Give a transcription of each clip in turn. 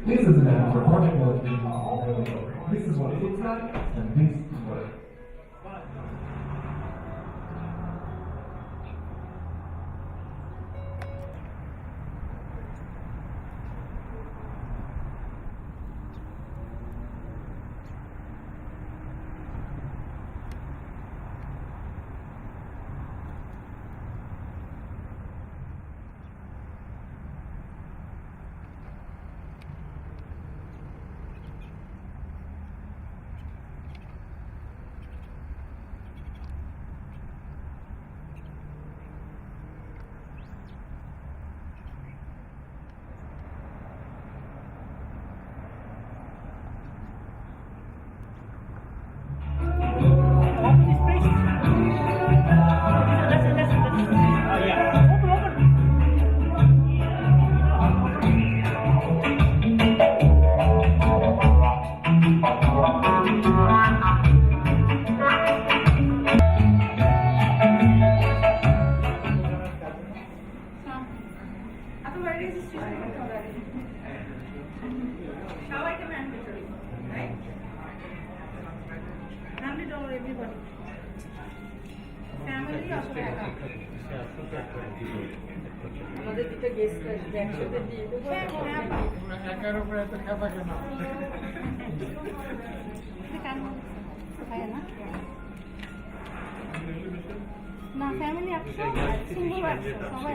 This is an anthropologic model. This is what it looks like, and this is what it everybody. Family also আমাদের দুটো guest আসবে একসাথে দিয়ে দেবো একার উপরে এত খাতা কেন না ফ্যামিলি একশো সিঙ্গল একশো সবাই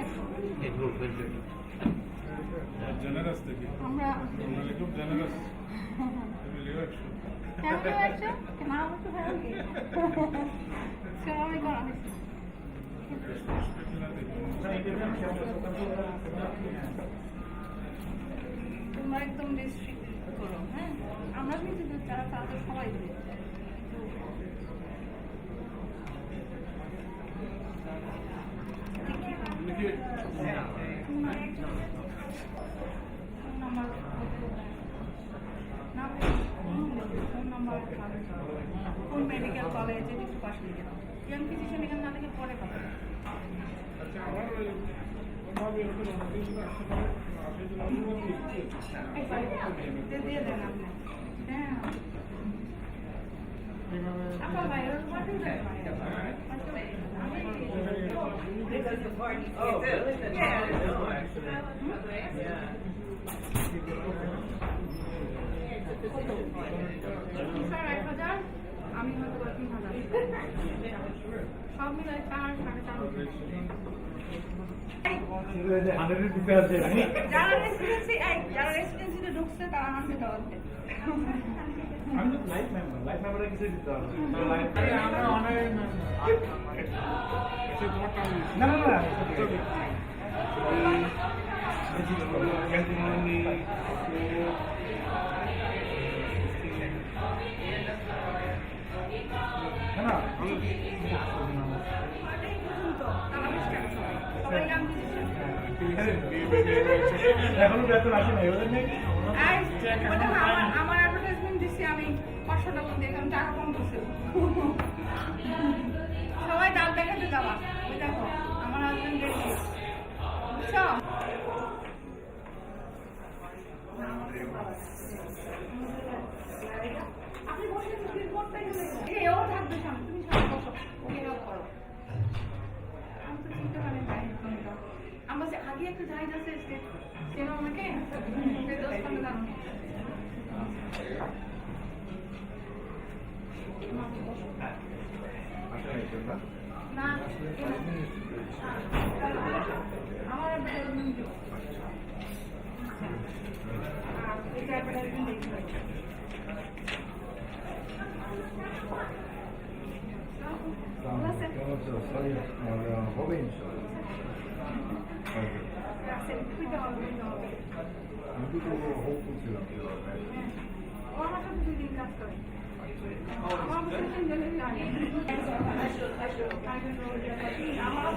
জেনারেস দেখি আমরা খুব জেনারেস ফ্যামিলি একশো না আমরা তো ফ্যামিলি সবাই করা হয়েছে তোমরা একদম রেস্ট্রিক্ট করো হ্যাঁ আমরা কিন্তু যারা তাদের সবাই করি কোন মেডিকেল কলেজে কিছু পাশ লিখে দাও ইয়াং ফিজিশিয়ান এখানে না লিখে পরে কথা দিয়ে দেন আপনি হ্যাঁ আপা ভাই স্যার 1000 আমি হয়তো 3000 সব মিলাই 4.5 যারা রেসিডেন্সিতে ঢুকছে তারা আমাকে দেওয়া আমি তো লাইফ মেম্বার কিছু দিতে হবে আমরা অনেক না না না এখনো বেতন আসে না এবার নেই আমার অ্যাডভার্টাইজমেন্ট দিচ্ছি আমি 500 টাকা দিয়ে কারণ টাকা কম করছে সবাই দাঁত দেখাতে যাবা ওই দেখো আমার হাজবেন্ড দেখি বুঝছো আপনি বসে এও থাকবে সামনে তুমি সামনে বসো ওকে হেল্প করো আমি তো চিন্তা করি আমরা যে আগে একটা জায়গা আছে চেনো আমাকে না আমার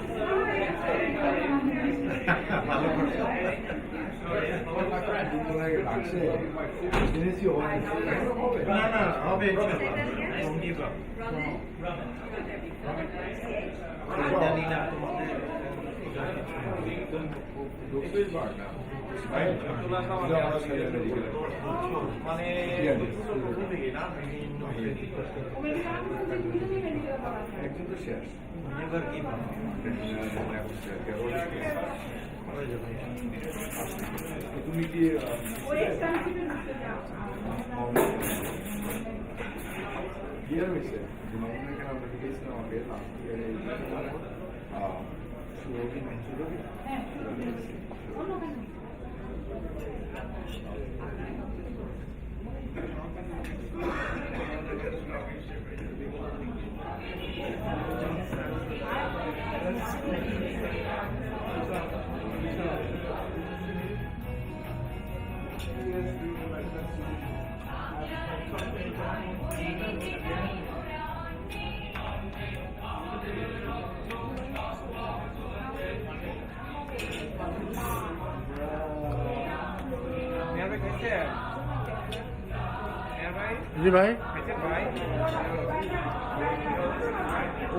তুমি কি বিয়ার হয়েছে এখানে আমরা গিয়েছিলাম আমাকে জি ভাই,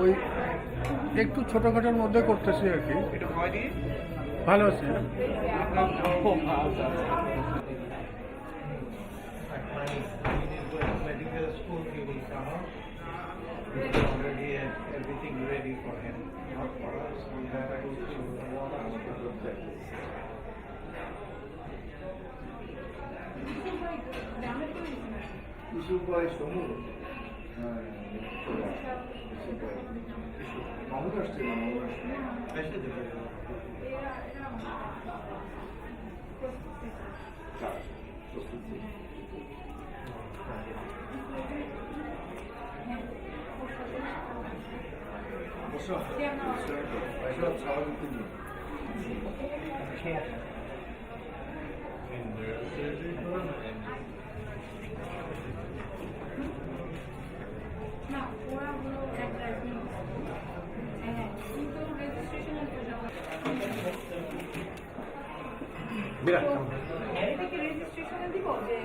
ওই একটু ছোটখাটোর মধ্যে করতেছি আর কি। ভালো আছে। 이슈과의 정우 마무리하시죠. 자, 좋습니다. 벌써 잘하겠군요. না ওরা হলো একটা হ্যাঁ কিন্তু রেজিস্ট্রেশনের এটাকে রেজিস্ট্রেশনে দিব যে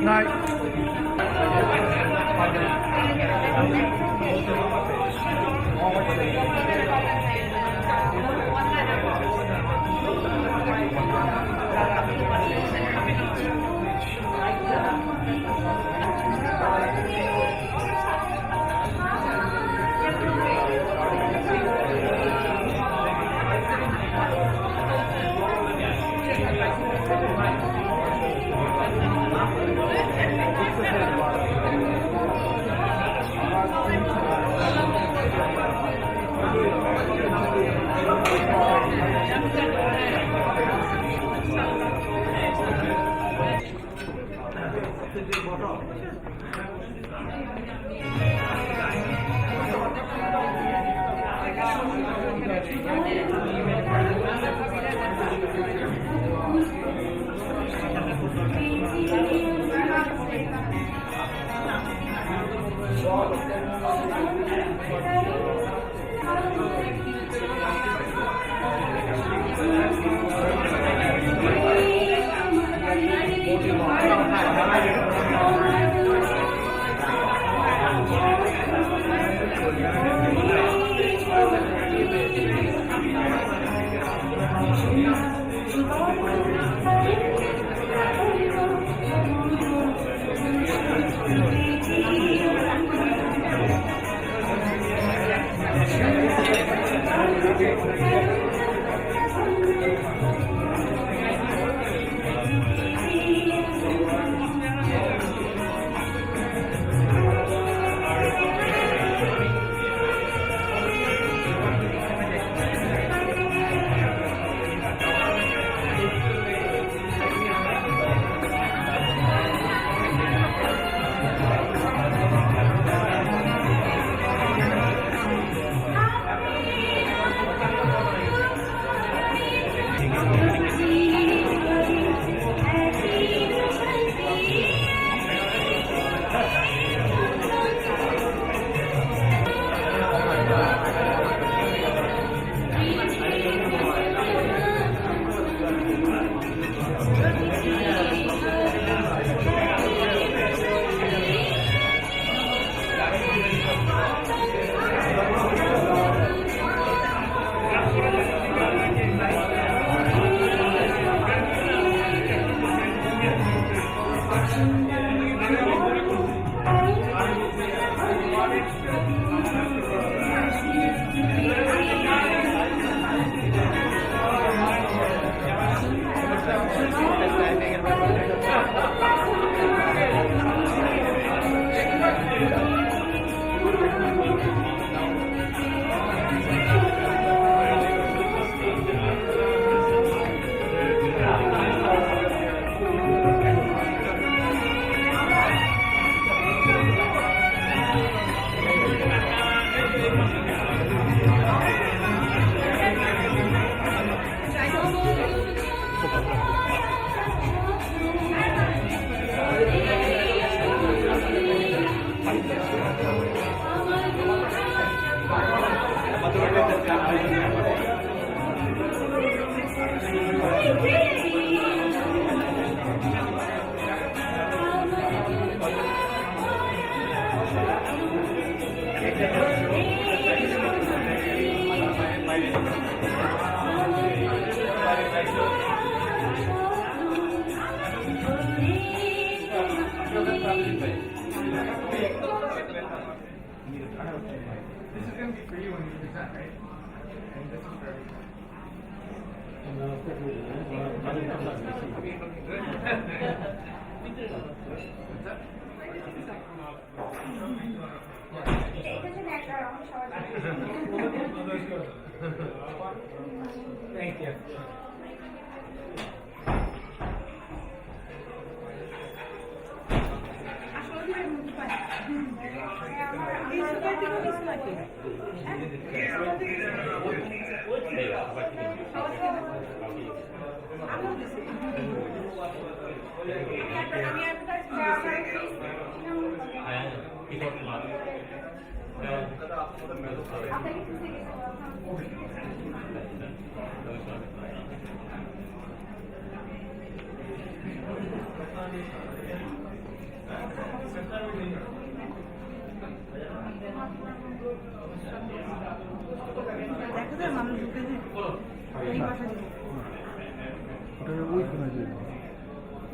নাই Thank you.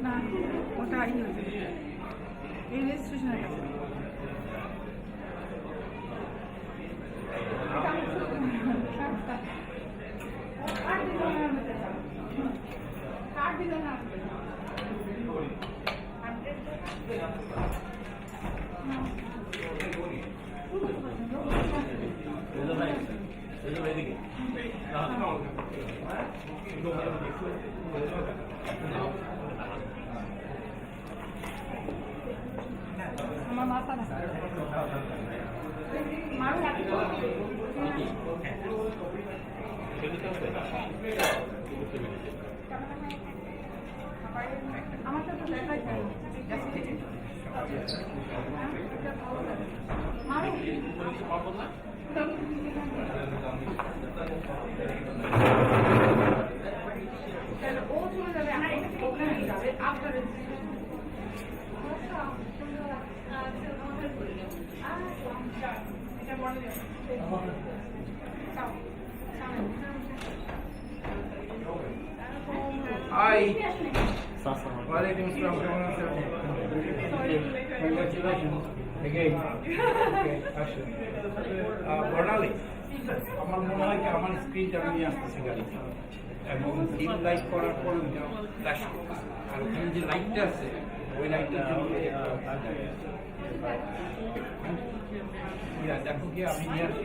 না ওটা এই রেজিস্ট্রেশনের কাছে কার্ড দিল না আমার মাথা না মারু আমার সাথে দেখাই যায় মারু ও চলে যাবে আর এটা ওখানে যাবে আফটার Hi. Walaikum assalam. কেমন আছেন? Congratulations. Again. Okay, আসুন। বর্ণালী, আমার মনে হয় কি আমার স্ক্রিনটা আমি নিয়ে আসতেছি গাড়িতে এবং ডিম লাইট করার পর ফ্ল্যাশ আর ওখানে যে লাইটটা আছে ওই লাইটটা দেখো কি আমি নিয়ে আসি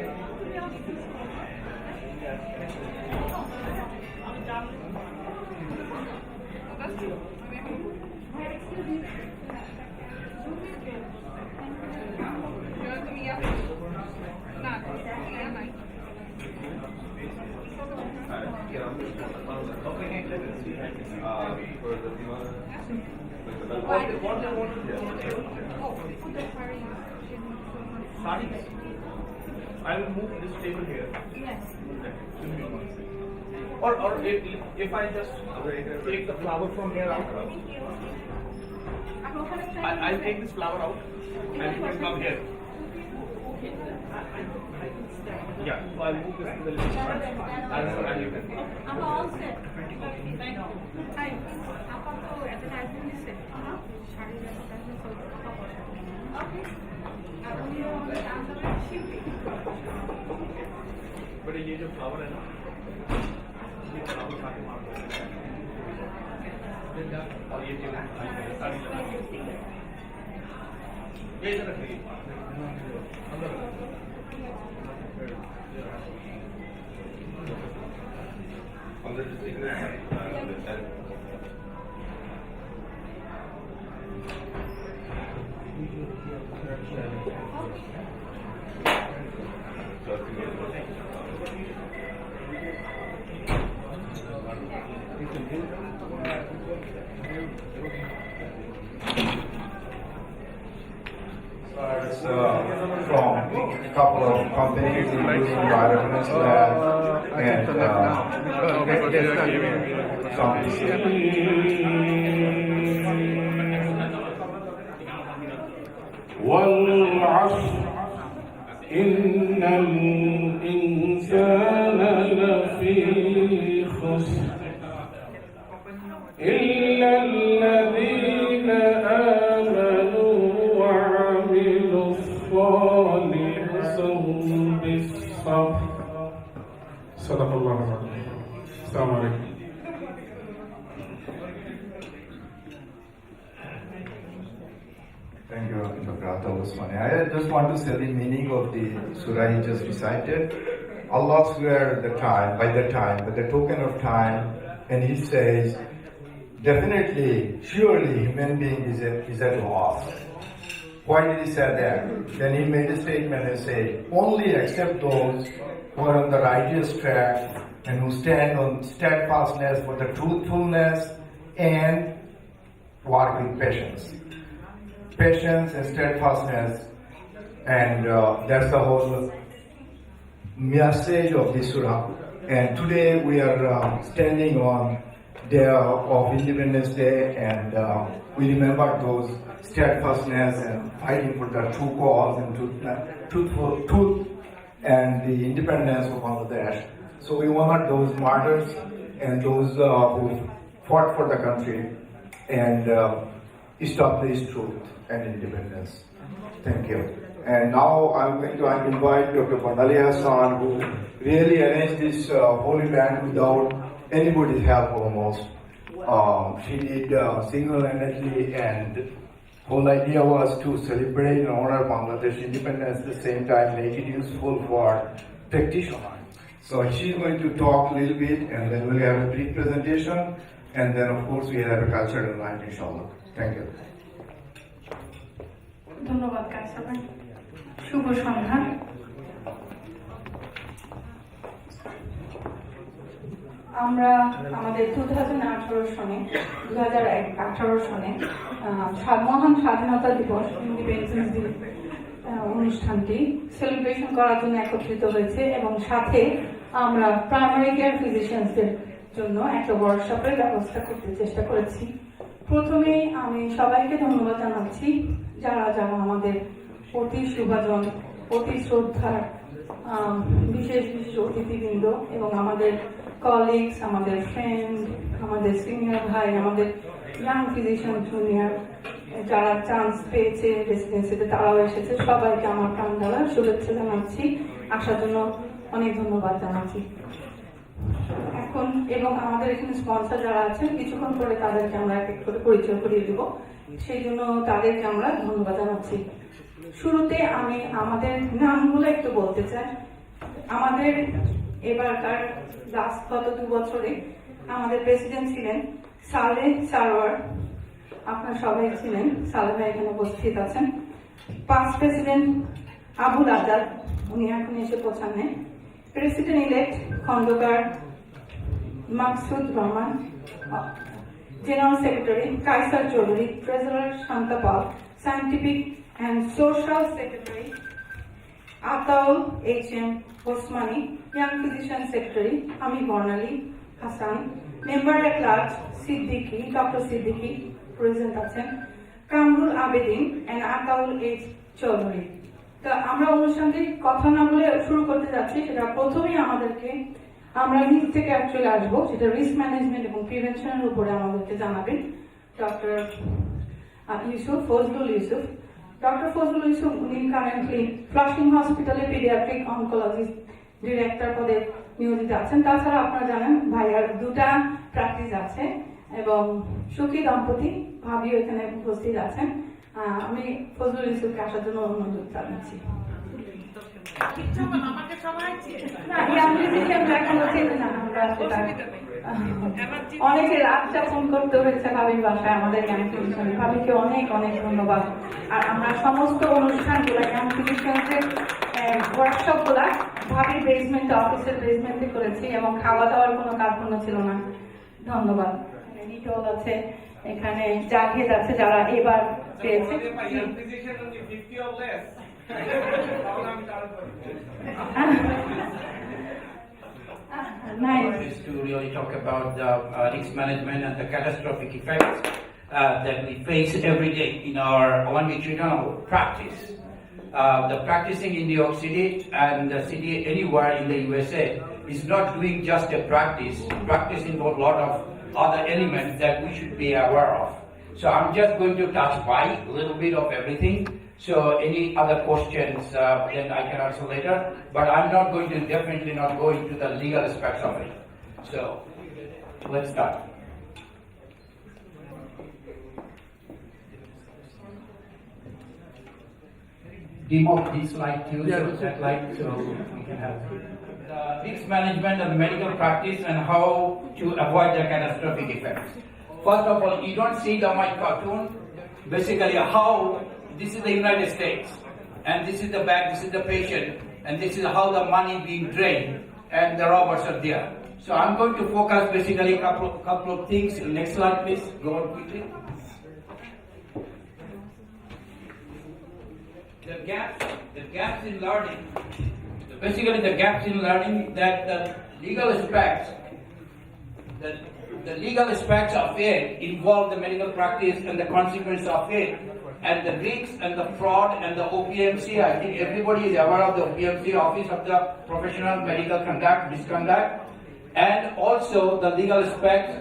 I will move this table here. Yes. Or if I just take the flower from here out, I'll take this flower out and it will come here. Yeah, so I'll move this to the left part and you can. I'm all set. Thank you. Hi. Apa tu advertisement ni set? Shilpi but ये जो flower है ना ये flower काफी मार और ये जो सारी ये इधर रखिए अंदर It's from a couple of companies, including Environment Lab and والعصر إن الإنسان لفي خسر إلا الذين آمنوا وعملوا الصالحات بالصبر صدق الله العظيم. السلام عليكم. Thank you, Dr. Atta Usmani. I just want to say the meaning of the surah he just recited. Allah swear the time, by the token of time, and he says, definitely, surely human being is at loss. Why did he say that? Then he made a statement and said, only accept those who are on the righteous track and who stand on steadfastness for the truthfulness and work with patience. Patience and steadfastness, and that's the whole message of this surah. And today we are standing on Day of Independence Day, and we remember those steadfastness and fighting for the true cause and truth and the independence of Bangladesh. So we honor those martyrs and those who fought for the country and establish truth and independence. Thank you. And now I'm going to invite Dr. Bandali Hassan, who really arranged this whole event without anybody's help almost. She did single-handedly, and whole idea was to celebrate and honor Bangladesh independence at the same time, make it useful for practitioners. So she's going to talk a little bit, and then we'll have a brief presentation, and then of course we have a cultural night, inshallah. Thank you. ধন্যবাদ কায়সার ভাই। শুভ সন্ধ্যা। আমরা আমাদের 2018 সনে মহান স্বাধীনতা দিবস independence day অনুষ্ঠানটি celebration করার জন্য একত্রিত হয়েছে, এবং সাথে আমরা প্রাইমারি কেয়ার ফিজিশিয়ানসদের জন্য একটা ওয়ার্কশপের ব্যবস্থা করতে চেষ্টা করেছি। প্রথমেই আমি সবাইকে ধন্যবাদ জানাচ্ছি যারা যারা আমাদের অতি সুভাজন, অতি শ্রদ্ধার বিশেষ বিশেষ অতিথিবৃন্দ এবং আমাদের কলিগস, আমাদের ফ্রেন্ড, আমাদের সিনিয়র ভাই, আমাদের ইয়াং ফিজিশিয়ান জুনিয়র যারা চান্স পেয়েছে রেসিডেন্সিতে তারাও এসেছে, সবাইকে আমার প্রাণ দ্বারা শুভেচ্ছা জানাচ্ছি, আসার জন্য অনেক ধন্যবাদ জানাচ্ছি। এখন এবং আমাদের এখানে স্পন্সর যারা আছেন কিছুক্ষণ পরে তাদেরকে আমরা এক এক করে পরিচয় করিয়ে দেব, সেই জন্য তাদেরকে আমরা ধন্যবাদ জানাচ্ছি। শুরুতে আমি আমাদের নামগুলো একটু বলতে চাই। আমাদের এবারকার লাস্ট গত 2 বছরে আমাদের প্রেসিডেন্ট ছিলেন সালেহ সারওয়ার, আপনারা সবাই ছিলেন, সালেহ ভাই এখানে উপস্থিত আছেন। পাস্ট প্রেসিডেন্ট আবুল আজাদ, উনি এখন এসে পৌঁছানে। President elect Khandakar Maksud Rahman, general secretary Kaiser Chowdhury, treasurer Shanta Pal, scientific and social secretary Ataul H M. Osmani, young physician secretary আমি Barnali Hasan, member at large Siddiqui, doctor Siddiqui present আছেন, কামরুল আবেদিন অ্যান্ড আতাউল এইচ চৌধুরী। তো আমরা অনুষ্ঠানটি কথা না বলে শুরু করতে যাচ্ছি। সেটা প্রথমেই আমাদেরকে আমরা নিজ থেকে অ্যাকচুয়ালি আসবো, সেটা রিস্ক ম্যানেজমেন্ট এবং প্রিভেনশনের উপরে আমাদেরকে জানাবেন doctor Yusuf Fazlul Yusuf. Dr. Fazlul Yusuf উনি কারেন্টলি ফ্লাশিং হসপিটালে পিডিয়াট্রিক অনকোলজিস্ট ডিরেক্টর পদে নিয়োজিত আছেন। তাছাড়া আপনারা জানেন ভাইয়ার দুটা প্র্যাকটিস আছে এবং সুখী দম্পতি ভাবিও এখানে উপস্থিত আছেন। আমি ফজলুল ইউসুফকে আসার জন্য অনুরোধ জানাচ্ছি। অনেকে রাত যাপন করতে হয়েছে ভাবির বাসায় আমাদের জ্ঞান ফিজিশিয়ান। ভাবিকে অনেক অনেক ধন্যবাদ। আর আমরা সমস্ত অনুষ্ঠানগুলো জ্ঞান ফিজিশিয়ানদের ওয়ার্কশপ গুলা ভাবির বেসমেন্টে অফিসের বেসমেন্টে করেছি এবং খাওয়া দাওয়ার কোনো কার্পণ্য ছিল না। ধন্যবাদ। নিটল আছে, এখানে জাহিদ আছে যারা এবার পেয়েছে। Nice. Is to really talk about the risk management and the catastrophic effects that we face every day in our longitudinal practice. The practicing in New York City and the city anywhere in the USA is not doing just a practice. Practice involves a lot of other elements that we should be aware of. So I'm just going to touch by a little bit of everything. So any other questions, then I can answer later. But I'm not going to, definitely not go into the legal aspects of it. So let's start. Dim off this light too, so that light, so we can have risk management and medical practice and how to avoid the catastrophic effects. First of all, you don't see the my cartoon. Basically, how this is the United States, and this is the bag, this is the patient, and this is how the money being drained, and the robbers are there. So I'm going to focus basically a couple of things. Next slide, please. Go on quickly. The gaps in learning. Basically, the gaps in learning that the legal aspects, the legal aspects of it involve the medical practice and the consequence of it, and the risks and the fraud and the OPMC. I think everybody is aware of the OPMC, Office of the Professional Medical Conduct, Misconduct, and also the legal aspects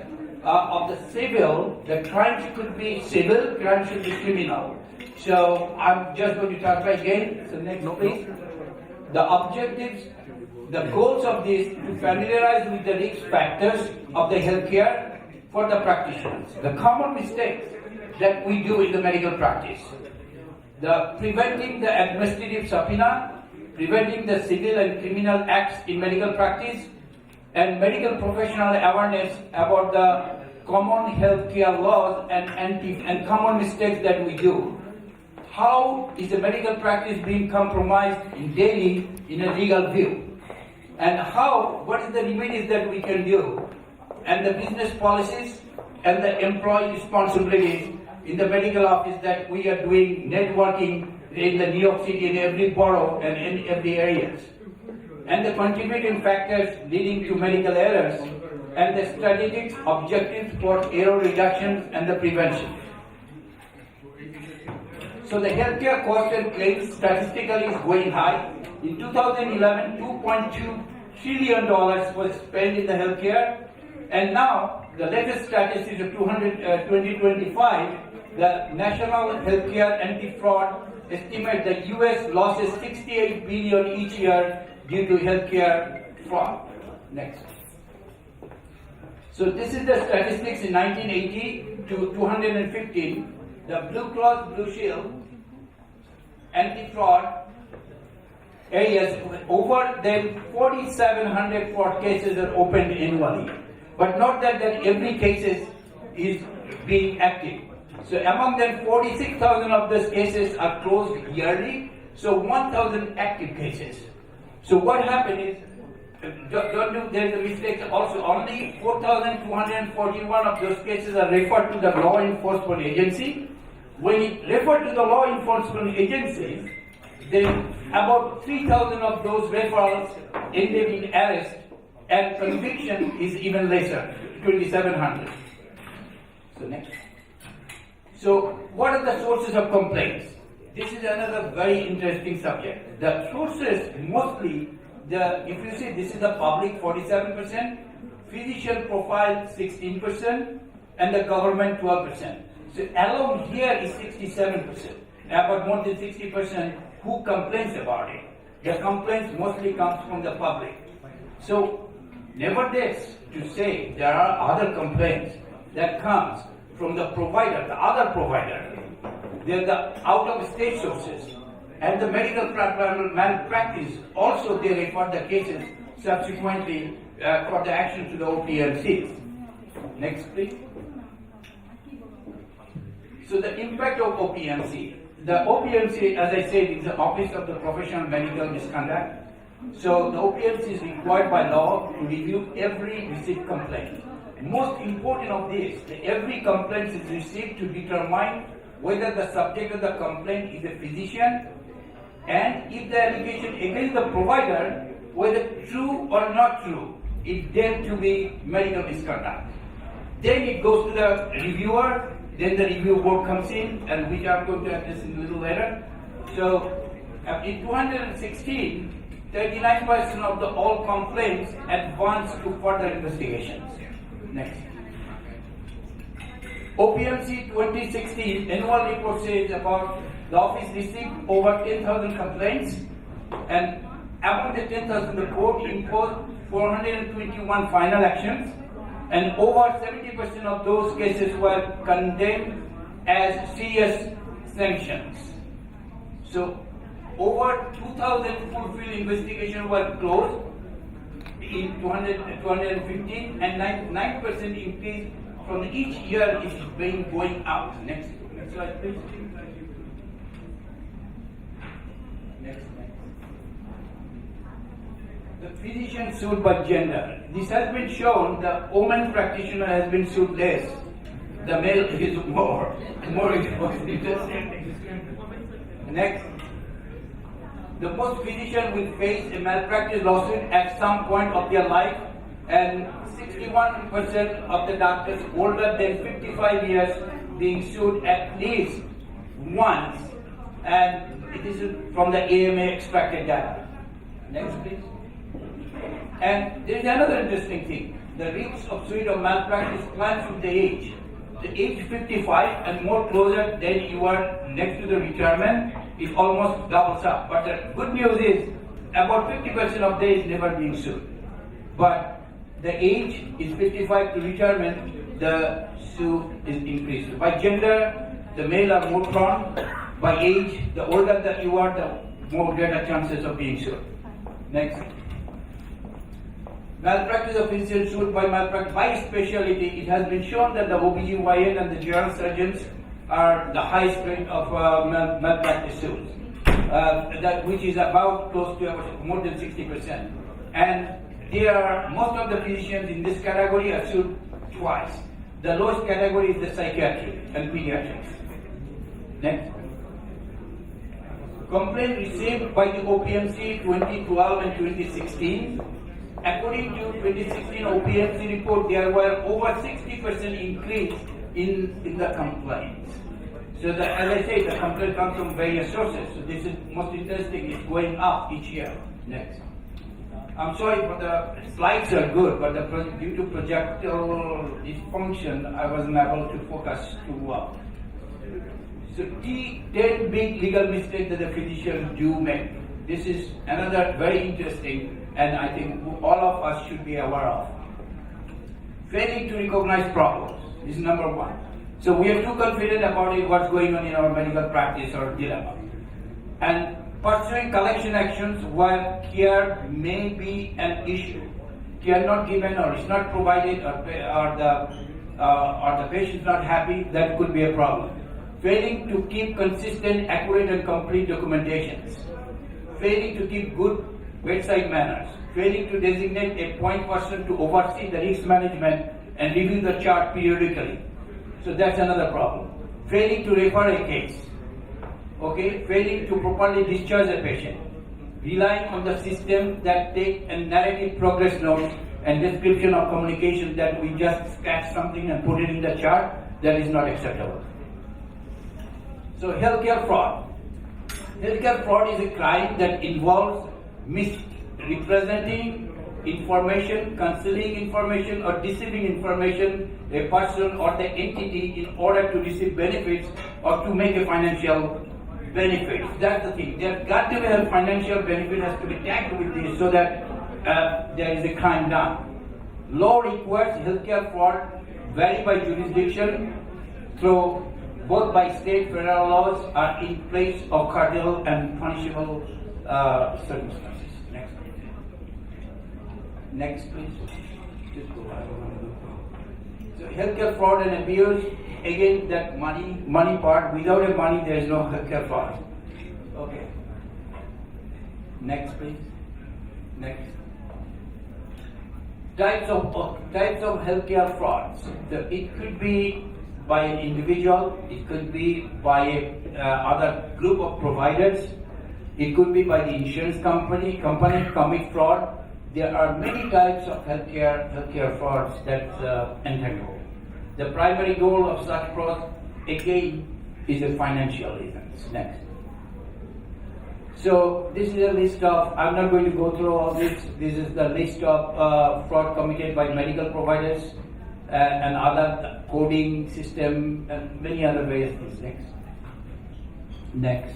of the civil. The crime could be civil, crime should be criminal. So I'm just going to talk again. So next, please. The objectives, the goals of this to familiarize with the risk factors of the healthcare for the practitioners. The common mistakes that we do in the medical practice. The preventing the administrative subpoena, preventing the civil and criminal acts in medical practice, and medical professional awareness about the common healthcare laws and common mistakes that we do. How is the medical practice being compromised in daily in a legal view? And what is the remedies that we can do? And the business policies and the employee responsibilities in the medical office that we are doing networking in the New York City in every borough and in every areas. And the contributing factors leading to medical errors and the strategic objectives for error reduction and the prevention. So the healthcare cost and claims statistically is going high. In 2011, $2.2 trillion was spent in the healthcare, and now the latest statistics of 2025, the National Healthcare Anti-Fraud estimate the U.S. losses $68 billion each year due to healthcare fraud. Next. So this is the statistics in 1980 to 2015. The Blue Cross Blue Shield anti-fraud areas, over than 4,700 fraud cases are opened annually. But not that every case is being active. So among them, 46,000 of those cases are closed yearly, so 1,000 active cases. So what happened is, don't do, there's a mistake also, only 4,241 of those cases are referred to the law enforcement agency. When it referred to the law enforcement agencies, then about 3,000 of those referrals ended in arrest, and conviction is even lesser, 2,700. So next. So what are the sources of complaints? This is another very interesting subject. The sources mostly, if you see, this is the public 47%, physician profile 16%, and the government 12%. So alone here is 67%. about more than 60% who complains about it. The complaints mostly comes from the public. So, nevertheless, to say there are other complaints that comes from the provider, the other provider, they're the out-of-state sources, and the medical malpractice, also they refer the cases subsequently for the action to the OPMCs. Next, please. So the impact of OPMC. The OPMC, as I said, is the Office of the Professional Medical Misconduct. So the OPMC is required by law to review every received complaint. Most important of this, every complaint is received to determine whether the subject of the complaint is a physician, and if the allegation against the provider, whether true or not true, it deemed to be medical misconduct. Then it goes to the reviewer, then the review board comes in, and which I'm going to address in a little later. So in 2016, 39% of the all complaints advanced to further investigations. Next. OPMC 2016 annual report says about the office received over 10,000 complaints, and among the 10,000, the court imposed 421 final actions, and over 70% of those cases were condemned as serious sanctions. So, over 2,000 fulfilled investigations were closed in 215, and 9% increase from each year is been going up. Next slide, please. Next. The physician sued by gender. This has been shown. The woman practitioner has been sued less. The male is more. More interesting. Next. The most physicians will face a malpractice lawsuit at some point of their life, and 61% of the doctors older than 55 years being sued at least once, and this is from the AMA extracted data. Next, please. And there is another interesting thing. The risks of suit of malpractice climbs with the age. The age 55 and more closer than you are next to the retirement, it almost doubles up. But the good news is about 50% of days never being sued. But the age is 55 to retirement, the suit is increased. By gender, the male are more prone. By age, the older that you are, the more greater chances of being sued. Next. Malpractice of physician sued by malpractice by specialty. It has been shown that the OBGYN and the general surgeons are the highest rate of malpractice suits, which is about close to more than 60%. And most of the physicians in this category are sued twice. The lowest category is the psychiatry and pediatrics. Next. Complaint received by the OPMC 2012 and 2016. According to 2016 OPMC report, there were over 60% increase in the complaints. So as I say, the complaint comes from various sources. So this is most interesting, it's going up each year. Next. I'm sorry for the slides are good, but due to projector dysfunction, I wasn't able to focus too well. So 10 big legal mistakes that the physicians do make. This is another very interesting, and I think all of us should be aware of. Failing to recognize problems is number one. So we are too confident about what's going on in our medical practice or dilemma. And pursuing collection actions while care may be an issue. Care not given or is not provided or the patient is not happy, that could be a problem. Failing to keep consistent, accurate and complete documentations. Failing to keep good bedside manners. Failing to designate a point person to oversee the risk management and review the chart periodically. So that's another problem. Failing to refer a case. Okay, failing to properly discharge a patient. Relying on the system that take a narrative progress notes and description of communication that we just sketch something and put it in the chart, that is not acceptable. So healthcare fraud. Healthcare fraud is a crime that involves misrepresenting information, concealing information or deceiving information, a person or the entity in order to receive benefits or to make a financial benefits. That's the thing. There got to be a financial benefit has to be tagged with this so that there is a crime done. Law requires healthcare fraud vary by jurisdiction through both by state federal laws are in place of cardinal and punishable circumstances. Next, please. Next, please. Just go. I don't want to go. So healthcare fraud and abuse. Again, that money part. Without a money, there is no healthcare fraud. Okay. Next, please. Next. Types of healthcare frauds. So it could be by an individual, it could be by a other group of providers, it could be by the insurance company commit fraud. There are many types of healthcare frauds that's entangled. The primary goal of such fraud, again, is a financial reasons. Next. So this is a list of, I'm not going to go through all this. This is the list of fraud committed by medical providers and other coding system and many other various things. Next. Next.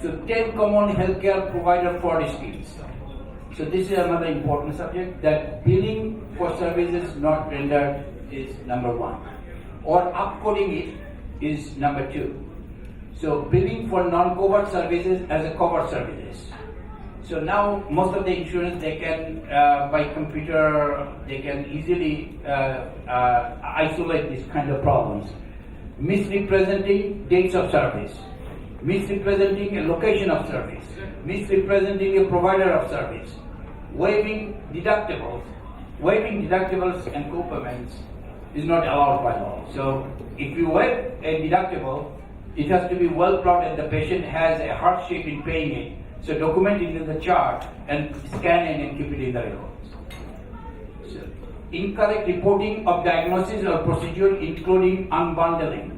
So 10 common healthcare provider fraud schemes. So this is another important subject, that billing for services not rendered is number 1, or upcoding it is number 2. So billing for non-covered services as a covered services. So now most of the insurance, they can by computer, they can easily isolate these kind of problems. Misrepresenting dates of service, misrepresenting a location of service, misrepresenting a provider of service, waiving deductibles and co-payments is not allowed by law. So if you waive a deductible, it has to be well plotted. The patient has a hardship in paying it. So document it in the chart and scan it and keep it in the records. So, incorrect reporting of diagnosis or procedure, including unbundling.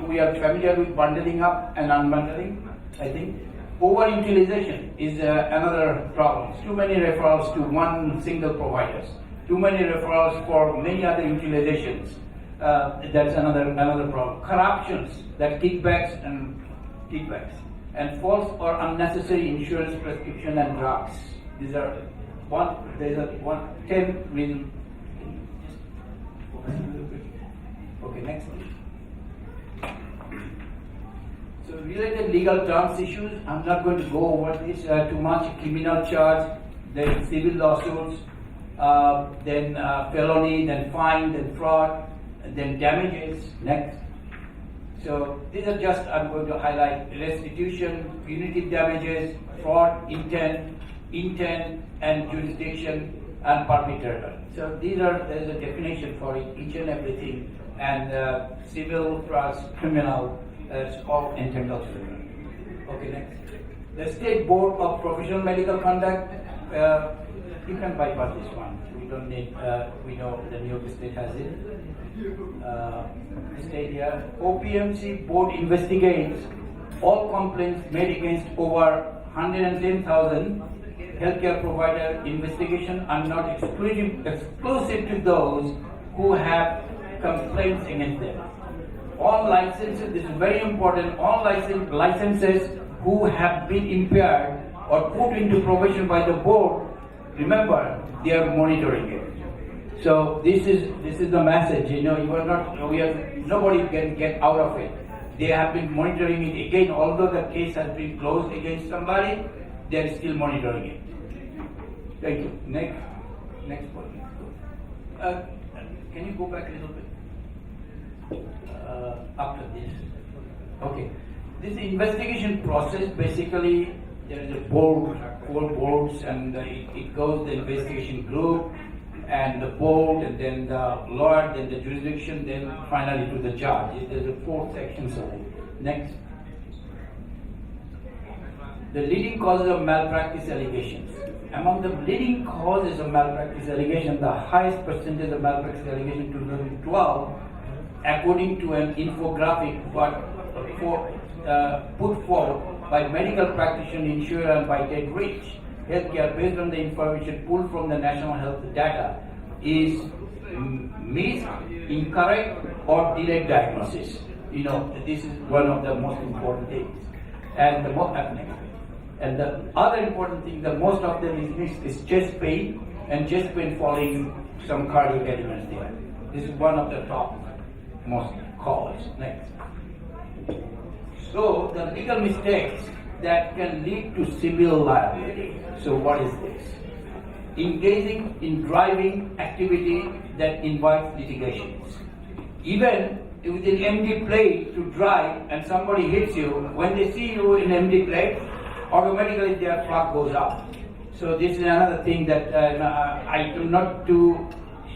We are familiar with bundling up and unbundling, I think. Over-utilization is another problem. Too many referrals to one single provider. Too many referrals for many other utilizations. That's another problem. Corruptions, that kickbacks and false or unnecessary insurance prescription and drugs. These are 10 reasons. Okay, next one. So related legal terms issues, I'm not going to go over this too much. Criminal charge, then civil lawsuits, then felony, then fine, then fraud, and then damages. Next. So these are just, I'm going to highlight restitution, punitive damages, fraud, intent, and jurisdiction and perpetrator. So there's a definition for each and everything, and civil plus criminal, it's all entangled. Okay, next. The State Board of Professional Medical Conduct, you can bypass this one. We don't need, we know the New York State has it. State here. OPMC Board investigates all complaints made against over 110,000 healthcare provider. Investigation are not exclusive to those who have complaints against them. All licenses, this is very important, all licenses who have been impaired or put into probation by the board, remember, they are monitoring it. So this is the message, nobody can get out of it. They have been monitoring it again, although the case has been closed against somebody, they are still monitoring it. Thank you. Next one. Can you go back a little bit? After this. Okay. This investigation process, basically, there is a board, 4 boards, and it goes the investigation group, and the board, and then the lawyer, then the jurisdiction, then finally to the judge. There's 4 sections of it. Next. The leading causes of malpractice allegations. Among the leading causes of malpractice allegations, the highest percentage of malpractice allegations in 2012, according to an infographic put forward by medical practitioner, insurer, and by Ted Rich Healthcare, based on the information pulled from the national health data, is missed, incorrect, or delayed diagnosis. this is one of the most important things. And the other important thing, the most of them is chest pain, and chest pain following some cardiac elements there. This is one of the top most cause. Next. So the legal mistakes that can lead to civil liability. So what is this? Engaging in driving activity that invites litigations. Even with an empty plate to drive and somebody hits you, when they see you in empty plate, automatically their flag goes up. So this is another thing that I'm not too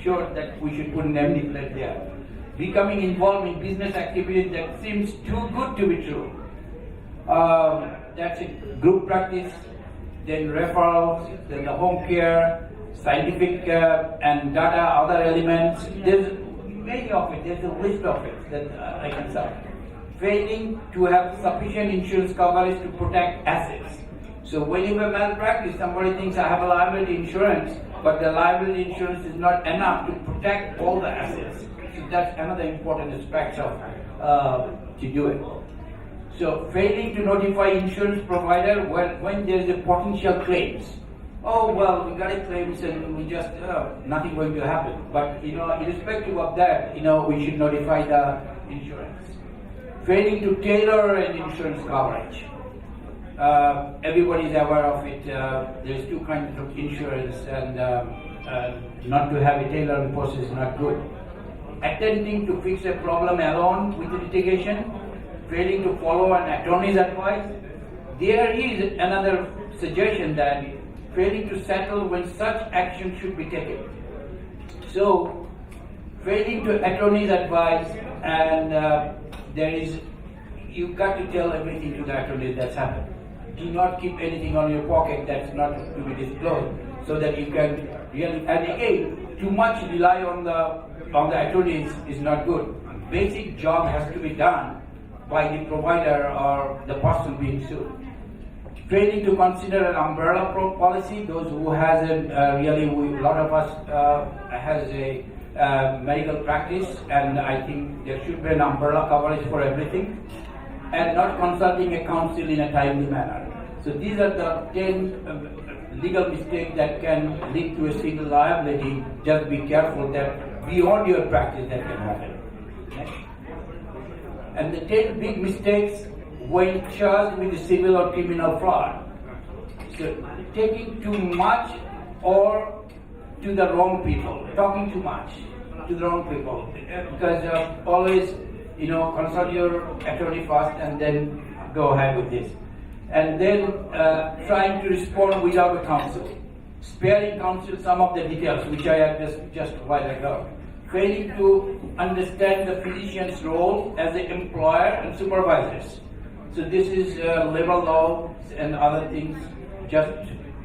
sure that we should put an empty plate there. Becoming involved in business activities that seems too good to be true. That's it. Group practice, then referrals, then the home care, scientific and data, other elements. There's many of it. There's a list of it that I can cite. Failing to have sufficient insurance coverage to protect assets. So when you have malpractice, somebody thinks I have a liability insurance, but the liability insurance is not enough to protect all the assets. So that's another important aspect of to do it. So failing to notify insurance provider when there is a potential claims. Oh well, we got a claims and we just nothing going to happen. But irrespective of that, we should notify the insurance. Failing to tailor an insurance coverage. Everybody is aware of it. There's two kinds of insurance, and not to have a tailoring process is not good. Attempting to fix a problem alone with litigation. Failing to follow an attorney's advice. There is another suggestion that failing to settle when such action should be taken. So, failing to attorney's advice, and you've got to tell everything to the attorney that's happened. Do not keep anything on your pocket that's not to be disclosed, so that you can really. And again, too much rely on the attorney is not good. Basic job has to be done by the provider or the person being sued. Failing to consider an umbrella policy, those who has a lot of us has a medical practice, and I think there should be an umbrella coverage for everything, and not consulting a counsel in a timely manner. So these are the 10 legal mistakes that can lead to a civil liability. Just be careful that beyond your practice that can happen. Next. And the 10 big mistakes when charged with civil or criminal fraud. So taking too much or to the wrong people, talking too much to the wrong people. Because always, consult your attorney first and then go ahead with this. And then trying to respond without a counsel. Sparing counsel some of the details, which I have just a while ago. Failing to understand the physician's role as an employer and supervisors. So this is labor law and other things just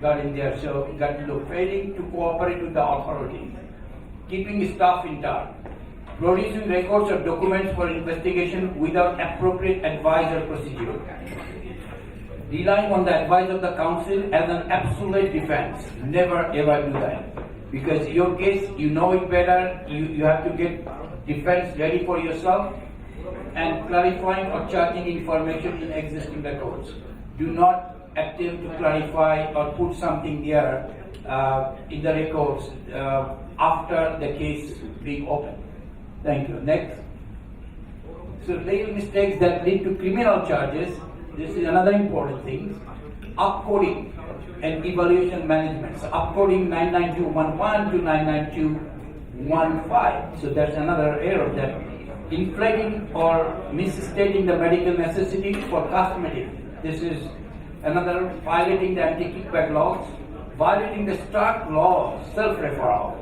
got in there. So got to look. Failing to cooperate with the authorities. Keeping staff in touch. Producing records or documents for investigation without appropriate advice or procedure. Relying on the advice of the counsel as an absolute defense. Never ever do that. Because your case, you know it better, you have to get defense ready for yourself, and clarifying or charging information in existing records. Do not attempt to clarify or put something there in the records after the case being opened. Thank you. Next. So legal mistakes that lead to criminal charges. This is another important thing. Upcoding and evaluation management. So upcoding 992.11 to 992.15. So that's another error, that inflating or misstating the medical necessity for cosmetic. This is another violating the anti-kickback laws, violating the Stark law, self-referral.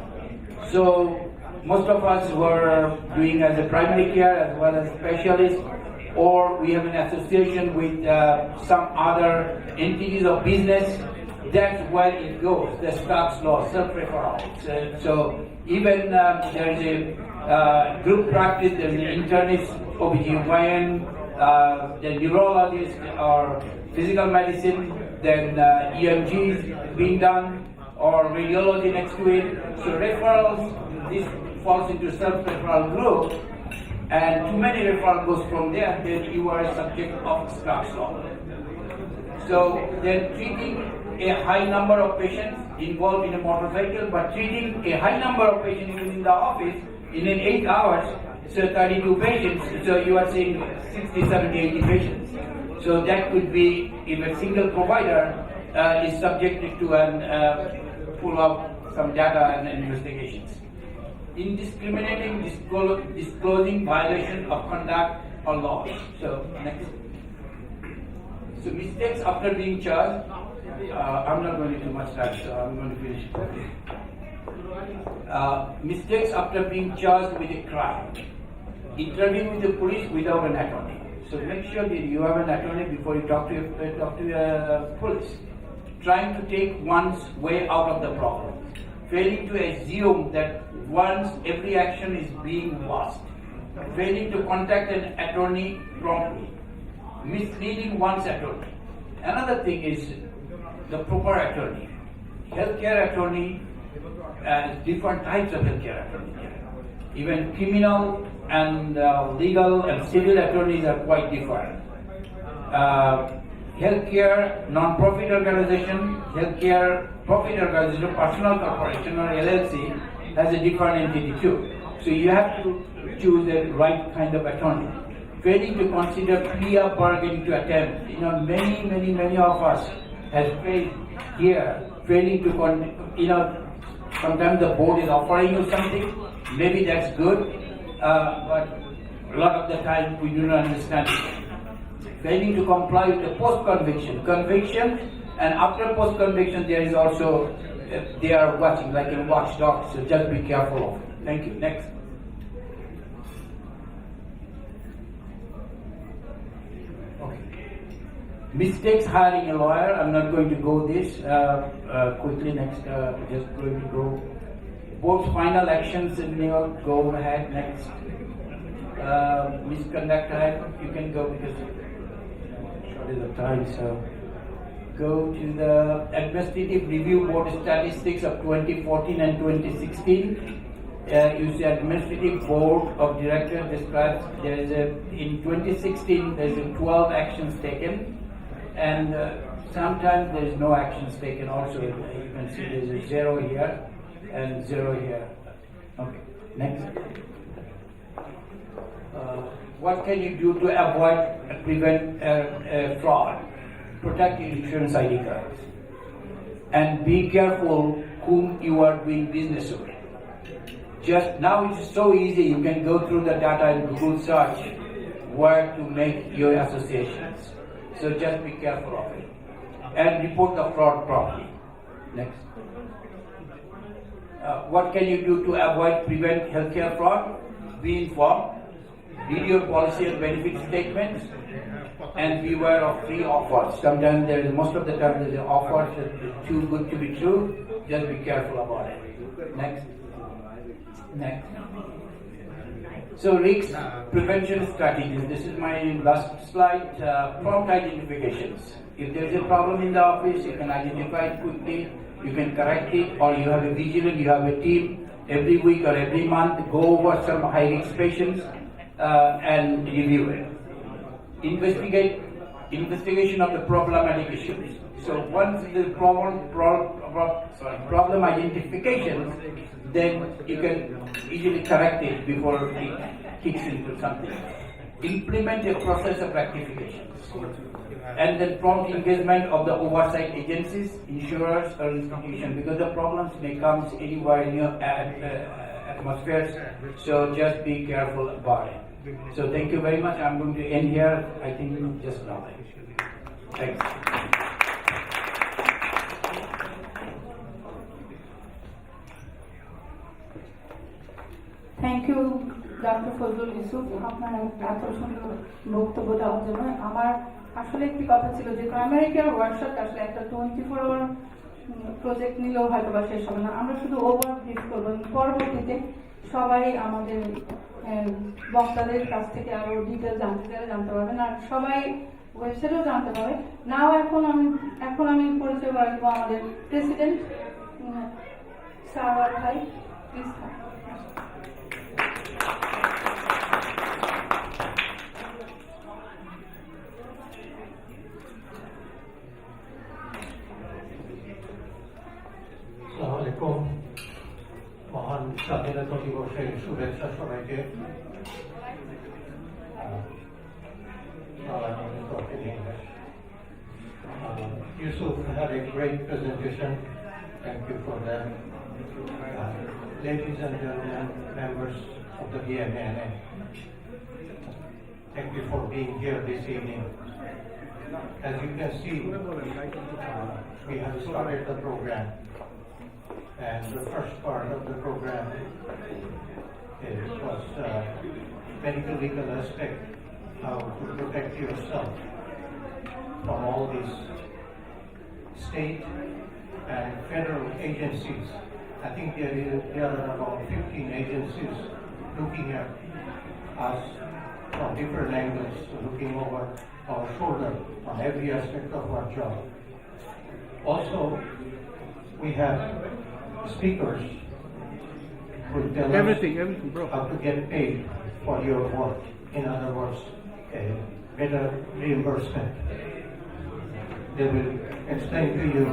So most of us were doing as a primary care as well as specialist, or we have an association with some other entities of business. That's where it goes, the Stark's law, self-referral. So even there is a group practice, there is an internist, OBGYN, the neurologist or physical medicine, then EMGs being done, or radiology next to it. So referrals, this falls into self-referral group. and too many referral goes from there, then you are a subject of Stark's law. So then treating a high number of patients involved in a motor vehicle, but treating a high number of patients even in the office in 8 hours, so 32 patients, so you are seeing 60, 70, 80 patients. So that could be if a single provider is subjected to an pull of some data and investigations. Indiscriminating disclosing violation of conduct or laws. So next. So mistakes after being charged. I'm not going to do much time, so I'm going to finish. Mistakes after being charged with a crime. Interviewing with the police without an attorney. So make sure that you have an attorney before you talk to police. Trying to take one's way out of the problem. Failing to assume that once every action is being watched. Failing to contact an attorney promptly. Misleading one's attorney. Another thing is the proper attorney. Healthcare attorney, different types of healthcare attorney. Even criminal and legal and civil attorneys are quite different. Healthcare non-profit organization, healthcare profit organization, personal corporation or LLC has a different entity too. So you have to choose the right kind of attorney. Failing to consider clear bargaining to attempt. Many of us has failed here. Failing to, sometimes the board is offering you something. Maybe that's good, but a lot of the time we do not understand it. Failing to comply with the post-conviction. Conviction, and after post-conviction there is also, they are watching like a watchdog, so just be careful of it. Thank you. Next. Okay. Mistakes hiring a lawyer. I'm not going to go this quickly. Next, just going to go. Both final actions in New York, go ahead. Next. Misconduct, you can go because short is the time. So go to the Administrative Review Board statistics of 2014 and 2016. You see Administrative Board of Directors describes there is in 2016 there is 12 actions taken, and sometimes there is no actions taken. Also, you can see there is a 0 here and 0 here. Okay, next. What can you do to avoid, prevent fraud? Protect your insurance ID cards. And be careful whom you are doing business with. Just now it's so easy, you can go through the data and Google search where to make your associations. So just be careful of it. And report the fraud properly. Next. What can you do to avoid, prevent healthcare fraud? Be informed. Read your policy and benefit statements, and beware of free offers. Sometimes most of the time there's an offer that is too good to be true. Just be careful about it. Next. So risk prevention strategies. This is my last slide. Prompt identifications. If there is a problem in the office, you can identify it quickly. You can correct it, or you have a vigilant. You have a team every week or every month. Go over some high risk patients. And review it. Investigation of the problematic issues. So once the problem identification, then you can easily correct it before it kicks into something. Implement a process of rectifications. And then prompt engagement of the oversight agencies, insurers, or institutions, because the problems may come anywhere in your atmospheres. So just be careful about it. So thank you very much. I'm going to end here, I think, just now. Thanks. Thank you doctor Fazlul Yusuf, আপনার এত সুন্দর বক্তব্য দেওয়ার জন্য। আমার আসলে একটি কথা ছিল যে প্রাইমারি কেয়ার ওয়ার্কশপ আসলে একটা 24 আওয়ার প্রজেক্ট নিলেও হয়তো বা শেষ হবে না। আমরা শুধু ওভারভিউ করবো, পরবর্তীতে সবাই আমাদের বক্তাদের কাছ থেকে আরো ডিটেল জানতে পারবেন, আর সবাই ওয়েবসাইটেও জানতে পারবে। নাও এখন আমি পরিচয় করে দেবো আমাদের প্রেসিডেন্ট সারওয়ার ভাই, প্লিজ। স্বাধীনতা দিবসের শুভেচ্ছা সবাইকে। Yusuf had a great presentation. Thank you for that. Ladies and gentlemen, members of the BMNA, thank you for being here this evening. As you can see, we have started the program, and the first part of the program was medical legal aspect, how to protect yourself from all these state and federal agencies. I think there are about 15 agencies looking at us from different angles, looking over our shoulder on every aspect of our job. Also, we have speakers who tell Everything, us bro. how to get paid for your work. In other words, a better reimbursement. They will explain to you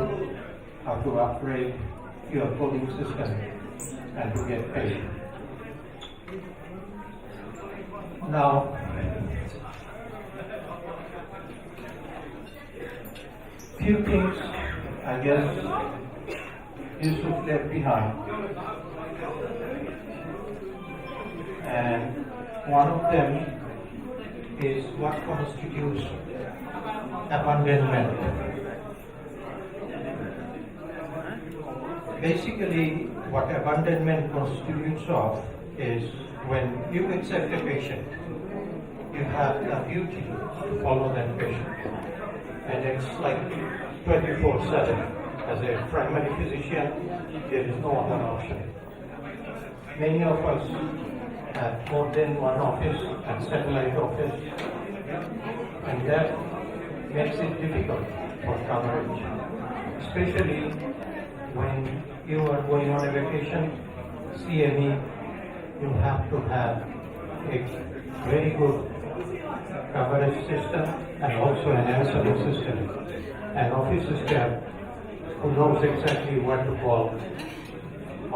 how to upgrade your coding system and to get paid. Now, few things I guess Yusuf left behind, and one of them is what constitutes abandonment. Basically, what abandonment constitutes of is when you accept a patient, you have a duty to follow that patient. And it's like 24/7. As a primary physician, there is no other option. Many of us have more than one office and satellite office, and that makes it difficult for coverage, especially when you are going on a vacation, CME, you have to have a very good coverage system and also an answering system, an office staff who knows exactly what to call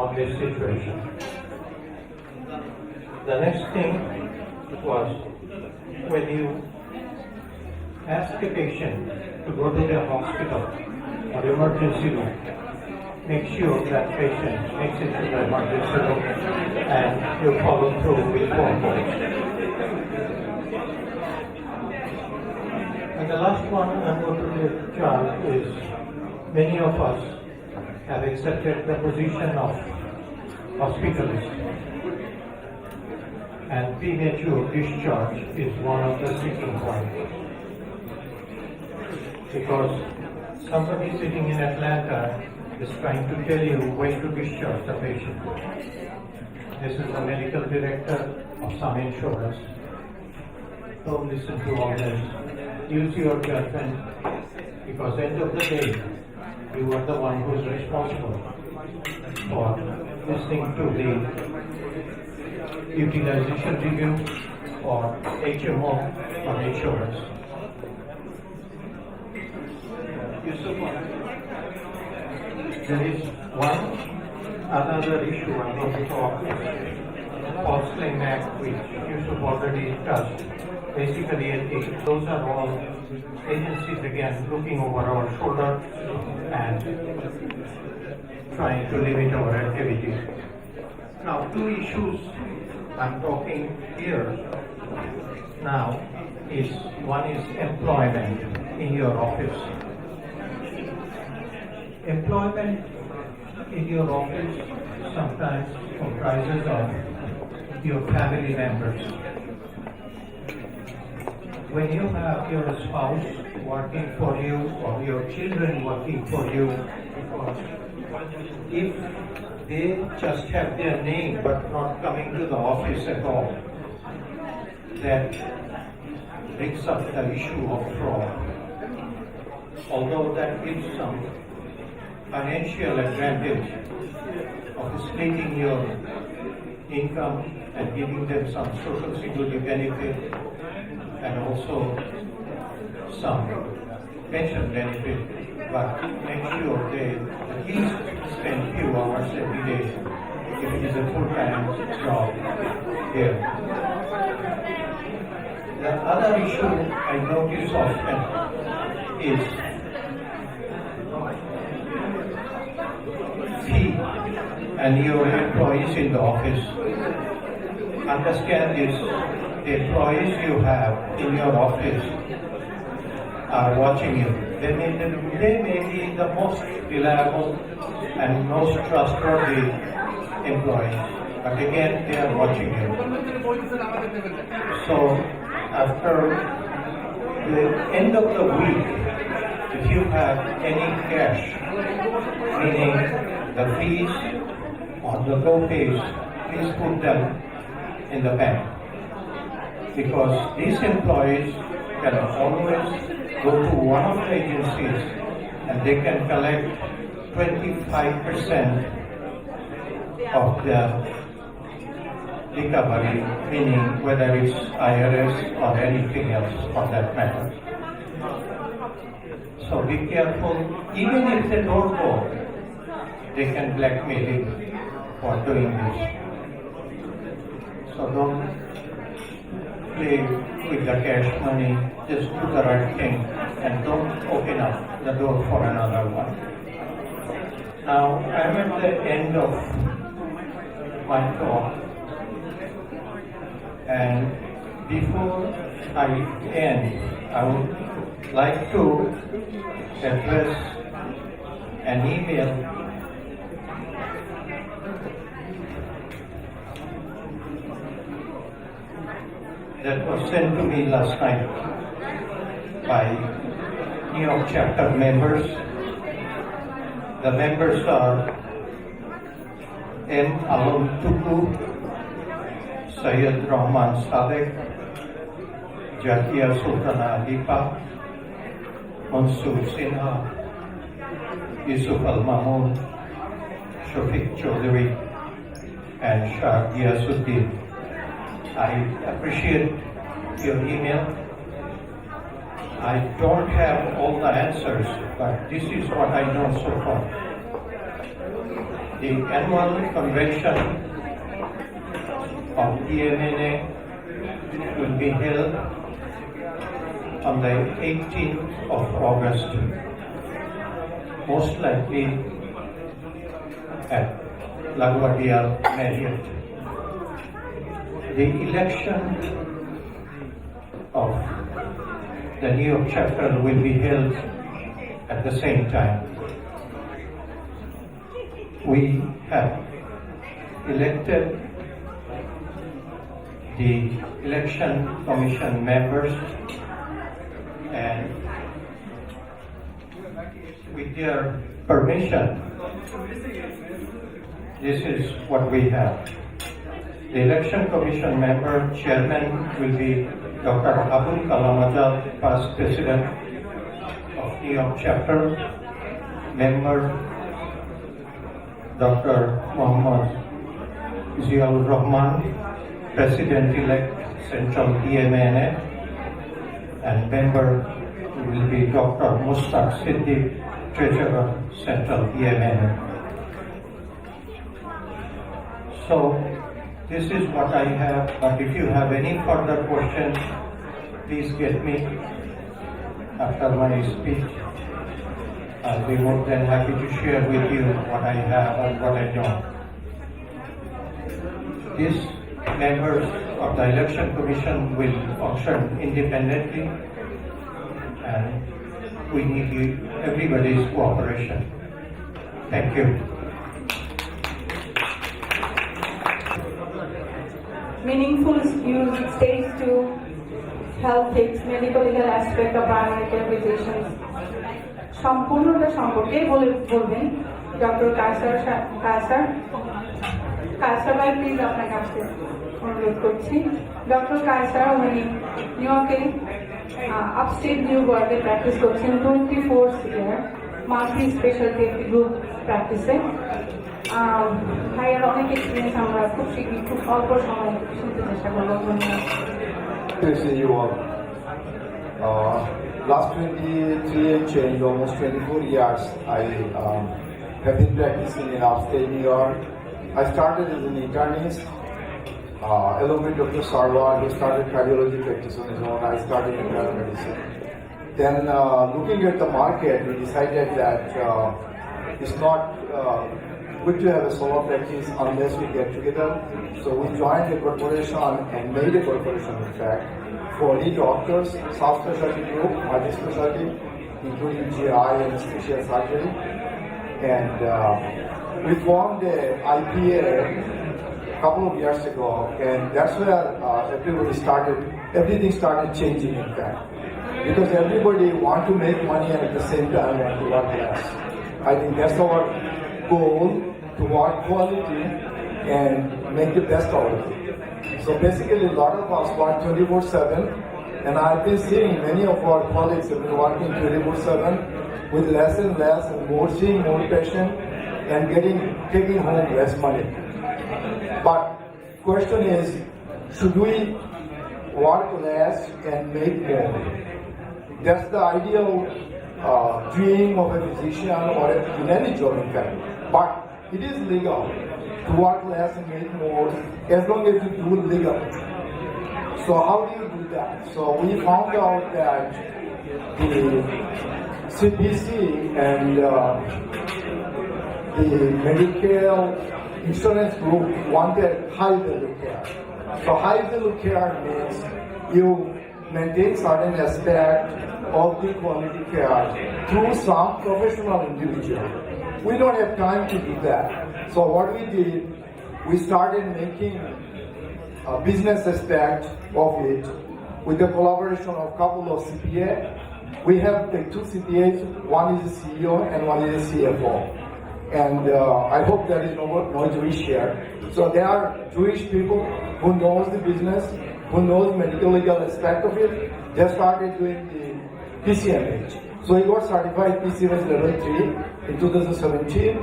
on this situation. The next thing was when you ask a patient to go to the hospital or emergency room, make sure that patient makes it to the emergency room and you follow through with phone calls. And the last one I'm going to give charge is many of us have accepted the position of hospitalist, and premature discharge is one of the sticking points. Because somebody sitting in Atlanta is trying to tell you when to discharge the patient. This is the medical director of some insurance. Don't listen to all this. Use your judgment, because end of the day, you are the one who is responsible for listening to the utilization review or HMO on insurance. There is one another issue I'm going to talk about, False Claim Act, which Yusuf already touched. Basically, those are all agencies again looking over our shoulder and trying to limit our activities. Now, two issues I'm talking here now is one is employment in your office. Employment in your office sometimes comprises of your family members. When you have your spouse working for you or your children working for you, if they just have their name but not coming to the office at all, that brings up the issue of fraud. Although that gives some financial advantage of splitting your income and giving them some social security benefit and also some pension benefit, but make sure they at least spend few hours every day if it is a full-time job here. The other issue I notice often is fee, and your employees in the office. Understand this, the employees you have in your office are watching you. They may be the most reliable and most trustworthy employees, but again, they are watching you. So, after the end of the week, if you have any cash, meaning the fees or the co-pays, please put them in the bank. Because these employees can always go to one of the agencies and they can collect 25% of the recovery, meaning whether it's IRS or anything else for that matter. So be careful, even if they don't go, they can blackmail you for doing this. So don't play with the cash money, just do the right thing and don't open up the door for another one. Now, I'm at the end of my talk, and before I end, I would like to address an email that was sent to me last night by New York chapter members. The members are M. Alum Tuku, Syed Rahman Sadek, Jakia Sultana Alipa, Mansur Sinha, Yusuf Al-Mamun, Shafiq Chaudhary, and Shah Giyasuddin. I appreciate your email. I don't have all the answers, but this is what I know so far. The annual convention of DMNA will be held on the 18th of August, most likely at LaGuardia Marriott. The election of the New York chapter will be held at the same time. We have elected the election commission members, and with their permission, this is what we have. The election commission member chairman will be Dr. Abul Kalam Azad, past president of New York chapter. Member Dr. Muhammad Ziaur Rahman, president-elect Central DMNA, and member will be Dr. Mustaq Siddiq, treasurer Central DMNA. So, this is what I have, but if you have any further questions, please get me after my speech. I'll be more than happy to share with you what I have and what I don't. These members of the Election Commission will function independently, and we need everybody's cooperation. Thank you. Meaningful use stage 2 health takes medical legal aspect of primary care physicians. সম্পূর্ণটা সম্পর্কে বলবেন doctor Kaiser ভাই, please আপনার কাছে অনুরোধ করছি। Doctor Kaiser উনি new ইয়র্কে আপস্টেট নিউ ইয়র্কে প্র্যাকটিস করছেন 24 ইয়ার, মাল্টি স্পেশালিটি একটি গ্রুপ প্র্যাকটিসে। ভাইয়ের অনেক এক্সপিরিয়েন্স আমরা খুব শীঘ্রই খুব অল্প সময় শুনতে চেষ্টা করবো। Good to see you all. Last 23 and change, almost 24 years, I have been practicing in upstate New York I started as an internist, along with Dr. Sarwar, who started cardiology practice on his own. I started in medicine. Then, looking at the market, we decided that it's not good to have a solo practice unless we get together. So we joined a corporation and made a corporation, in fact, for the doctors, subspecialty group, multi-specialty, including GI, anesthesia, surgery. And we formed the IPA a couple of years ago, and that's where everything started changing, in fact. Because everybody want to make money and at the same time want to work less. I think that's our goal, to work quality and make the best out of it. So basically a lot of us work 24/7, and I've been seeing many of our colleagues have been working 24/7 with less and less and more, seeing more patient and taking home less money. But question is, should we work less and make more? That's the ideal dream of a physician or in any job, in fact. But it is legal to work less and make more as long as you do it legally. So how do you do that? So we found out that the CPC and the Medicare insurance group wanted high value care. So high value care means you maintain certain aspect of the quality care through some professional individual. We don't have time to do that. So what we did, we started making a business aspect of it with the collaboration of a couple of CPA. We have the two CPAs, one is the CEO and one is the CFO. And I hope there is no Jewish here. So there are Jewish people who knows the business, who knows medical legal aspect of it. They started doing the PCMH. So we got certified PCMH level 3 in 2017.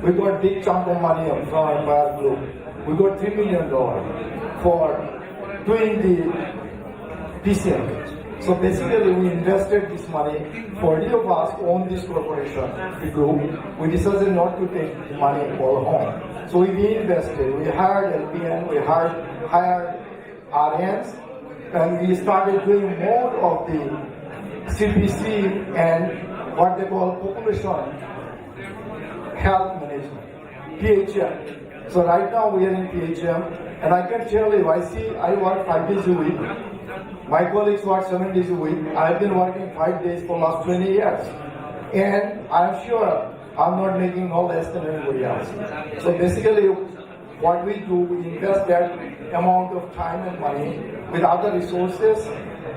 We got big chunk of money from Empire Group. We got $3 million for doing the PCMH. So basically we invested this money. 40 of us own this corporation, the group. We decided not to take the money all home. So we invested. We hired LPN, we hired RNs, and we started doing more of the CPC and what they call population health management, PHM. So right now we are in PHM, and I can tell you, I work 5 days a week. My colleagues work 7 days a week. I've been working 5 days for last 20 years. And I'm sure I'm not making no less than anybody else. So basically, what we do, we invest that amount of time and money with other resources,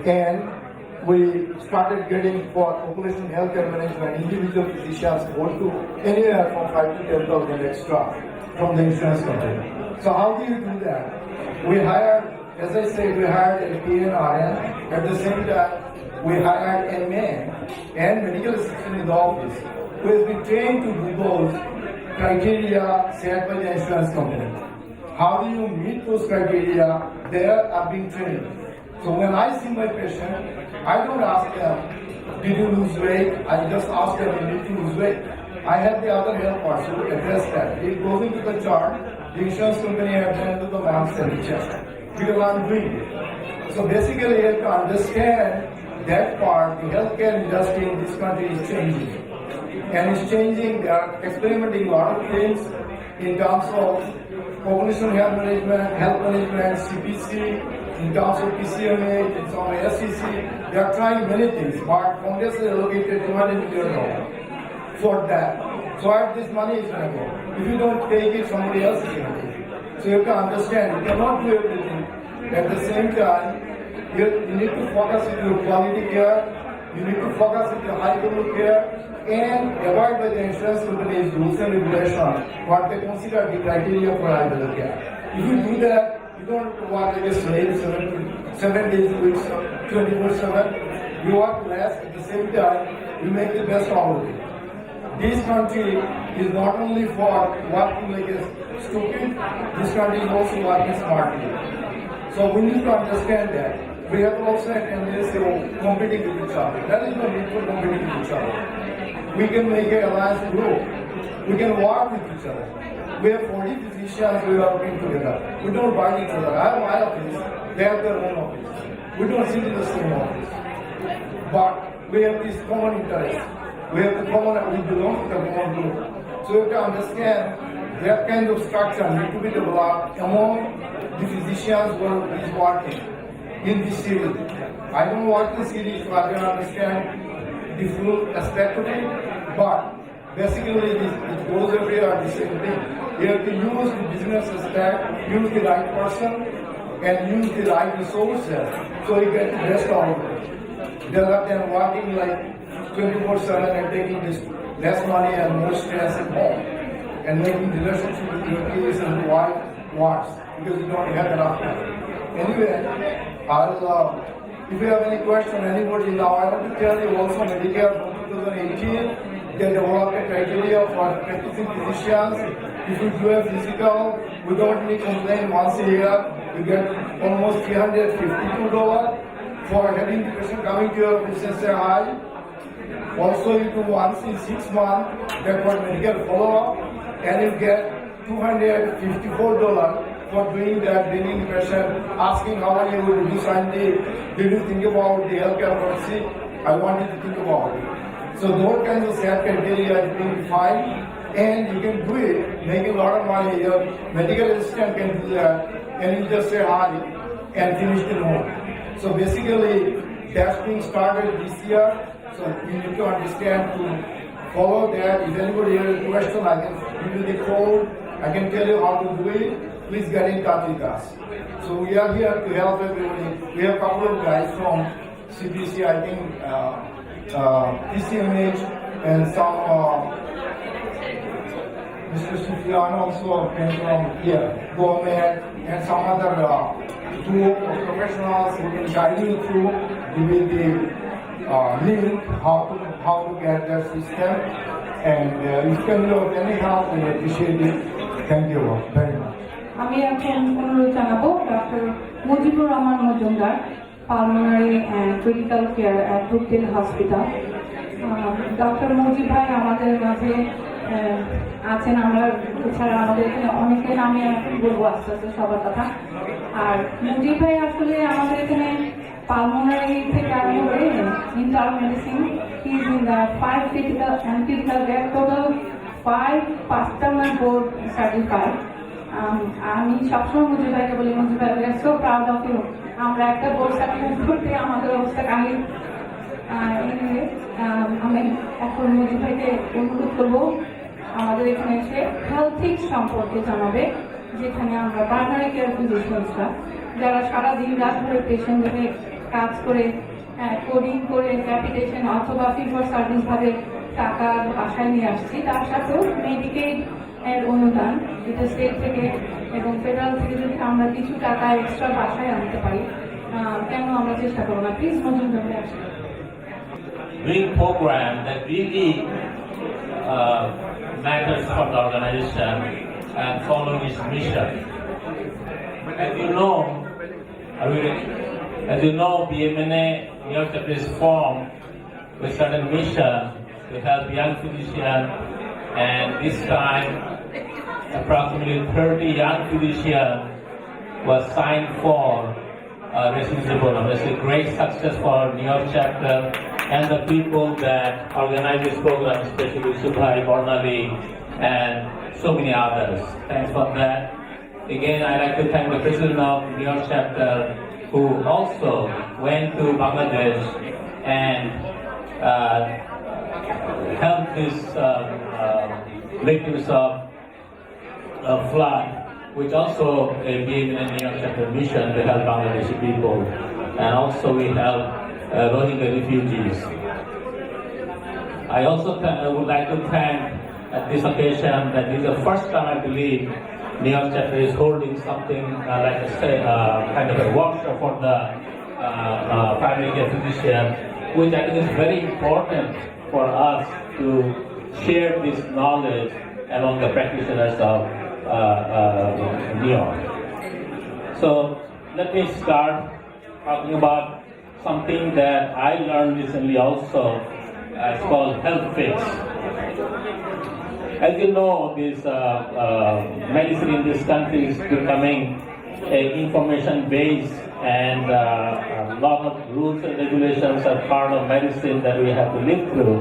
and we started getting for population healthcare management, individual physicians go to anywhere from 5 to 10,000 extra from the insurance company. So how do you do that? We hired, as I said, we hired a PNRN. At the same time, we hired MA and medical assistant in the office who has been trained to do those criteria set by the insurance company. How do you meet those criteria? They are being trained. So when I see my patient, I don't ask them, did you lose weight? I just ask them, you need to lose weight. I have the other helpers who address that. It goes into the chart, the insurance company has done to the maps and the chest. Because I'm doing it. So basically you have to understand that part. The healthcare industry in this country is changing. And it's changing, they are experimenting a lot of things in terms of population health management, CPC, in terms of PCMA, in some SEC. They are trying many things, but Congress has allocated $200 million for that. So where this money is going to go? If you don't take it, somebody else is going to take it. So you have to understand, you cannot do everything. At the same time, you need to focus on your quality care, you need to focus on your high level care, and avoid by the insurance company's rules and regulations what they consider the criteria for high level care. If you do that, you don't work like a slave 7 days a week, 24/7. You work less, at the same time, you make the best out of it. This country is not only for working like a stupid, this country is also working smartly. So we need to understand that. We have also a tendency of competing with each other. That is no need for competing with each other. We can make an alliance group. We can work with each other. We have 40 physicians who are working together. We don't fight each other. I have my office, they have their own office. We don't sit in the same office. But we have this common interest. We belong to the common group. So you have to understand that kind of structure need to be developed among the physicians who is working in this city. I don't work in city, so I don't understand the full aspect of it, but basically it goes everywhere the same thing. You have to use the business aspect, use the right person, and use the right resources so you get the best out of it. Rather than working like 24/7 and taking this less money and more stress at home and making relationship with your kids and wife worse because you don't have enough time. Anyway, if you have any question, anybody now, I want to tell you also Medicare from 2018, they developed a criteria for practicing physicians. If you do a physical without any complaint once a year, you get almost $352 for having the patient coming to your office and say hi. Also, you do once in 6 months, that's for medical follow-up, and you get $254 for doing that, bringing the patient, asking how are you, did you sign did you think about the healthcare policy? I want you to think about it. So those kinds of set criteria is being defined, and you can do it, making a lot of money. Your medical assistant can do that, and you just say hi and finish the note. So basically, that's being started this year. So you need to understand to follow that. If anybody has a question, I can give you the code. I can tell you how to do it. Please get in touch with us. So we are here to help everybody. We have a couple of guys from CPC, I think, PCMH, and some Mr. Sufyan also came from here, government, and some other two professionals who can guide you through with the link how to get their system. And if you can do any help, we appreciate it. Thank you very much. আমি এখন অনুরোধ জানাবো doctor Mujibur Rahman Majumdar, pulmonary and critical care at Brookdale hospital. Doctor Mujib ভাই আমাদের মাঝে আছেন। আমরা এছাড়া আমাদের এখানে অনেকের নামে এখন বলবো আস্তে আস্তে সবার কথা। আর মুজিব ভাই আসলে আমাদের এখানে পালমোনারি থেকে আরম্ভ করে internal medicine, he is in the 5 critical and critical care, total 5 board certified. আমি সবসময় মুজিব ভাইকে বলি, মুজিব ভাই, we are so proud of you. আমরা একটা বোর্ড সার্টিফিকেট করতে আমাদের অবস্থা কাহিনী। আমি এখন মুজিব ভাইকে অনুরোধ করবো আমাদের এখানে এসে হেলথিক্স সম্পর্কে জানাবে, যেখানে আমরা প্রাইমারি কেয়ার ফিজিশিয়ানসরা যারা সারাদিন রাত ধরে পেশেন্টদের কাজ করে কোডিং করে ক্যাপিটেশন অথবা ফি ফর সার্ভিস ভাবে টাকা বাসায় নিয়ে আসছি, তার সাথেও মেডিকেড এর অনুদান যেটা স্টেট থেকে এবং ফেডারেল থেকে যদি আমরা কিছু টাকা এক্সট্রা বাসায় আনতে পারি, কেন আমরা চেষ্টা করবো না? প্লিজ মজুমদার ভাই আসুন। Doing program that really matters for the organization and following its mission. As you know, BMNA New York chapter is formed with certain mission to help young physicians, and this time approximately 30 young physicians was signed for residency program. It's a great success for New York chapter and the people that organize this program, especially Subhai, Bornali, and so many others. Thanks for that. Again, I'd like to thank the president of New York chapter, who also went to Bangladesh and helped these victims of flood, which also gave a New York chapter mission to help Bangladeshi people, and also we help Rohingya refugees. I also would like to thank at this occasion that this is the first time I believe New York chapter is holding something like kind of a workshop for the primary care physician, which I think is very important for us to share this knowledge among the practitioners of New York. So let me start talking about something that I learned recently also. It's called Health Fix. As you know, this medicine in this country is becoming information-based, and a lot of rules and regulations are part of medicine that we have to live through.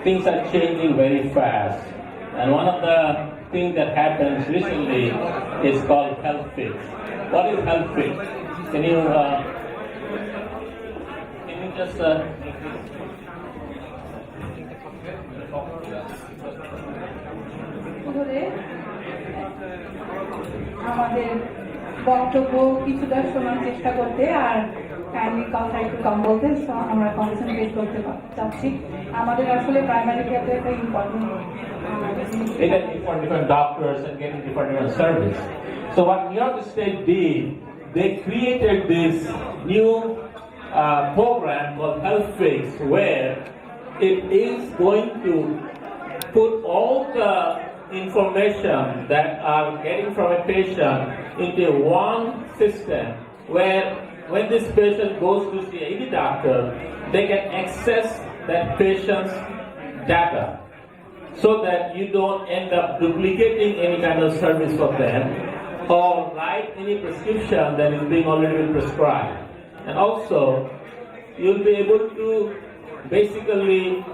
Things are changing very fast, and one of the things that happens recently is called health fix. What is health fix? Can you just ধরে আমাদের বক্তব্য কিছুটা শোনার চেষ্টা করতে আর kindly কথা একটু কম বলতে, সো আমরা কনসেন্ট্রেট করতে চাচ্ছি। আমাদের আসলে প্রাইমারি কেয়ারটা একটা important for different doctors and getting different service. So what New York State did, they created this new program called Health Fix, where it is going to put all the information that are getting from a patient into one system, where when this patient goes to see any doctor, they can access that patient's data, so that you don't end up duplicating any kind of service for them or write any prescription that is being already been prescribed. And also, you'll be able to basically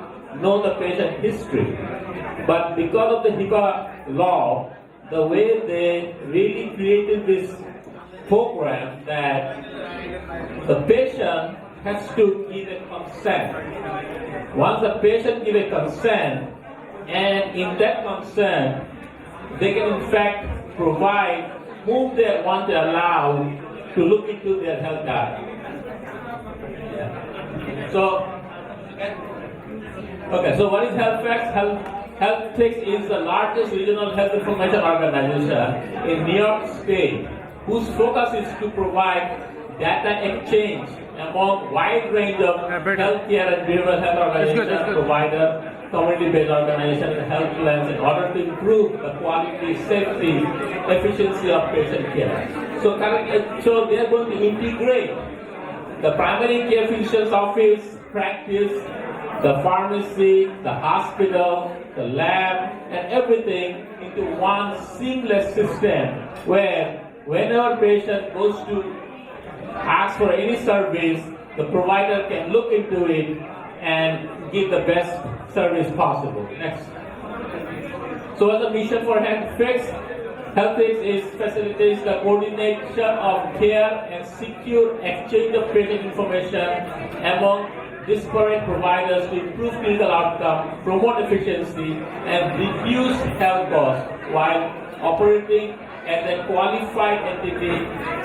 know the patient history. But because of the HIPAA law, the way they really created this program, that the patient has to give a consent. Once the patient gives a consent, and in that consent, they can in fact provide whom they want to allow to look into their health data. So, okay, so what is HealthFix? HealthFix is the largest regional health information organization in New York State, whose focus is to provide data exchange among wide range of healthcare and behavioral health organizations, providers, community-based organizations, and health plans in order to improve the quality, safety, efficiency of patient care. So they are going to integrate the primary care physician's office, practice, the pharmacy, the hospital, the lab, and everything into one seamless system where whenever patient goes to ask for any service, the provider can look into it and give the best service possible. Next. So as a mission for HealthFix, HealthFix is facilitates the coordination of care and secure exchange of patient information among disparate providers to improve clinical outcome, promote efficiency, and reduce health costs while operating as a qualified entity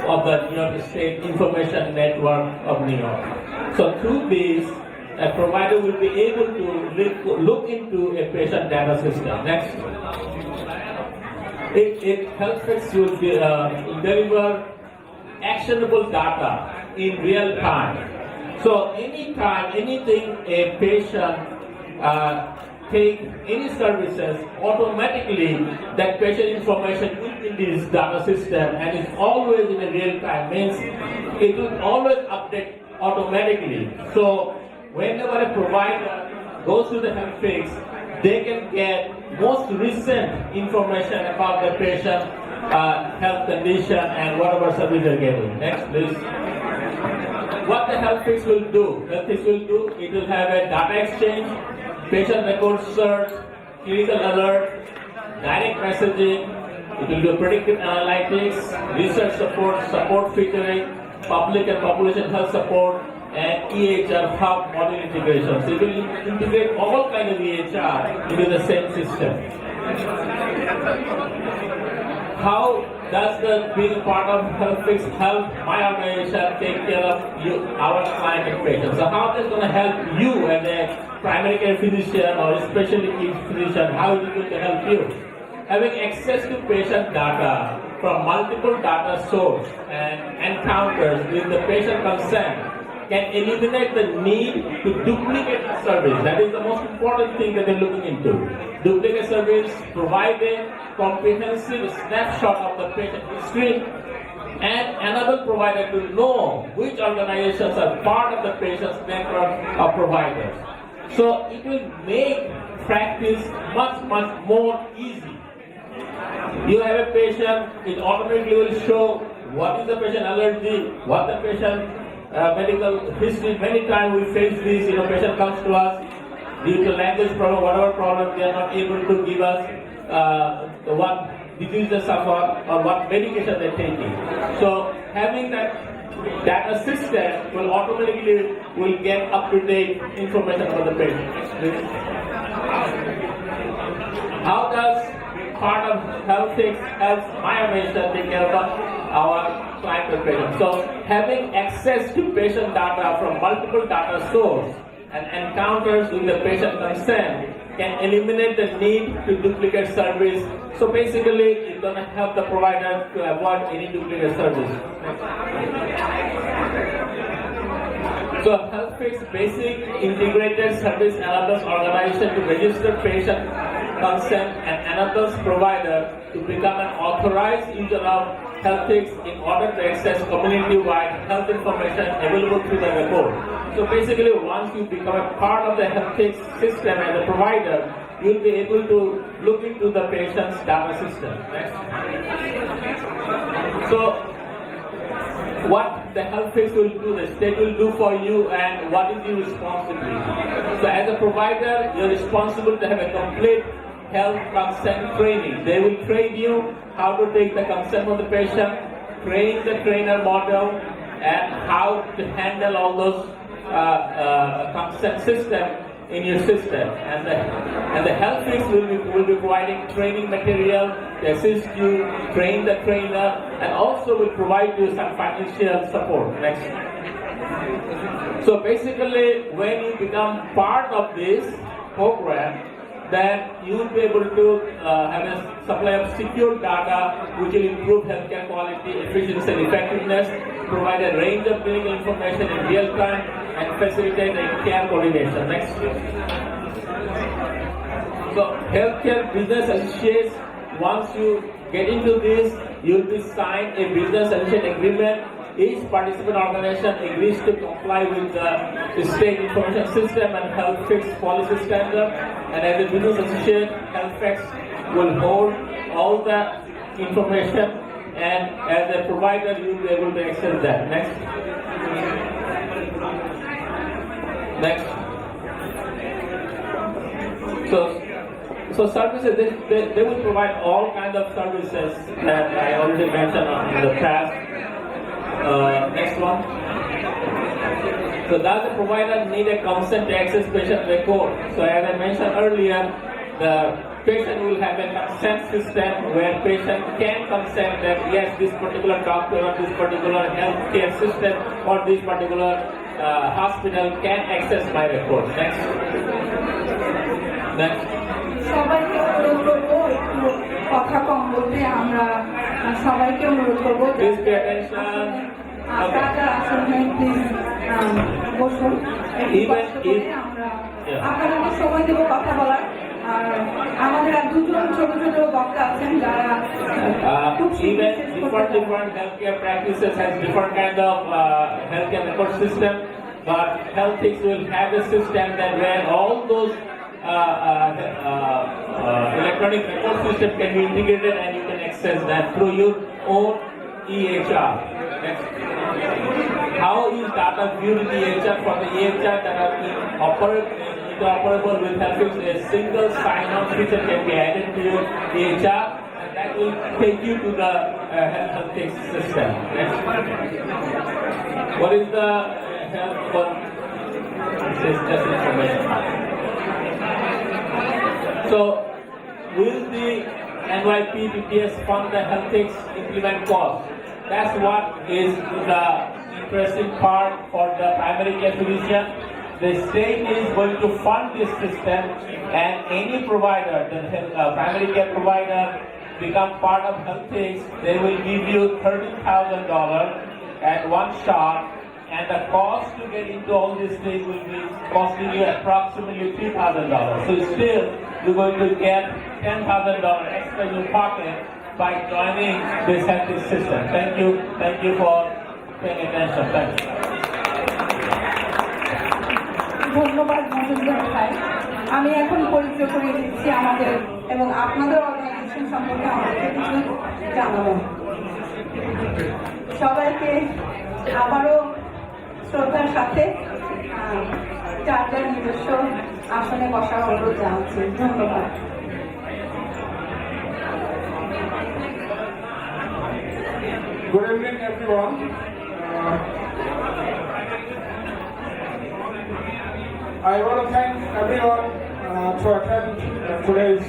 of the New York State Information Network of New York. So through this, a provider will be able to look into a patient data system. Next. HealthFix will deliver actionable data in real time. So anytime, anything a patient take any services, automatically that patient information will be in this data system and is always in a real time, means it will always update automatically. So whenever a provider goes to the HealthFix, they can get most recent information about the patient health condition and whatever service they're getting. Next, please. What the HealthFix will do? HealthFix will do, it will have a data exchange, patient record search, clinical alert, direct messaging, it will do predictive analytics, research support featuring, public and population health support, and EHR hub model integration. So it will integrate all kinds of EHR into the same system. How does being a part of HealthFix help my organization take care of you, our client and patients? So how is it going to help you as a primary care physician or especially physician? How is it going to help you? Having access to patient data from multiple data sources and encounters with the patient consent can eliminate the need to duplicate the service. That is the most important thing that they're looking into. Duplicate service, provide a comprehensive snapshot of the patient history, and enable provider to know which organizations are part of the patient's network of providers. So it will make practice much more easy. You have a patient, it automatically will show what is the patient allergy, what the patient medical history. Many times we face this, patient comes to us due to language problem, whatever problem, they are not able to give us what disease they suffer or what medication they're taking. So having that data system will automatically get up-to-date information about the patient. How does part of health helps my organization take care of our client patient? So having access to patient data from multiple data sources and encounters with the patient consent can eliminate the need to duplicate service. So basically, it's going to help the provider to avoid any duplicate service. So HealthFix basic integrated service enables organization to register patient consent and enables provider to become an authorized user of HealthFix in order to access community-wide health information available through the record. So basically, once you become a part of the HealthFix system as a provider, you'll be able to look into the patient's data system. Next. So what the HealthFix will do, the state will do for you, and what is your responsibility. So as a provider, you're responsible to have a complete health consent training. They will train you how to take the consent from the patient, train the trainer model, and how to handle all those consent system in your system. And the HealthFix will be providing training material to assist you, train the trainer, and also will provide you some financial support. Next. So basically, when you become part of this program, then you will be able to have a supply of secure data which will improve healthcare quality, efficiency, and effectiveness, provide a range of clinical information in real time, and facilitate the care coordination. Next. So healthcare business associates, once you get into this, you will be signed a business associate agreement. Each participant organization agrees to comply with the state information system and HealthFix policy standard. And as a business associate, HealthFix will hold all the information, and as a provider, you will be able to access that. Next. Next. So services, they will provide all kinds of services that I already mentioned in the past. Next one. So does the provider need a consent to access patient record? So as I mentioned earlier, the patient will have a consent system where patient can consent that yes, this particular doctor or this particular healthcare system or this particular hospital can access my record. Next. Next. সবাইকে অনুরোধ করবো একটু কথা কম বলতে, আমরা সবাইকে অনুরোধ করবো আপনারা আসলে প্লিজ বসুন, আমরা আপনাদেরকে সময় দেবো কথা বলার। আর আমাদের আর দুজন ছোট ছোট বক্তা আছেন যারা different healthcare practices has different kind of healthcare record system, but HealthFix will have a system that where all those electronic record system can be integrated and you can access that through your own EHR. Next. How is data viewed in EHR? For the EHR that are interoperable with HealthFix, a single sign-on feature can be added to your EHR, and that will take you to the HealthFix system. Next. What is the health for? This is just information. So, will the NYP PPS fund the HealthFix implement cost? That's what is the interesting part for the primary care physician. The state is going to fund this system, and any provider, the primary care provider, become part of HealthFix, they will give you $30,000 at one shot. And the cost to get into all these things will be costing you approximately $3,000. So still, you're going to get $10,000 extra in your pocket by joining this HealthFix system. Thank you. Thank you for paying attention. Thanks. ধন্যবাদ মজুমদার ভাই। আমি এখন পরিচয় করিয়ে দিচ্ছি আমাদের এবং আপনাদের অর্গানাইজেশন সম্পর্কে আমাদেরকে কিছু জানাবেন। সবাইকে আবারও শ্রদ্ধার সাথে যার যার নিজস্ব আসনে বসার অনুরোধ জানাচ্ছি। ধন্যবাদ। Good evening, everyone. I want to thank everyone to attend today's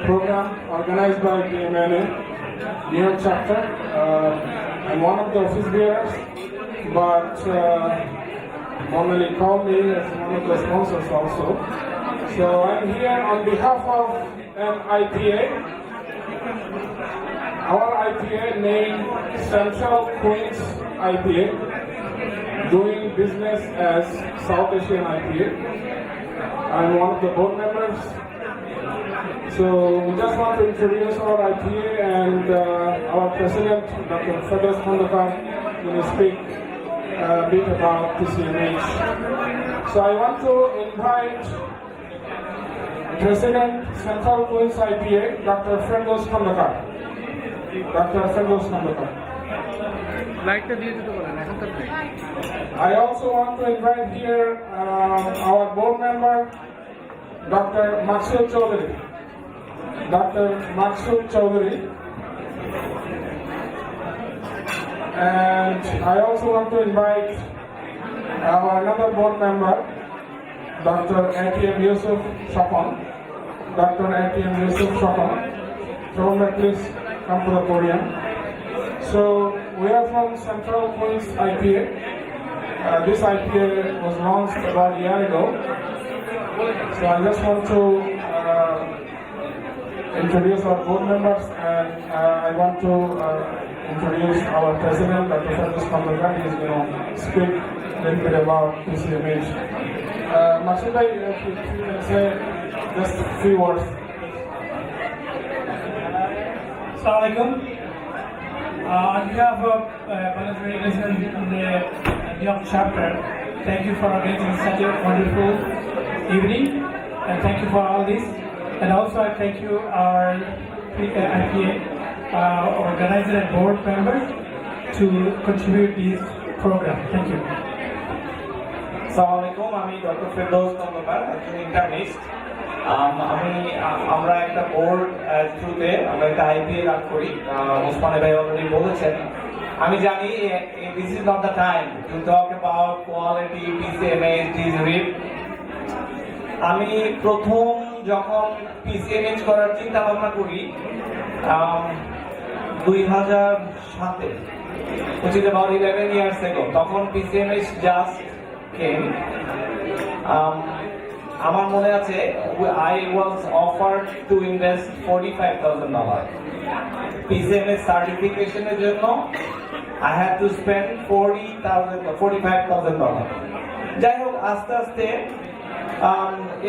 program organized by PRIMARY New York chapter. I'm one of the office bearers, but normally call me as one of the sponsors also. So I'm here on behalf of an IPA. Our IPA named Central Queens IPA, doing business as South Asian IPA. I'm one of the board members. So we just want to introduce our IPA, and our president, Dr. Ferdous Khandekar, will speak a bit about PCMH. So I want to invite President Central Queens IPA, Dr. Ferdous Khandekar. Dr. Ferdous Khandekar. I also want to invite here our board member, Dr. Maksud Chaudhary. Dr. Maksud Chaudhary. And I also want to invite our another board member, Dr. ATM Yusuf Shapon. Dr. ATM Yusuf Shapon. Shapon, please come to the podium. So we are from Central Queens IPA. This IPA was launched about a year ago. So I just want to introduce our board members, and I want to introduce our president, Dr. Ferdous Khandekar. He is going to speak a little bit about PCMH. Maksud bhai, if you can say just a few words. Assalamu alaikum. On behalf of Planetary Medicine in the New York chapter, thank you for organizing such a wonderful evening, and thank you for all this. And also I thank you our IPA organizer and board members to contribute this program. Thank you. Assalamu alaikum. আমি doctor Ferdous Khandakar, একজন internist. আমরা একটা board থ্রুতে আমরা একটা IPA run করি। ওসমানে ভাই already বলেছেন। আমি জানি this is not the time to talk about quality, PCMH, digit. আমি প্রথম যখন পিসিএমএইচ করার চিন্তা ভাবনা করি 2007-এ, which is about 11 years ago, তখন পিসিএমএইচ জাস্ট কেম। আমার মনে আছে I was offered to invest $45,000 PCMS সার্টিফিকেশনের জন্য। I had to spend $45,000। যাই হোক, আস্তে আস্তে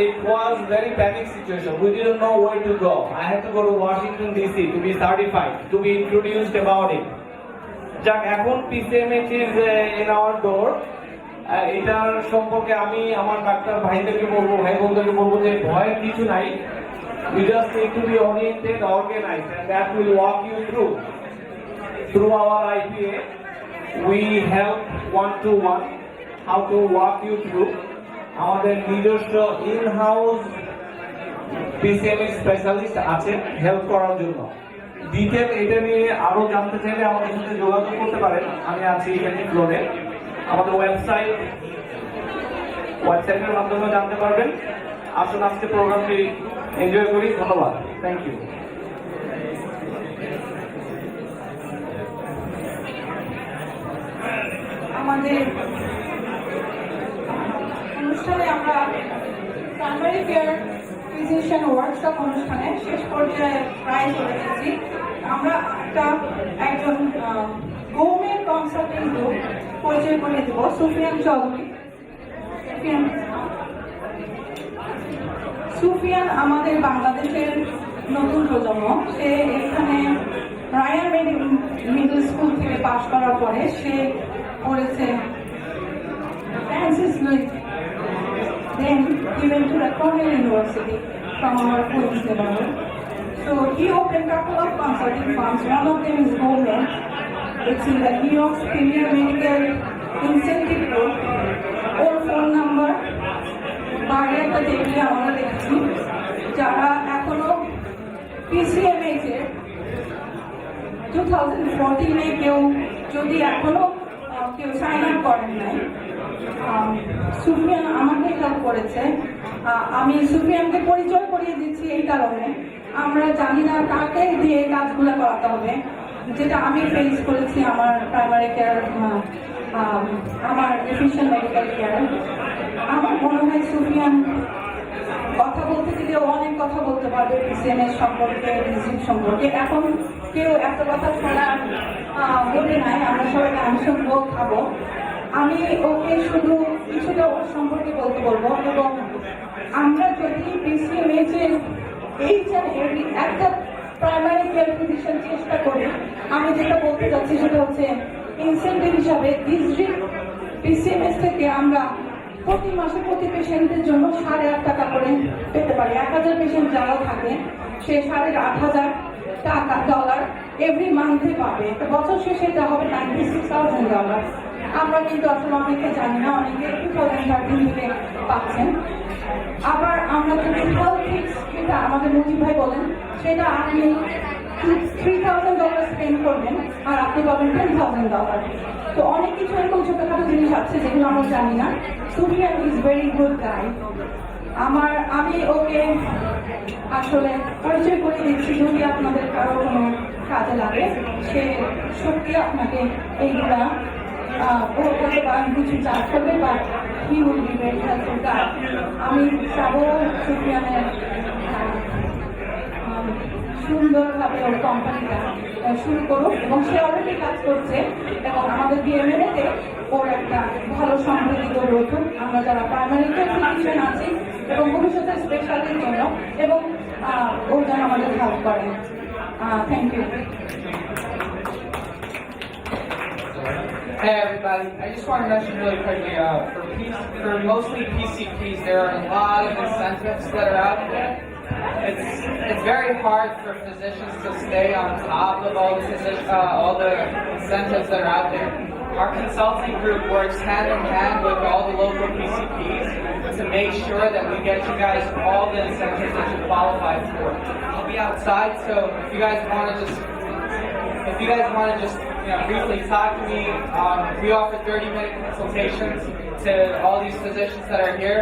it was very panic situation. We didn't know where to go. I had to go to Washington DC to be certified, to be introduced about it. যাক, এখন PCMH is in our door. এটার সম্পর্কে আমি আমার doctor ভাইদেরকে বলবো, ভাই বোনদেরকে বলবো যে ভয়ের কিছু নাই। You just need to be oriented, organized, and that will walk you through our IPA. We help one-to-one how to walk you through. আমাদের নিজস্ব in-house PCMH স্পেশালিস্ট আছে হেল্প করার জন্য। ডিটেল এটা নিয়ে আরো জানতে চাইলে আমাদের সাথে যোগাযোগ করতে পারেন। আমি আছি এখানে ফ্লোরে। আমাদের ওয়েবসাইটের মাধ্যমে জানতে পারবেন। আসুন আজকে প্রোগ্রামটি এনজয় করি। ধন্যবাদ। Thank you. আমাদের অনুষ্ঠানে আমরা প্রাইমারি কেয়ার ফিজিশিয়ান ওয়ার্কশপ অনুষ্ঠানে শেষ পর্যায়ে প্রায় চলে এসেছি। আমরা একজন গভর্নমেন্ট কনসালটেন্ট গ্রুপ পরিচয় করে দেব, সুফিয়ান চৌধুরী। সুফিয়ান আমাদের বাংলাদেশের নতুন প্রজন্ম। সে এখানে রায়ান মিডল স্কুল থেকে পাশ করার পরে সে পড়েছে Francis Lewis went to Cornell University from our Queen's level. So he opened a couple of consulting firms. One of them is Goldman. It's in the New York's Premier Medical Incentive Group. Or phone number বাইরে একটা দেখলে আমরা দেখছি যারা এখনো PCMH এর 2014-এ কেউ যদি এখনো কেউ সাইন আপ করেন নাই, সুফিয়ান আমাকে হেল্প করেছে। আমি সুফিয়ানকে পরিচয় করিয়ে দিচ্ছি এই কারণে আমরা জানি না কাকে দিয়ে কাজগুলো করাতে হবে, যেটা আমি ফেস করেছি আমার প্রাইমারি কেয়ার, আমার এফিশিয়েন্ট মেডিকেল কেয়ার। আমার মনে হয় সুফিয়ান কথা বলতে গেলে অনেক কথা বলতে পারবে PCMH সম্পর্কে, রিজিম সম্পর্কে। এখন কেউ এত কথা শোনা বলে নাই, আমরা সবাই গান শুনবো, খাবো। আমি ওকে শুধু কিছুটা ওর সম্পর্কে বলতে বলবো, এবং আমরা যদি PCMH এর একটা প্রাইমারি কেয়ার ফিজিশিয়ান চেষ্টা করি, আমি যেটা বলতে চাচ্ছি সেটা হচ্ছে ইনসেন্টিভ হিসাবে ডিস্ট্রিক্ট PCMH থেকে আমরা প্রতি মাসে প্রতি পেশেন্টের জন্য 8,500 টাকা করে পেতে পারি। 1000 পেশেন্ট যারা থাকে সে $8,500 এভরি মান্থে পাবে। বছর শেষে এটা হবে $96,000। আমরা কিন্তু আসলে অনেকে জানি না, অনেকে 2013 থেকে পাচ্ছেন। আবার আমরা যদি হেলথ টিপস, যেটা আমাদের মুজিব ভাই বলেন, সেটা আপনি $3,000 স্পেন্ড করবেন আর আপনি পাবেন $10,000। তো অনেক কিছু এরকম ছোটখাটো জিনিস আছে যেগুলো আমরা জানি না। Sufian is very good guy. আমি ওকে আসলে পরিচয় করে দিচ্ছি, যদি আপনাদের কারো কোনো কাজে লাগে সে সত্যি আপনাকে এইগুলা ওর কাছে কিছু চার্জ করবে, বা he will be very helpful guy. আমি চাবো সুফিয়ানের সুন্দরভাবে ওর কোম্পানিটা শুরু করুক, এবং সে অলরেডি কাজ করছে, এবং আমাদের BMNA-তে ওর একটা ভালো সমৃদ্ধি গড়ে উঠুক। আমরা যারা প্রাইমারি কেয়ার ফিজিশিয়ান আছি এবং ভবিষ্যতে স্পেশালির জন্য, এবং ওর যেন আমাদের হেল্প করেন। Thank you. Hey everybody, I just want to mention really quickly, for mostly PCPs, there are a lot of incentives that are out there. It's very hard for physicians to stay on top of all the incentives that are out there. Our consulting group works hand in hand with all the local PCPs to make sure that we get you guys all the incentives that you qualify for. I'll be outside, so if you guys want to just briefly talk to me, we offer 30-minute consultations to all these physicians that are here.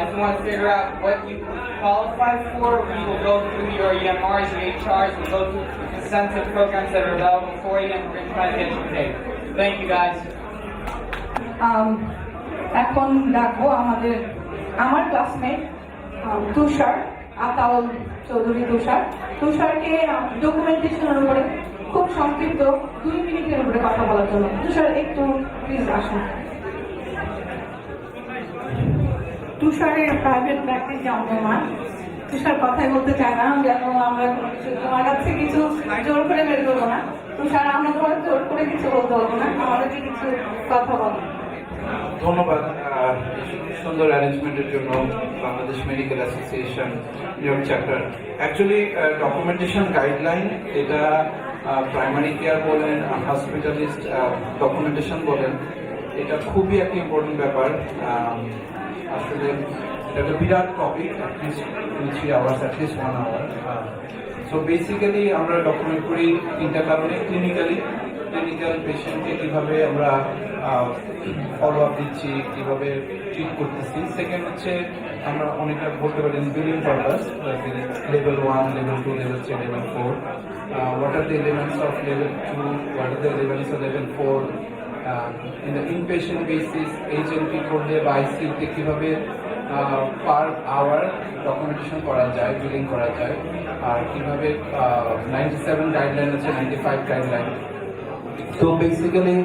If you want to figure out what you qualify for, we will go through your EMRs, your HRs, we'll go through incentive programs that are available for you, and we're going to try to get you paid. Thank you guys. এখন ডাকবো আমার classmate তুষার আতাউল চৌধুরী। তুষারকে ডকুমেন্টেশনের উপরে খুব সংক্ষিপ্ত 2 মিনিটের উপরে কথা বলার জন্য। তুষার একটু প্লিজ আসুন। তুষারের প্রাইভেট প্র্যাকটিস জমজমাট। তুষার কথাই বলতে চায় না, যেন আমরা কোনো কিছু তোমার কাছে কিছু জোর করে বের করবো না। তুষার, আমরা তোমার জোর করে কিছু বলতে পারবো না, আমাদেরকে কিছু কথা বলো। ধন্যবাদ সুন্দর অ্যারেঞ্জমেন্টের জন্য Bangladesh medical association New York chapter. Actually documentation guideline, এটা প্রাইমারি কেয়ার বলেন, হসপিটালিস্ট ডকুমেন্টেশন বলেন, এটা খুবই একটা ইম্পর্টেন্ট ব্যাপার। আসলে এটা একটা বিরাট topic, at least 2-3 hours, at least 1 hour. So basically আমরা ডকুমেন্ট করি 3টা কারণে। ক্লিনিক্যাল পেশেন্টকে কীভাবে আমরা ফলো আপ দিচ্ছি, কীভাবে ট্রিট করতেছি। সেকেন্ড হচ্ছে আমরা অনেকটা বলতে পারি billing purpose, level 1, level 2, level 3, level 4, what are the elements of level 2, what are the elements of level 4, in the inpatient basis HLP করলে বা ICU-তে কীভাবে পার আওয়ার ডকুমেন্টেশন করা যায়, বিলিং করা যায়, আর কীভাবে 97 গাইডলাইন আছে, 95 গাইডলাইন। তো বেসিক্যালি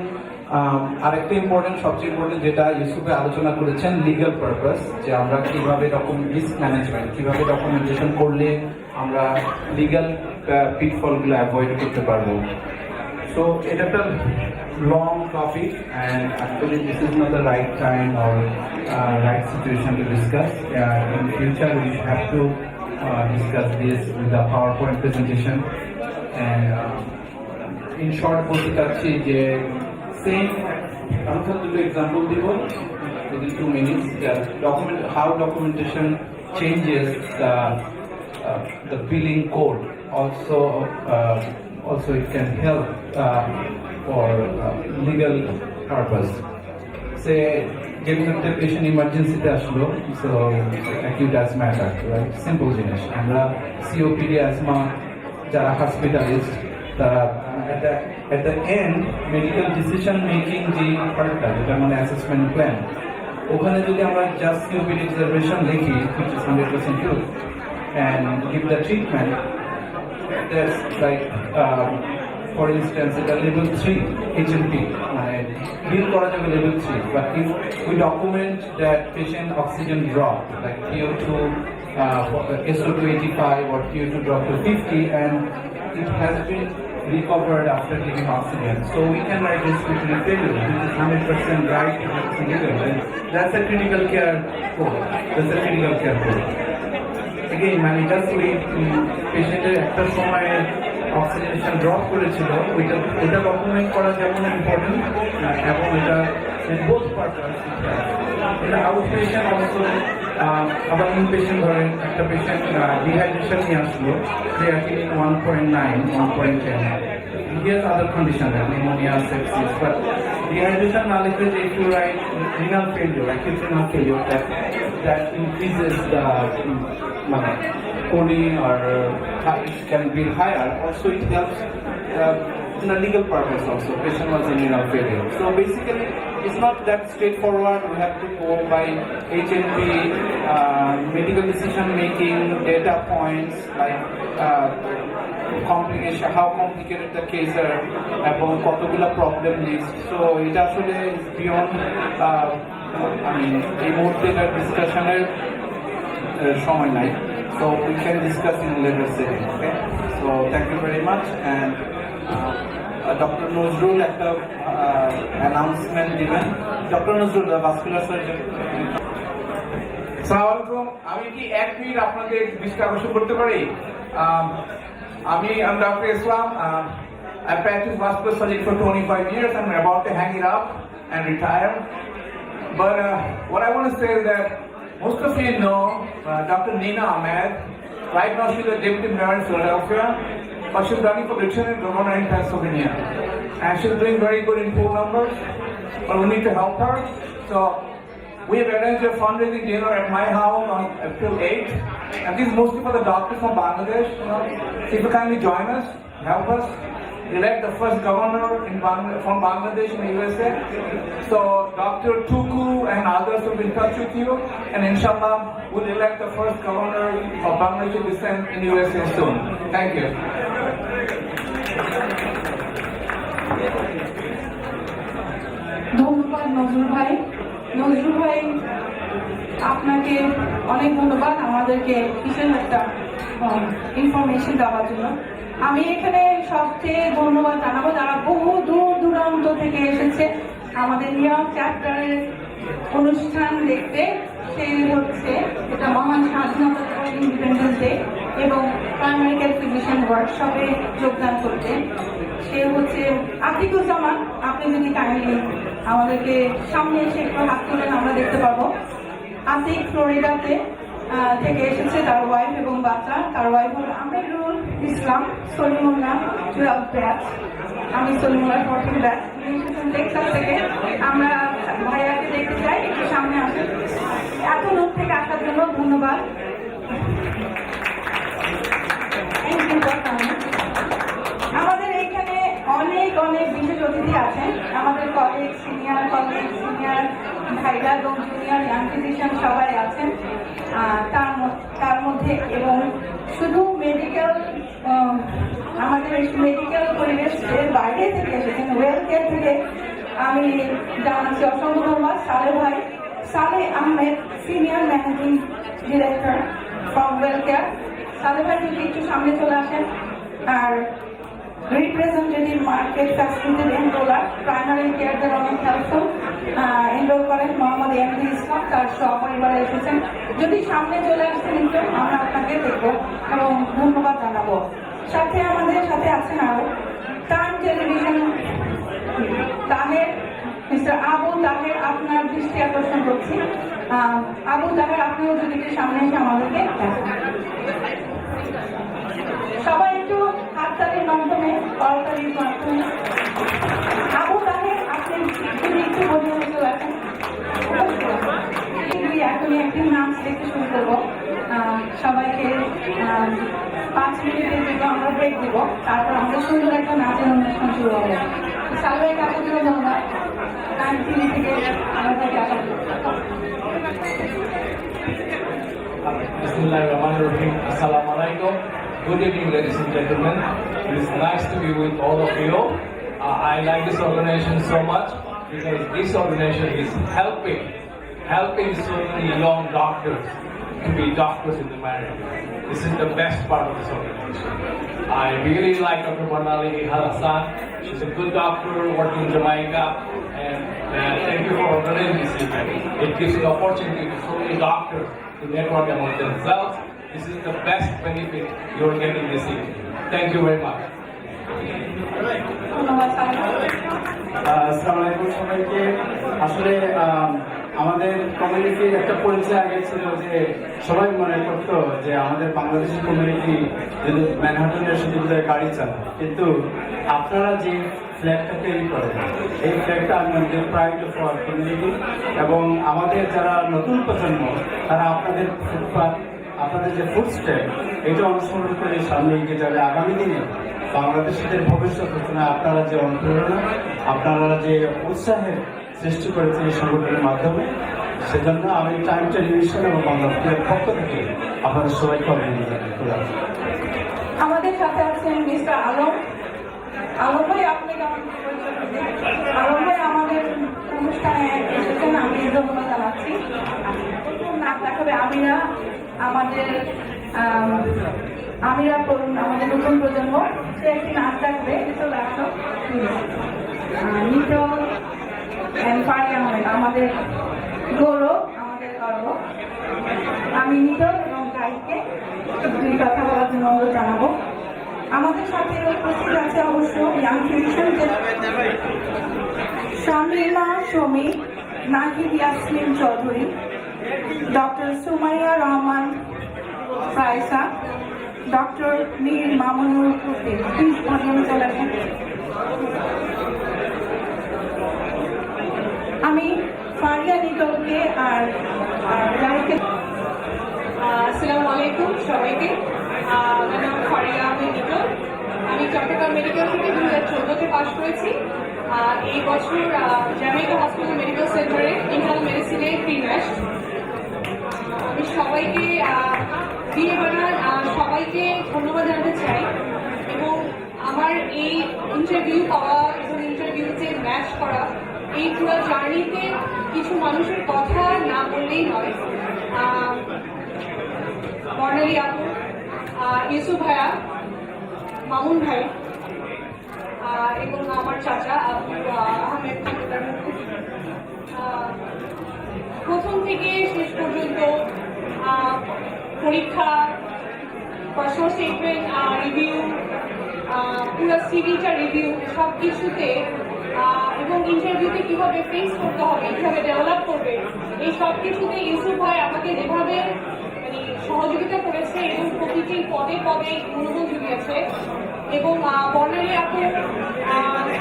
আরেকটা ইম্পর্টেন্ট, সবচেয়ে ইম্পর্টেন্ট যেটা ইউসুফে আলোচনা করেছেন, লিগাল পারপাস, যে আমরা কীভাবে রিস্ক ম্যানেজমেন্ট, কীভাবে ডকুমেন্টেশন করলে আমরা লিগাল পিটফলগুলো অ্যাভয়েড করতে পারবো। সো এটা একটা long topic, and actually this is not the right time or right situation to discuss. In future, we have to discuss this with the PowerPoint presentation. And in short, বলতে চাচ্ছি যে same আমি দুটো example দিব within 2 minutes. That how documentation changes the billing code. Also it can help for legal purpose. Say, getting a patient emergency আসলো, so acute asthma attack, right? Simple জিনিস. আমরা COPD asthma যারা hospitalist, তারা at the end medical decision making যে পার্টটা, যেটা মানে assessment plan, ওখানে যদি আমরা just COPD observation লিখি, which is 100% true, and give the treatment, that's like for instance at a level 3 HMP, bill করা যাবে level 3, but if we document that patient oxygen drop, like PO2 SO2 85 or PO2 drop to 50, and it has been recovered after giving oxygen, so we can write respiratory failure, which is 100% right, 100% legal, and that's a critical care code. That's a critical care code. Again, মানে just পেশেন্টের একটা সময় oxygenation drop করেছিল, ওইটা document করা যেমন important, এবং এটা বোথ পার্টনার, এটা আউট পেশেন্ট অলসো। আবার ইন পেশেন্ট ধরেন একটা পেশেন্ট ডিহাইড্রেশন নিয়ে আসলো, creatinine 1.9, 1.10, he has other conditions like pneumonia, sepsis, but dehydration না লিখলে যে if you write renal failure, acute renal failure, that increases the coding, or it can be higher. Also, it helps in a legal purpose also. Patient was in renal failure. So basically, it's not that straightforward. We have to go by HNP, medical decision making, data points, like complication, how complicated the case are, এবং কতগুলো problem list. So it actually is beyond, এই মুহূর্তে ডিসকাশনের সময় নাই, so we can discuss in later setting. Okay, so thank you very much, and Dr. Nozrul একটা announcement দিবেন. Dr. Nozrul, the vascular surgeon. আসসালামু আলাইকুম, আমি কি 1 মিনিট আপনাদের দৃষ্টি আকর্ষণ করতে পারি? আমি Dr. Islam. I practiced vascular surgery for 25 years. I'm about to hang it up and retire. But what I want to say is that most of you know Dr. Nina Ahmed. Right now she's a deputy mayor in Philadelphia, but she's running for lieutenant governor in Pennsylvania. And she's doing very good in poll numbers, but we need to help her. So we have arranged a fundraising dinner at my house on April 8th. And this is mostly for the doctors from Bangladesh. So if you kindly join us, help us elect the first governor from Bangladesh in the USA. So Dr. Tuku and others will be in touch with you, and inshallah we'll elect the first governor of Bangladeshi descent in the USA soon. Thank you. ধন্যবাদ নজরুল ভাই। নজরুল ভাই, আপনাকে অনেক ধন্যবাদ আমাদেরকে বিশেষ একটা information দেওয়ার জন্য। আমি এখানে সবচেয়ে ধন্যবাদ জানাবো যারা বহু দূর দূরান্ত থেকে এসেছে আমাদের নিউ ইয়র্ক চ্যাপ্টারের অনুষ্ঠান দেখতে। সে হচ্ছে এটা মহান স্বাধীনতা দিবস, ইন্ডিপেন্ডেন্স ডে, এবং প্রাইমারি কেয়ার ফিজিশিয়ান ওয়ার্কশপে যোগদান করতে। সে হচ্ছে আতিকুজ্জামান। আপনি যদি কাইন্ডলি আমাদেরকে সামনে এসে একটু হাত তুলেন, আমরা দেখতে পাবো। আতিক ফ্লোরিডাতে থেকে এসেছে, তার ওয়াইফ এবং বাচ্চা। তার ওয়াইফ হল আমিরুল ইসলাম, সলিমুল্লাহ 12 ব্যাচ, আমি সলিমুল্লাহ 14 ব্যাচ। টেক্সাস থেকে। আমরা ভাইয়াকে দেখতে চাই, একটু সামনে আসেন। এত দূর থেকে আসার জন্য ধন্যবাদ। আমাদের এখানে অনেক অনেক বিশেষ অতিথি আছেন, আমাদের কলেজ, সিনিয়র ভাইরা এবং জুনিয়র ইয়াং ফিজিশিয়ান সবাই আছেন তার মধ্যে। এবং শুধু মেডিকেল, আমাদের মেডিকেল পরিবেশের বাইরে থেকে এসেছেন, ওয়েল কেয়ার থেকে। আমি জানাচ্ছি অসংখ্য ধন্যবাদ সালে ভাই, সালে Ahmed, senior managing director from well care. সালে ভাই যদি একটু সামনে চলে আসেন। আর রিপ্রেজেন্টেটিভ মার্কেট ফ্যাসিলিটির এনরোলার প্রাইমারি কেয়ারদের অনেক হেল্পফুল এনরোল করেন মোহাম্মদ এমডি ইসলাম তার সপরিবারে এসেছেন। যদি সামনে চলে আসতে নিতেন আমরা আপনাকে দেখবো এবং ধন্যবাদ জানাবো। সাথে আমাদের সাথে আছেন আরো time television Taher mister Abu Taher, আপনার দৃষ্টি আকর্ষণ করছি। আবু তাহের, আপনিও যদি একটু সামনে এসে আমাদেরকে দেখেন। সবাই একটু হাততালির মাধ্যমে করতালির মাধ্যমে আবু তাহের আপনি যদি একটু বোঝানো চলে আসেন। এখনই একটি নাচ দেখতে শুরু করবো। সবাইকে 5 মিনিটের জন্য আমরা ব্রেক দিব, তারপর আমাদের সুন্দর একটা নাচের অনুষ্ঠান শুরু হবে। সালবাই কাকুকে ধন্যবাদ, টাইম টিভি থেকে আমাদেরকে আসা। Bismillahirrahmanirrahim. Assalamu alaikum. Good evening, ladies and gentlemen. It is nice to be with all of you. I like this organization so much because this organization is helping so many young doctors to be doctors in America. This is the best part of this organization. I really like Dr. Barnali Hassan. She's a good doctor working in Jamaica, and thank you for organizing this event. It gives an opportunity to so many doctors to network among themselves. This is the best benefit you're getting this evening. Thank you very much. আসসালামু আলাইকুম সবাইকে। আসলে আমাদের কমিউনিটির একটা পরিচয় আগে ছিল যে সবাই মনে করতো যে আমাদের বাংলাদেশি কমিউনিটি যদি ম্যানহাটনের শুধু গাড়ি চালায়, কিন্তু আপনারা যে ফ্ল্যাগটা তৈরি করেন এই ফ্ল্যাগটা আমাদের প্রাইড অফ আওয়ার কমিউনিটি, এবং আমাদের যারা নতুন প্রজন্ম তারা আপনাদের ফুটপাথ, আপনাদের যে ফুটস্টেপ এটা অনুসরণ করে সামনে এগিয়ে যাবে। আগামী দিনে বাংলাদেশিদের ভবিষ্যৎ রচনা আপনারা যে অনুপ্রেরণা, আপনারা যে উৎসাহের সৃষ্টি করেছেন এই সংগঠনের মাধ্যমে, সেজন্য আমি টাইম টেলিভিশন এবং বাংলাদেশের পক্ষ থেকে আপনাদের সবাইকে অভিনন্দন জানাই। আমাদের সাথে আছেন মিস্টার আলম। আলম ভাই, আপনি কেমন? আলম ভাই আমাদের অনুষ্ঠানে এসেছেন, আমি ধন্যবাদ জানাচ্ছি। নাচ দেখাবে আমিরা, আমিরা আমাদের নতুন প্রজন্ম, সে একটি নাচ দেখবে। চলে আসো নিটল অ্যান্ড ফারিয়া আহমেদ, আমাদের গৌরব, আমাদের গর্ব। আমি নিটল এবং গাইডকে দুই কথা বলার জন্য অনুরোধ জানাবো। আমাদের সাথে উপস্থিত আছে অবশ্য young physician Shamima Shomi, Nahid Yasmin Chowdhury, doctor Sumaiya Rahman Faisa, doctor Mir Mamunur Uddin. Please পডিয়ামে চলে আসেন। আমি ফারিয়া নিটলকে আর গাইডকে। আসসালামু আলাইকুম সবাইকে। আমার নাম ফারিয়া আহমেদ নিটল। আমি চট্টগ্রাম মেডিকেল থেকে 2014-তে পাশ করেছি। এই বছর জামাইকা হসপিটাল মেডিকেল সেন্টারে ইন্টারনাল মেডিসিনে প্রি-ম্যাশ। আমি সবাইকে সবাইকে ধন্যবাদ জানাতে চাই, এবং আমার এই ইন্টারভিউ পাওয়া এবং ইন্টারভিউতে ম্যাচ করা এই পুরো জার্নিতে কিছু মানুষের কথা না বললেই নয়। বর্ণালী আপু, ইউসুফ ভাইয়া, মামুন ভাই, এবং আমার চাচা আবু আহমেদ। প্রথম থেকে শেষ পর্যন্ত পরীক্ষা, পার্সোনাল স্টেটমেন্ট রিভিউ, পুরো সিভিটা রিভিউ, সব কিছুতে এবং ইন্টারভিউতে কিভাবে ফেস করতে হবে, কিভাবে ডেভেলপ করবে, এই সব কিছুতে ইউসুফ ভাই আমাকে যেভাবে সহযোগিতা করেছে এবং প্রতিটি পদে পদে অনুমোদন জুগিয়েছে, এবং বর্ণালী আপু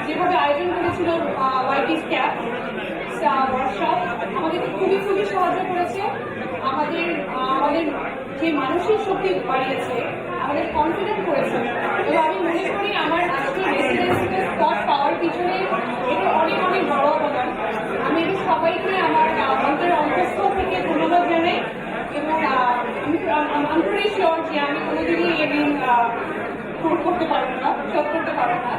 যেভাবে আয়োজন করেছিল ওয়াইটি ক্যাপ ওয়ার্কশপ, আমাদেরকে খুবই খুবই সাহায্য করেছে। আমাদের যে মানসিক শক্তি বাড়িয়েছে, আমাদের কনফিডেন্ট করেছে, এবং আমি মনে করি আমার আজকে রেসিডেন্সিতে স্পট পাওয়ার পিছনে এটা অনেক অনেক বড় অবদান। আমি এদের সবাইকে আমার অন্তরের অন্তঃস্থল থেকে ধন্যবাদ জানাই, এবং আমি pretty sure যে আমি কোনোদিনই এদিন করতে পারবো না, জব করতে পারবো না।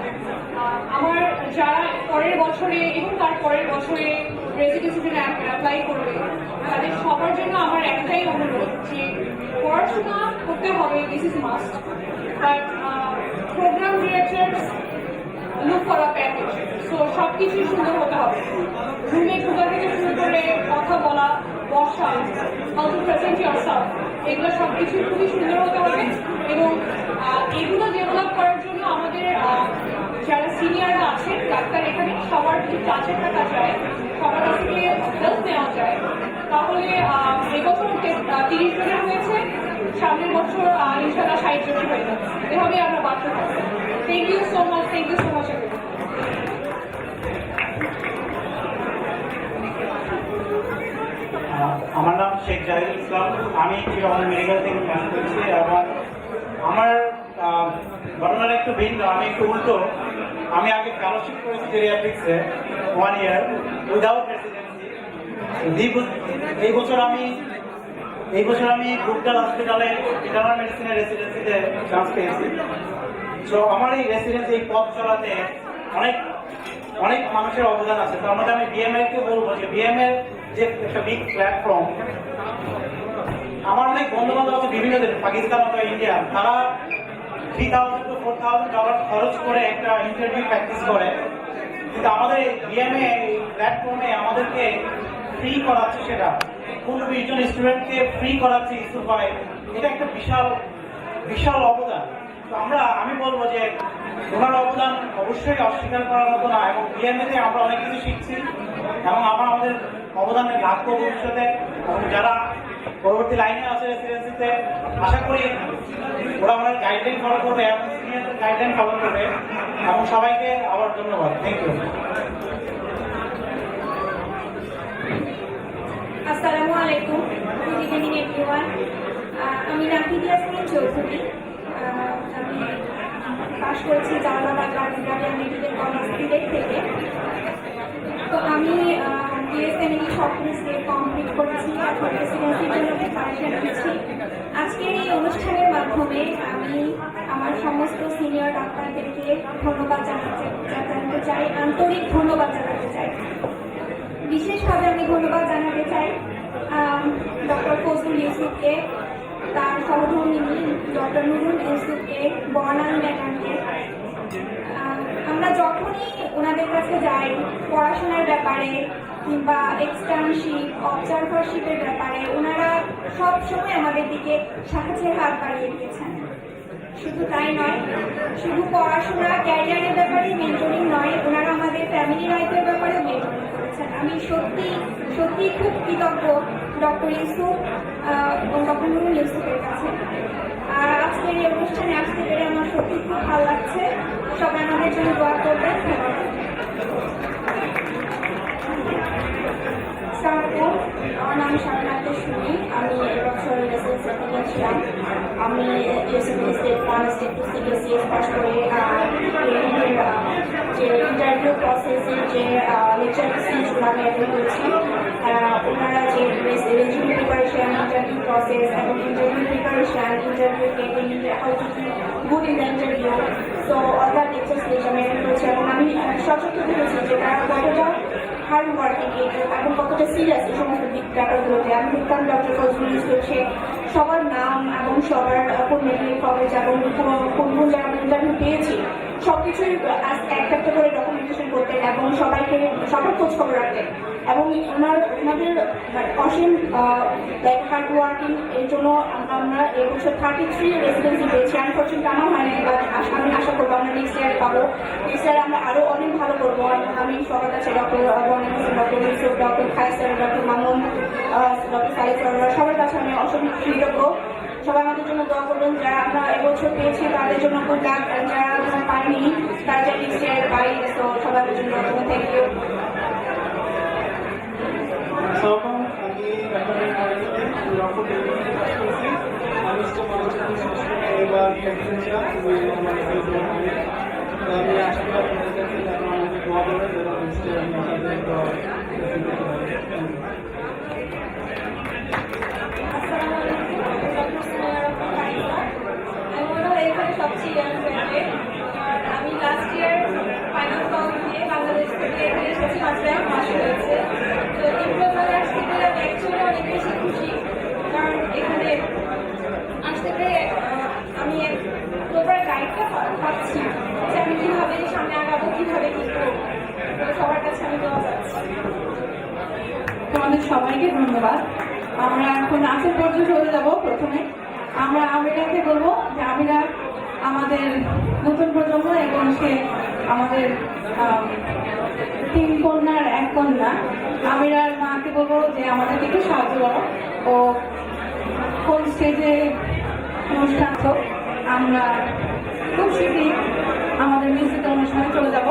আমার যারা পরের বছরে এবং তার পরের বছরে রেসিডেন্সিতে অ্যাপ্লাই করবে, তাদের সবার জন্য আমার একটাই অনুরোধ যে পড়াশোনা করতে হবে, this is must, but programme directors look for a package. So সব কিছুই সুন্দর হতে হবে, রুমে ঢোকা থেকে শুরু করে কথা বলা, বসা, হাউ টু প্রেজেন্ট ইয়োরসেলফ, এগুলো সব কিছু খুবই সুন্দর হতে হবে। এবং এগুলো ডেভেলপ করার জন্য আমাদের যারা সিনিয়ররা আছেন ডাক্তার এখানে সবার যদি কাছে থাকা যায়, সবার কাছ থেকে হেল্প নেওয়া যায়, তাহলে এবছর 30 জনের হয়েছে, সামনের বছর ইনশাল্লাহ 60 জনের হয়ে যাবে। এভাবে আমরা বাড়তে থাকবো। Thank you so much, thank you so much. আমার নাম শেখ জাহিদুল ইসলাম, আমি চিরাবাংলা মেডিকেল থেকে ক্লাস করছি। এবং আমার ঘটনাটা একটু ভিন্ন, আমি একটু উল্টো। আমি আগে ফেলোশিপ করেছি জেরিয়াট্রিক্সে 1 ইয়ার উইদাউট রেসিডেন্সি। এই বছর আমি গ্রুপডাল হসপিটালে ইন্টারনাল মেডিসিনের রেসিডেন্সিতে চান্স পেয়েছি। সো আমার এই রেসিডেন্সি, এই পথ চলাতে অনেক মানুষের অবদান আছে। তার মধ্যে আমি বিএমএ-কে বলবো যে বিএমএ যে একটা বিগ প্ল্যাটফর্ম। আমার অনেক বন্ধু বান্ধব আছে বিভিন্ন দেশ, পাকিস্তান অথবা ইন্ডিয়া, তারা $3,000 to $4,000 খরচ করে একটা ইন্টারভিউ প্র্যাকটিস করে, কিন্তু আমাদের বিএমএ প্ল্যাটফর্মে আমাদেরকে ফ্রি করাচ্ছে। সেটা 15-20 জন স্টুডেন্টকে ফ্রি করাচ্ছে ইস্যুফায়। এটা একটা বিশাল অবদান। তো আমি বলবো যে ওনার অবদান অবশ্যই অস্বীকার করার মতো না। এবং বিএমএতে আমরা অনেক কিছু শিখছি এবং আমাদের অবদানের রাখবো ভবিষ্যতে। এবং যারা পরবর্তী লাইনে আছে রেসিডেন্সিতে, আশা করি ওরা আমাদের গাইডলাইন ফলো করবে এবং সিনিয়রদের গাইডলাইন ফলো করবে। এবং সবাইকে আবার ধন্যবাদ। Thank you. আসসালামু আলাইকুম, গুড ইভিনিং এভরিওয়ান। আমি নাফিদা ইয়াসমিন চৌধুরী। আমি পাশ করেছি Jalalabad guardian medical college Sylhet থেকে। তো আমি বিএসএমই সবকিছু কমপ্লিট করেছি, এখন রেসিডেন্সির জন্য প্রিপারেশন নিচ্ছি। আজকের এই অনুষ্ঠানের মাধ্যমে আমি আমার সমস্ত সিনিয়র ডাক্তারদেরকে ধন্যবাদ জানাতে চাই, আন্তরিক ধন্যবাদ জানাতে চাই। বিশেষভাবে আমি ধন্যবাদ জানাতে চাই ডক্টর ফজলুল ইউসুফকে, তার সহধর্মিনী ডক্টর নুরুল ইউসুফকে, বর্ণাল ম্যাডামকে। আমরা যখনই ওনাদের কাছে যাই পড়াশোনার ব্যাপারে কিংবা এক্সটার্নশিপ, অবজারভারশিপের ব্যাপারে, ওনারা সবসময় আমাদের দিকে সাহায্যের হাত বাড়িয়ে দিয়েছেন। শুধু তাই নয়, শুধু পড়াশোনা ক্যারিয়ারের ব্যাপারে মেন্টরিং নয়, ওনারা আমাদের ফ্যামিলি লাইফের ব্যাপারেও মেন্টরিং করেছেন। আমি সত্যি খুব কৃতজ্ঞ ডক্টর ইউসুফ এবং ডক্টর নুরুল ইউসুফের কাছে। আর আজকের এই অনুষ্ঠানে আসতে পেরে আমার সত্যি খুব ভালো লাগছে। সবাই আমাদের জন্য দোয়া করবেন। আমার নাম শারমিন শুনি। আমি এবছর রেসিডেন্সি ছিলাম। আমি স্টেপ 1, স্টেপ 2 সিবিএসইএস পাস করে যে ইন্টারভিউ প্রসেসের যে লেকচার স্পিচগুলো আমি অ্যাটেন্ড করেছি, ওনারা যে রেজিউম প্রিপারেশন, ইন্টারভিউ প্রসেস এবং interview preparation, interview getting, how to be good in the interview, so all the lecture speech আমি অ্যাটেন্ড করেছি। এবং আমি সচেতন হয়েছি যে তারা কতটা হার্ড ওয়ার্কিং এবং কতটা সিরিয়াস এই সমস্ত ব্যাপারগুলোতে। আমি দেখতাম ডক্টর ফজলুল ইউসুফ সবার নাম এবং সবার কোন মেডিকেল কলেজ এবং কোন জায়গায় আমরা ইন্টারভিউ পেয়েছি সবকিছুই একটা করে ডকুমেন্টেশন করতেন এবং সবার খোঁজ খবর রাখতেন। এবং ওনাদের অসীম হার্ড ওয়ার্কিং এর জন্য আমরা এবছর 33 রেসিডেন্সি পেয়েছি। আনফর্চুনেটলি আমার হয়নি, বাট আমি আশা করবো আমরা নেক্সট ইয়ারে পাবো। নেক্সট ইয়ারে আমরা আরো অনেক ভালো করবো। আমি সবার কাছে doctor doctor Yusuf, doctor Kaiser, doctor Mamun, doctor Saeed Sarwar, সবার কাছে আমি অসংখ্য কৃতজ্ঞ। সবাই আমাদের জন্য দোয়া করবেন। যারা আমরা এবছর পেয়েছি তাদের জন্য খুব লাভ, যারা আমরা পাইনি তারা যে নেক্সট ইয়ারে পাই। তো সবাই আমাদের জন্য থ্যাংক ইউ। আমি লাস্ট ইয়ার ফাইনাল ফর্ম দিয়ে বাংলাদেশ থেকে এসেছি, মাত্র 1 মাস হয়েছে। তো ডিপ্লোমায় আসতে পেরে আমি অ্যাকচুয়ালি অনেক বেশি খুশি, কারণ এখানে আসতে পেরে আমি প্রপার গাইডটা পাচ্ছি যে আমি কীভাবে সামনে আগাবো, কিভাবে কি করবো সবার কাছে আমি দোয়া চাচ্ছি। তোমাদের সবাইকে ধন্যবাদ। আমরা এখন নাচের পর্যায়ে চলে যাব। প্রথমে আমরা আমিরাকে বলবো যে আমিরা আমাদের নতুন প্রজন্ম এবং সে আমাদের 3 কন্যার 1 কন্যা। আমিরার মাকে বলবো যে আমাদেরকে একটু সাহায্য করো ও কোন স্টেজে অনুষ্ঠান। তো আমরা খুব শীঘ্রই আমাদের মিউজিক অনুষ্ঠানে চলে যাব।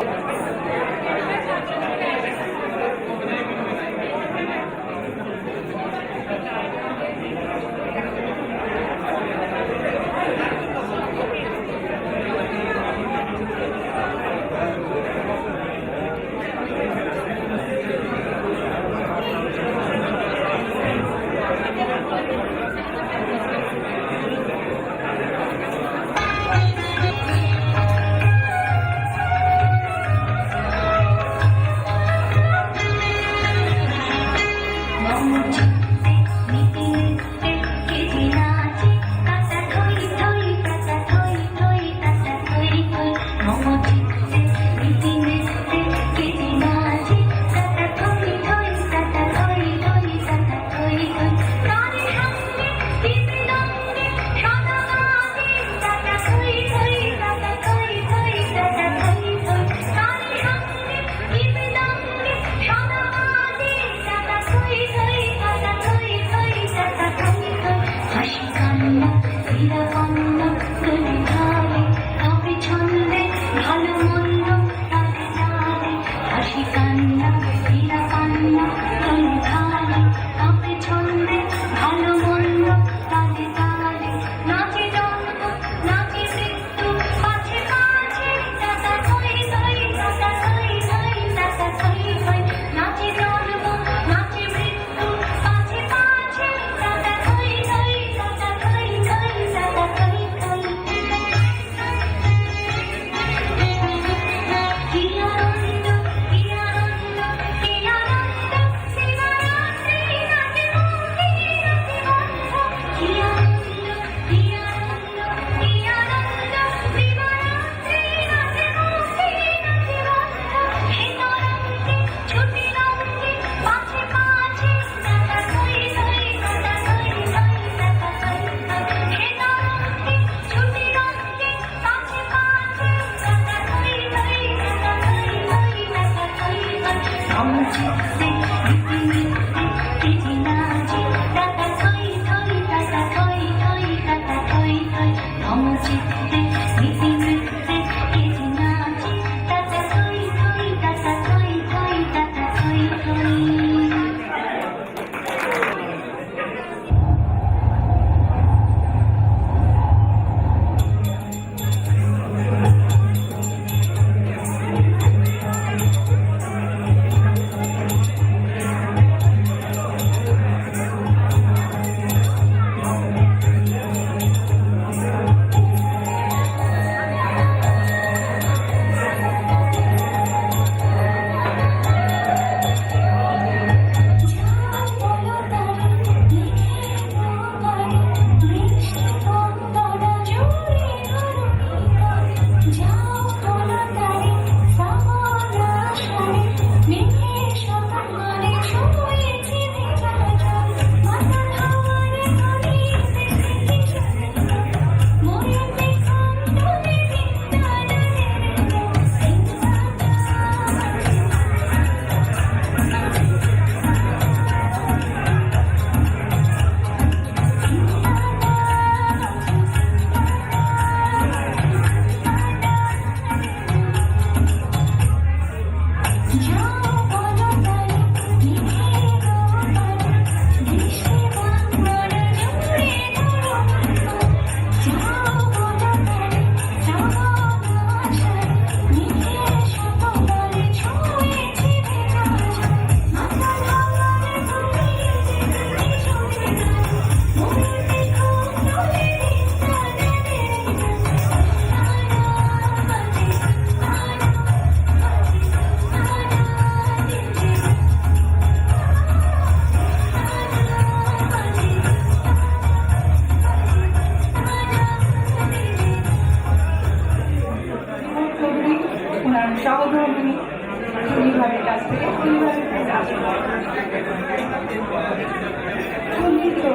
থেকে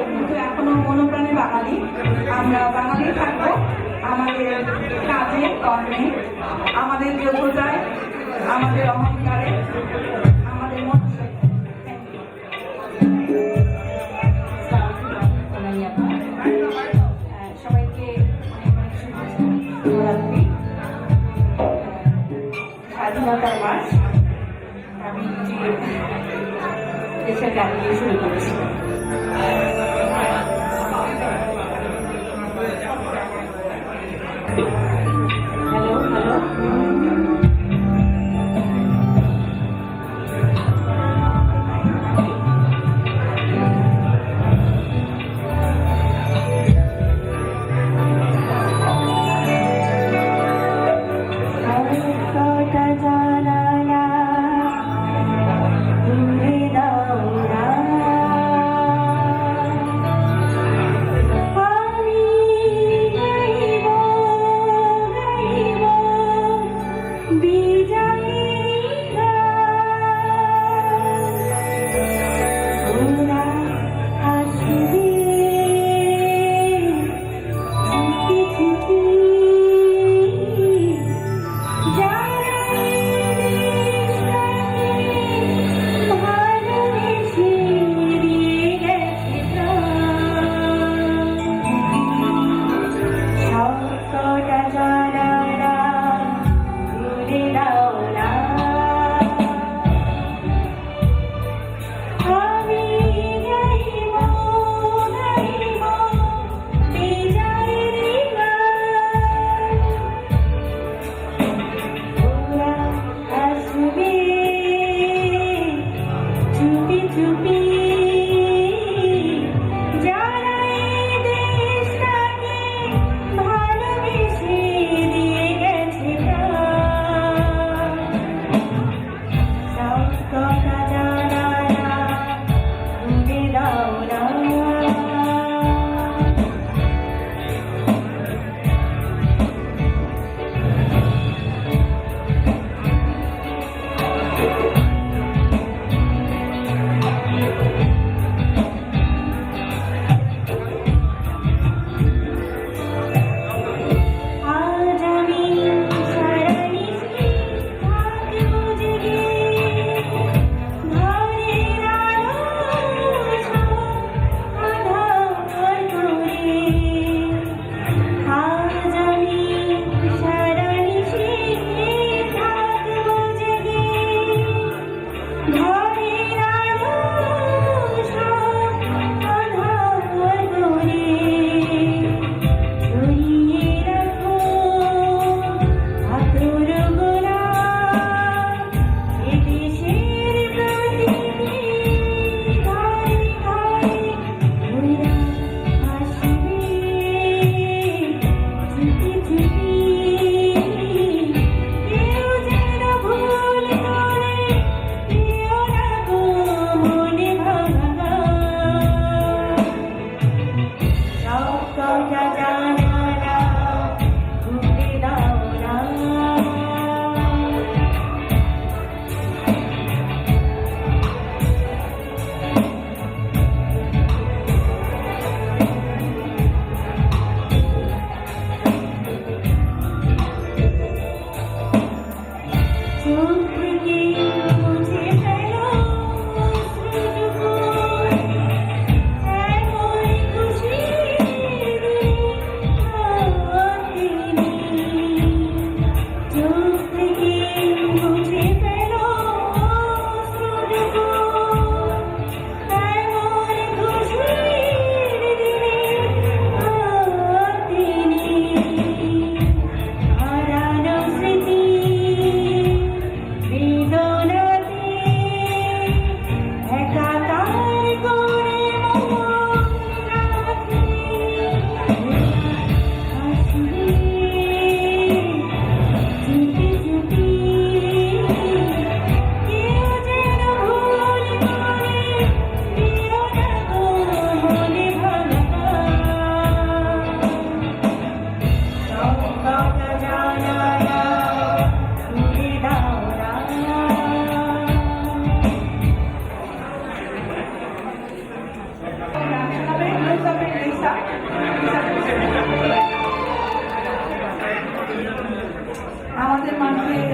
কিন্তু এখনো মনোপ্রাণে বাঙালি। আমরা বাঙালি থাকবো আমাদের কাজে কর্মে, আমাদের যোগ্যতায়, আমাদের অহংকারে, আমাদের মনুষ্যত্বে। সবাইকে শুভরাত্রি। স্বাধীনতার মাস আমি দেশের গান দিয়ে শুরু করেছি। হ্যালো হ্যালো জানা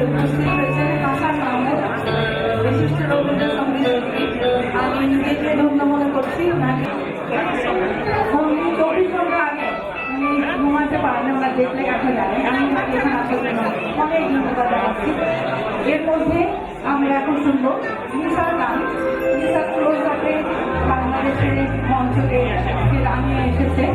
উপস্থিত হয়েছেন হাসান মাহমুদ, বিশিষ্ট রবীন্দ্র সঙ্গীত শিল্পী। আমি নিজেকে ধন্য মনে করছি ওনাকে। 24 ঘন্টা আগে উনি ঘুমাতে পারেন, আমরা দেখলে কাছে জানি। আমি এখানে আসার জন্য অনেক ধন্যবাদ জানাচ্ছি। এর মধ্যে আমরা এখন শুনবো নিশার গান। নিশা ক্লোজ আপে বাংলাদেশের মঞ্চকে রানিয়ে এসেছে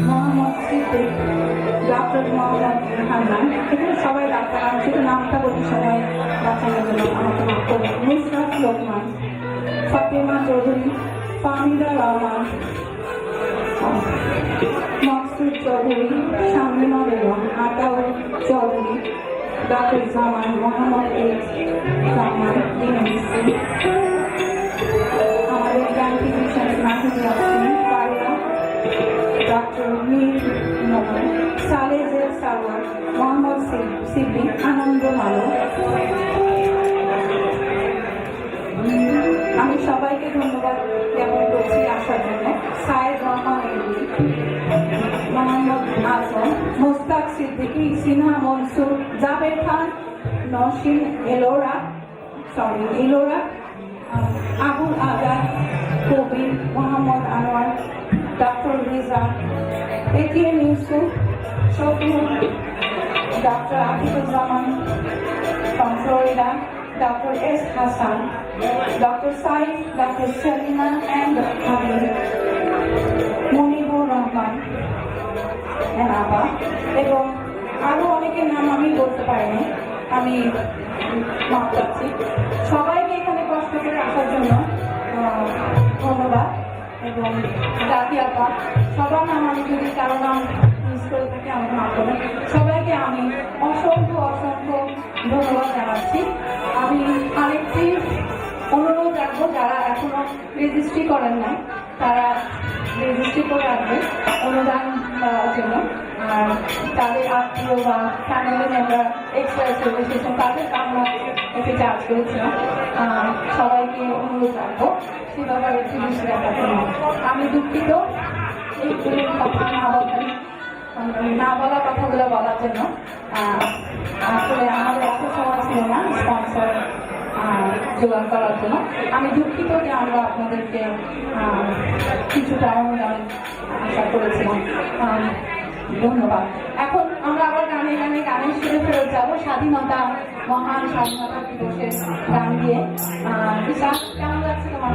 ইউনিভার্সিটিতে। ডক্টর মোহাম্মদ হান্নান, এখানে সবাই ডাক্তার, আমি শুধু নামটা বলতে সময় বাঁচানোর জন্য আমাকে মাফ করবেন। নুসরাত লোকমান, ফাতেমা চৌধুরী, ফাহমিদা রহমান, মকসুদ চৌধুরী, শামিমা বেগম, আতাউল চৌধুরী, ডক্টর জামান, মোহাম্মদ জামান, আমাদের জ্ঞান ফিজিশিয়ান নাহিদ আসিন, ডক্টর মীর মোহাম্মদ, সালেজের সারওয়ার, মোহাম্মদ সিদ্দিক, আনন্দ মালো। আমি সবাইকে ধন্যবাদ জ্ঞাপন করছি আসার জন্য। Sayed Rahman, Mohammad Azam, Mostak Siddiqui, Sinha Mansur, Jaber Khan, Nasin Elora, Abul Azad, Kabir, Mohammad Anwar, doctor Riza, ATM Yusuf, Shafiul, doctor Akibuzzaman from Florida, Dr. S. Hassan, Dr. Saif, Dr. Selina, and Habib, Munibur Rahman, and Abba, এবং আরো অনেকের নাম আমি বলতে পারিনি, আমি মাফ চাচ্ছি। সবাইকে এখানে কষ্ট করে আসার জন্য ধন্যবাদ। এবং জাতি আপা, সবার নাম আমি যদি কারো নাম মিস করে থাকি আমাকে মাফ করবেন। সবাইকে আমি অসংখ্য অসংখ্য ধন্যবাদ জানাচ্ছি। আমি আরেকটি অনুরোধ রাখবো, যারা এখনো রেজিস্ট্রি করেন নাই তারা রেজিস্ট্রি করে রাখবে অনুদান দেওয়ার জন্য। আর তাদের আত্মীয় বা ফ্যামিলি মেম্বার এক্সট্রা এসোসিয়েশন তাদেরকে আমরা এতে চার্জ করেছিলাম। সবাইকে অনুরোধ রাখবো সে ব্যাপারে একটু দৃষ্টি রাখার জন্য। আমি দুঃখিত এই কথা না বলা কথাগুলো বলার জন্য। আসলে আমাদের এত সময় ছিল না স্পন্সর জোগাড় করার জন্য। আমি দুঃখিত যে আমরা আপনাদেরকে কিছুটা অনুদান আশা করেছিলাম। ধন্যবাদ। এখন আমরা আবার গানের সুরে ফেরত যাবো, স্বাধীনতা, মহান স্বাধীনতা দিবসের গান দিয়ে। বিশাল কেমন লাগছে তোমার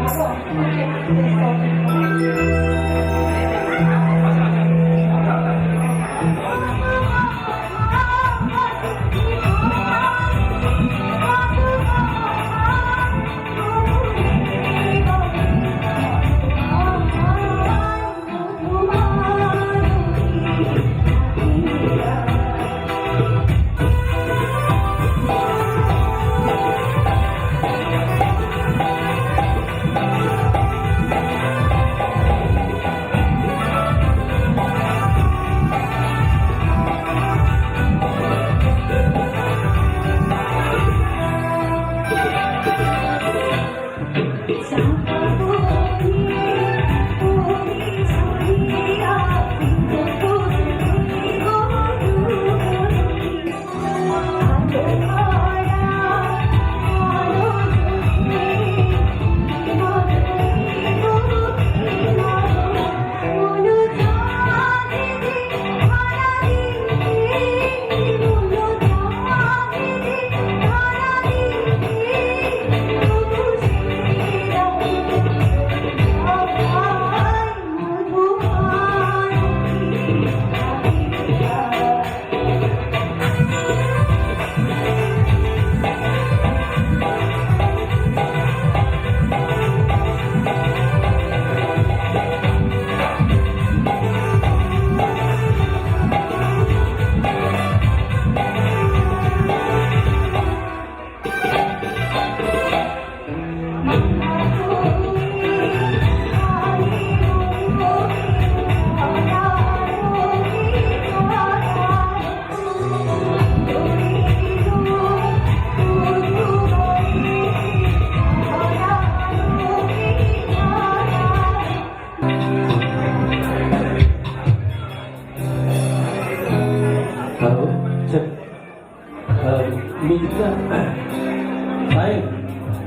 ভালো?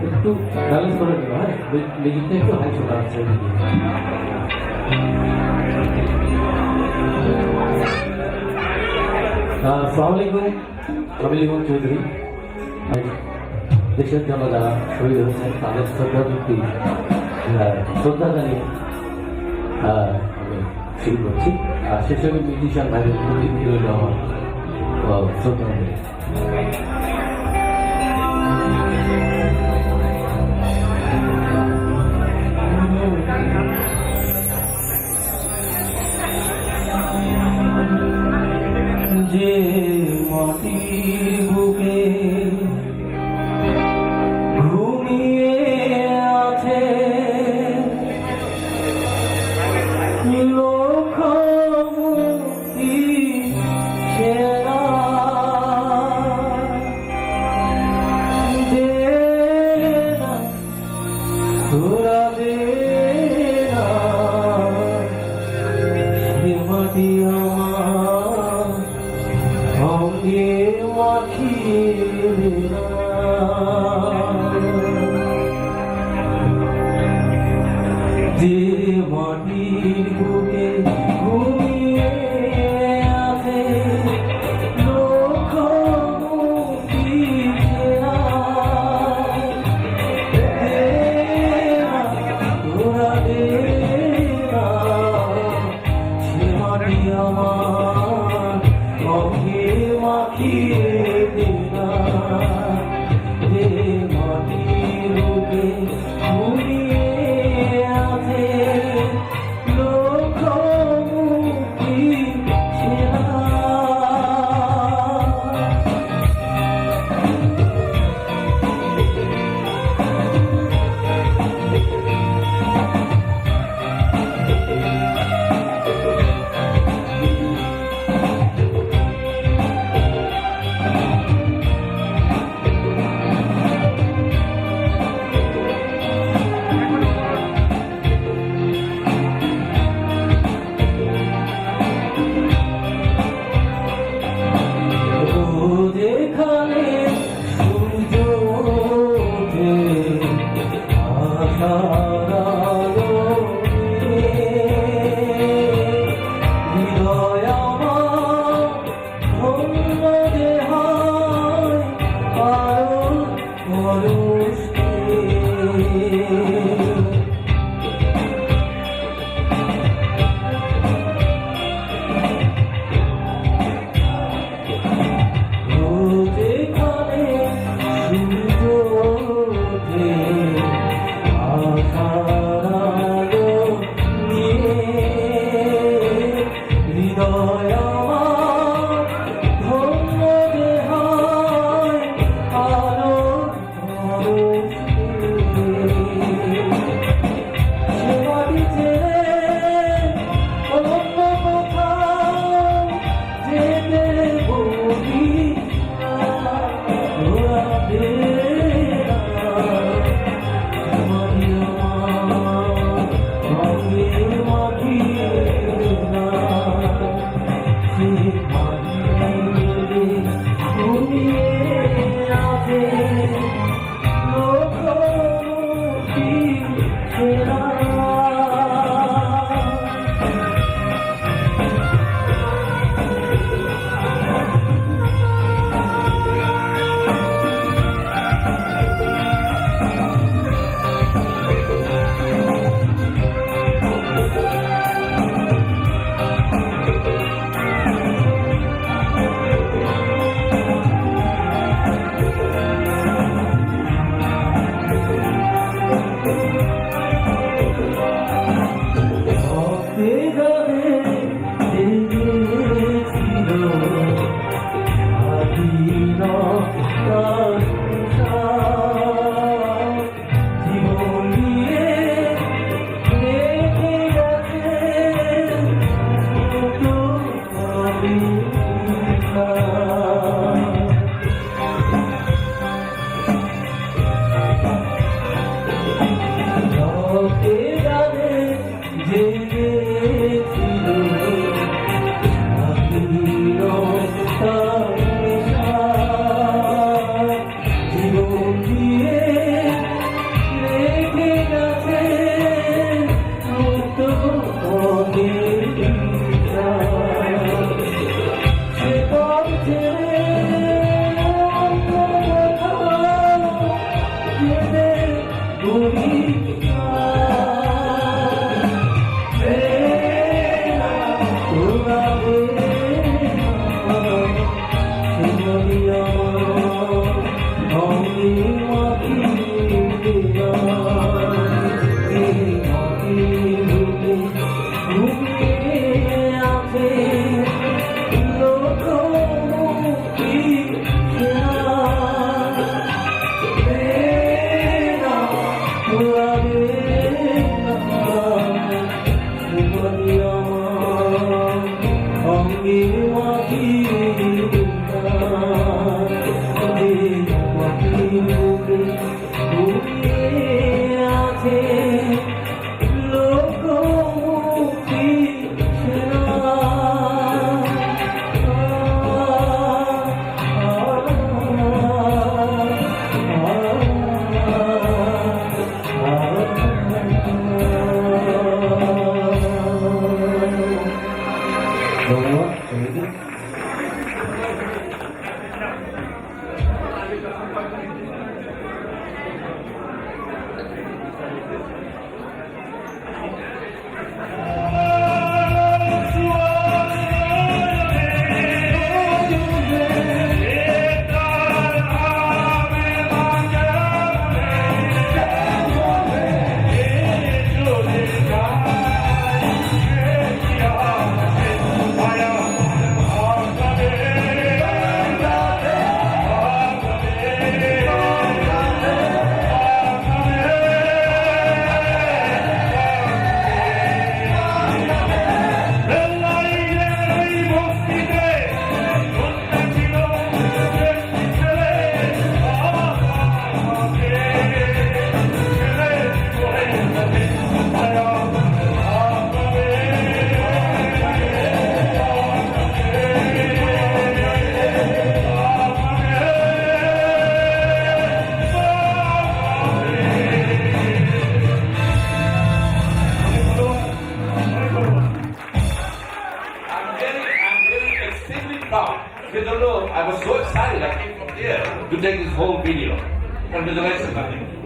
একটু ব্যালেন্স করে নিল, হ্যাঁ মিউজিকটা একটু হাই চলে আসছে। আসসালামু আলাইকুম, আমি লিমন চৌধুরী। দেশের জন্য যারা শহীদ হয়েছেন তাদের শ্রদ্ধা জানিয়ে আমি শুরু করছি। আর সেসব মিউজিশিয়ান ভাইদের প্রতি রইল আমার শ্রদ্ধা। যে মাটির বুকে ঘুমিয়ে আছে লক্ষ মুক্তি সেরা, দে না তোরা দে না সে মাটি আমার অঙ্গে মাখিয়ে যে মাটির বুকে ঘুমিয়ে আছে লক্ষ মুক্তি সেরা, তোরা দে না সে মাটি আমার অঙ্গে মাখিয়ে দিনা, যে মাটির বুকে ঘুমিয়ে আছে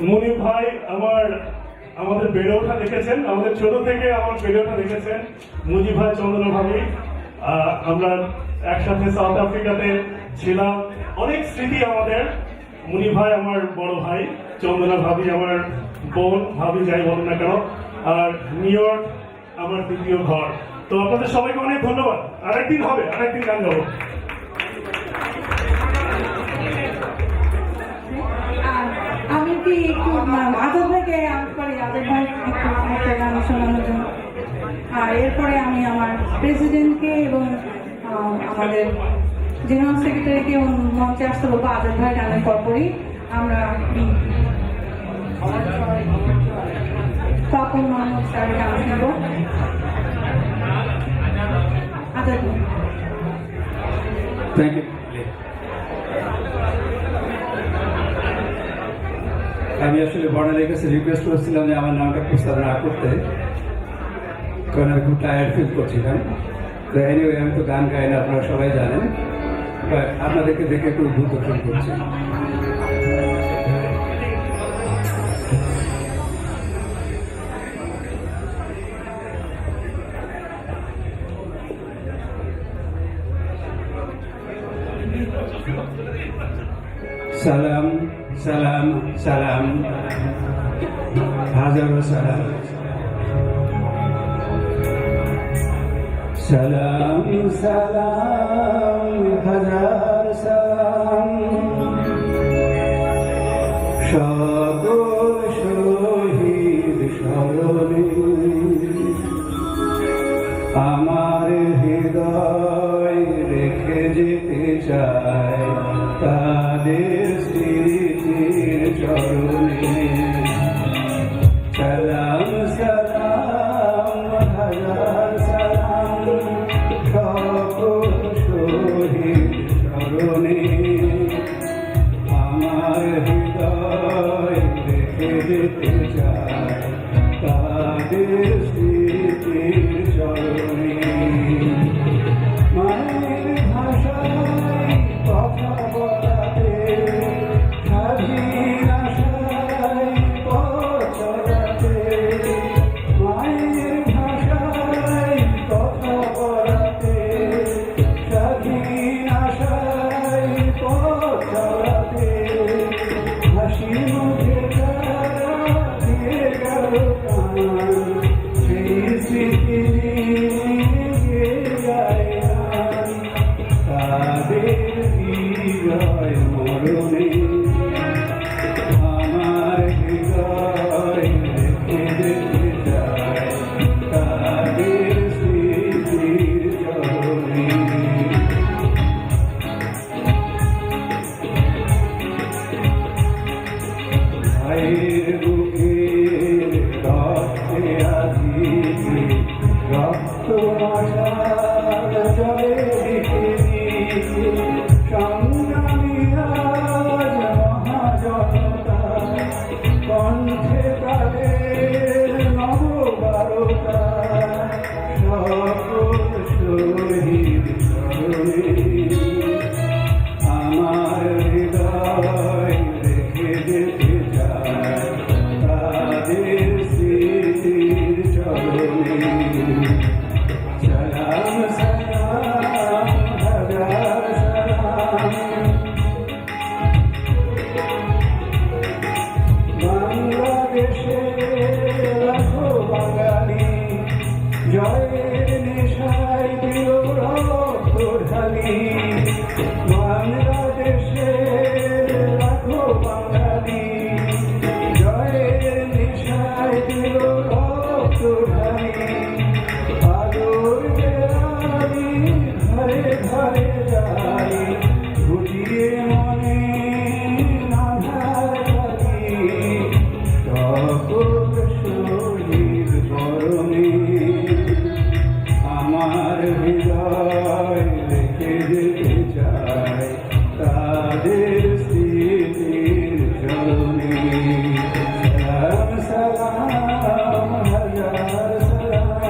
মুনির ভাই আমাদের বেড়ে ওঠা দেখেছেন, আমাদের ছোট থেকে আমার বেড়ে ওঠা দেখেছেন। মুজিব ভাই, চন্দনা ভাবি, আমরা একসাথে সাউথ আফ্রিকাতে ছিলাম, অনেক স্মৃতি আমাদের। মুনির ভাই আমার বড় ভাই, চন্দনা ভাবি আমার বোন, ভাবি যাই বলেন না কেন, আর নিউ ইয়র্ক আমার দ্বিতীয় ঘর। তো আপনাদের সবাইকে অনেক ধন্যবাদ। আরেকদিন হবে, আরেকদিন গান গাবো। আমি কি একটু আজাদ ভাইকে আজাদ ভাই একটু একটা গান শোনানোর জন্য, আর এরপরে আমি আমার প্রেসিডেন্টকে এবং আমাদের জেনারেল সেক্রেটারিকে মঞ্চে আসতে বলবো। আজাদ ভাই গানের পরপরই আমরা তপন মোহাম্মদ স্যারের গান শুনবো। আজাদ ভাই, থ্যাংক ইউ। আমি আসলে বর্ণালীর কাছে রিকোয়েস্ট করেছিলাম যে আমার নামটা প্রস্তাব না করতে, কারণ আমি খুব টায়ার্ড ফিল করছিলাম। তো এনিওয়ে আমি তো গান গাই না, আপনারা সবাই জানেন, বাট আপনাদেরকে দেখে একটু উদ্ভূত ফিল করছি। সালাম সালাম সালাম, হাজারো সালাম। সালাম সালাম হাজার সালাম, সকল শহীদ স্মরণে আমার হৃদয় রেখে যেতে চায় তাদের স্মৃতির চরণে। সালাম সালাম হাজার সালাম, সকল শহীদ স্মরণে আমার হৃদয় রেখে যেতে চায় তাদের স্মৃতির চরণে। মায়ের ভাষায় কথা বলাতে, স্বাধীন আশায় পথ চলাতে, মায়ের ভাষায় কথা বলাতে, স্বাধীন আশায় পথ চলাতে, হাসি মুখে তারা দিয়ে গেল প্রাণ, সেই স্মৃতি নিয়ে যায় গান, তাদের বিজয় মরণে আমার হৃদয় রেখে যেতে চায় তাদের স্মৃতির চরণে। ভাইয়ের বুকের রক্তে আজি রক্ত মশাল জলে লিখে সংগ্রামী আজ মহাজনতা, কণ্ঠে তাদের নববারতা, সকল শহীদ স্মরণে আমার হৃদয় রেখে যেতে চায় তাদের স্মৃতির চরণে। সালাম সালাম হাজার সালাম, বাংলাদেশে লাখো বাঙালি জয়ের নেশায় দিল রক্ত ঢালি। বাংলাদেশে লাখো বাঙালি জয়ের নেশায় দিল রক্ত ঢালি। আলোর বেলালি ঘরে ঘরে যাই, ঘুটিয়ে মনে আধার জালি, সকল শহীদ বরণে আমার হৃদয় রেখে যেতে চায় তাদের স্মৃতির চরণে। সালাম সালাম হাজার সালাম।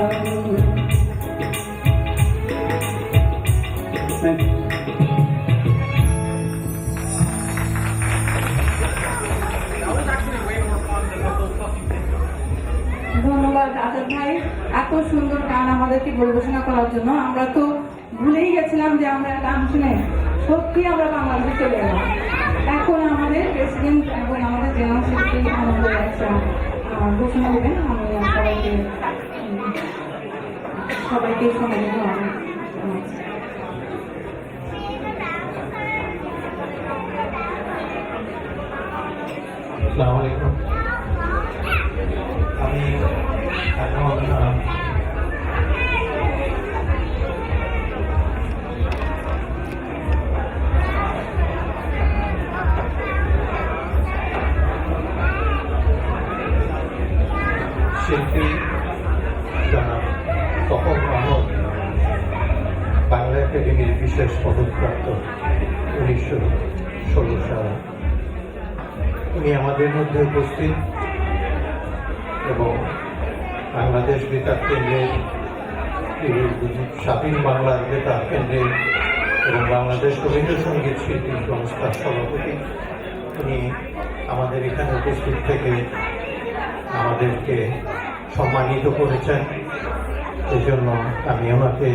ধন্যবাদ আজাদ ভাই, এত সুন্দর গান আমাদেরকে পরিবেশনা করার জন্য। আমরা তো ভুলেই গেছিলাম যে আমরা গান শুনে সত্যি আমরা বাংলাদেশে চলে গেলাম। এখন আমাদের প্রেসিডেন্ট এবং আমাদের জেনারেল সেক্রেটারি আমাদের একটা ঘোষণা দেবেন। আমি সবাইকে শোনা দেবো। আসসালামু আলাইকুম। আমি এখন শিল্পী জনাব তপন মাহমুদ, বাংলা একাডেমির বিশেষ পদকপ্রাপ্ত 1916 সালে। উনি আমাদের মধ্যে উপস্থিত এবং বাংলাদেশ বেতার কেন্দ্রের স্বাধীন বাংলার বেতার কেন্দ্রের এবং বাংলাদেশ রবীন্দ্রসঙ্গীত শিল্পী সংস্থার সভাপতি, উনি আমাদের এখানে উপস্থিত থেকে আমাদেরকে সম্মানিত করেছেন। এই জন্য আমি ওনাকে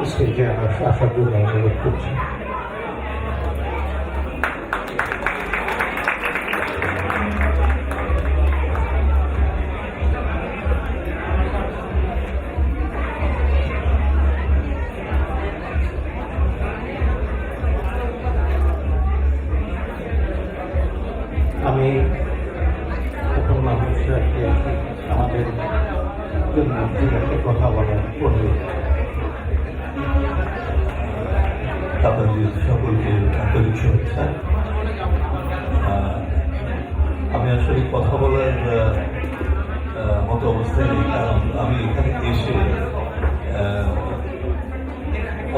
স্টেজে আসার জন্য অনুরোধ করছি। আমি এখন মানুষরাকে আমাদের জন্য একটা কথা বলার পড়বে। আপনাদের সকলকে আন্তরিক শুভেচ্ছা। আমি আসলে কথা বলার মতো অবস্থায় নেই, কারণ আমি এখানে এসে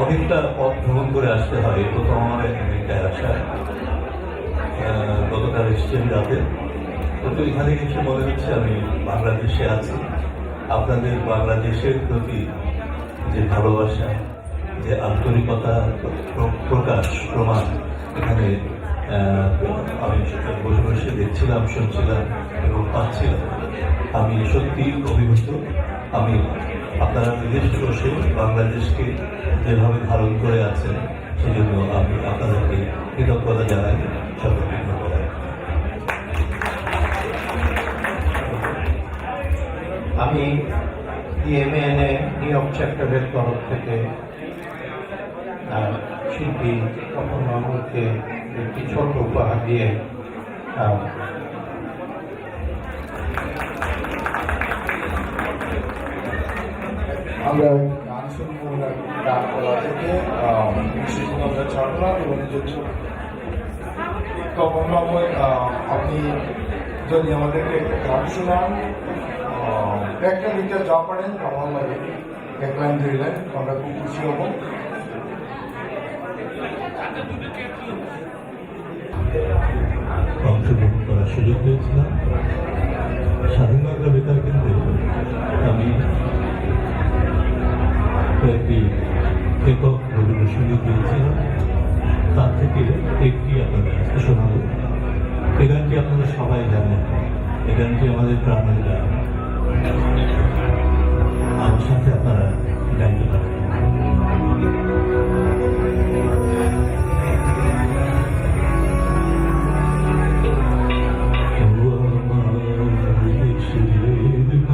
অনেকটা পথ ভ্রমণ করে আসতে হয়। প্রথম আমার আমেরিকায় আসা, গতকাল এসেছি রাতে, কিন্তু এখানে এসে মনে হচ্ছে আমি বাংলাদেশে আছি। আপনাদের বাংলাদেশের প্রতি যে ভালোবাসা, যে আন্তরিকতা প্রকাশ প্রমাণ এখানে আমি বসে বসে দেখছিলাম, শুনছিলাম এবং পাচ্ছিলাম। আমি সত্যি অভিভূত। আমি আপনারা বিদেশে বসে বাংলাদেশকে যেভাবে ধারণ করে আছেন, সেজন্য আমি আপনাদেরকে কৃতজ্ঞতা জানাই। সকলকে ধন্যবাদ। আমি ইএমএনএ নিয়োগ চ্যাপ্টারের তরফ থেকে শিল্পী তপন মাহমুদকে একটি ছোট উপহার দিয়ে আমরা গান শুনবো গান করা থেকে শিশুরা ছাড়লাম এবং তখন আপনি যদি আমাদেরকে একটা গান শোনান, একটা দুইটা যা পারেন ভালো লাগে, এক লাইন দুই লাইন, আমরা খুব খুশি হব। অংশগ্রহণ করার সুযোগ পেয়েছিলাম স্বাধীন বাংলা বেতার কেন্দ্রে। আমি কয়েকটি একক রবীন্দ্রসঙ্গীত দিয়েছিলাম, তার থেকে একটি আপনাদের আজকে শোনাব। এই গানটি আপনারা সবাই জানেন, এই গানটি আমাদের প্রাণের গান। আমার সাথে আপনারা গাইতে পারেন। আমার দেশের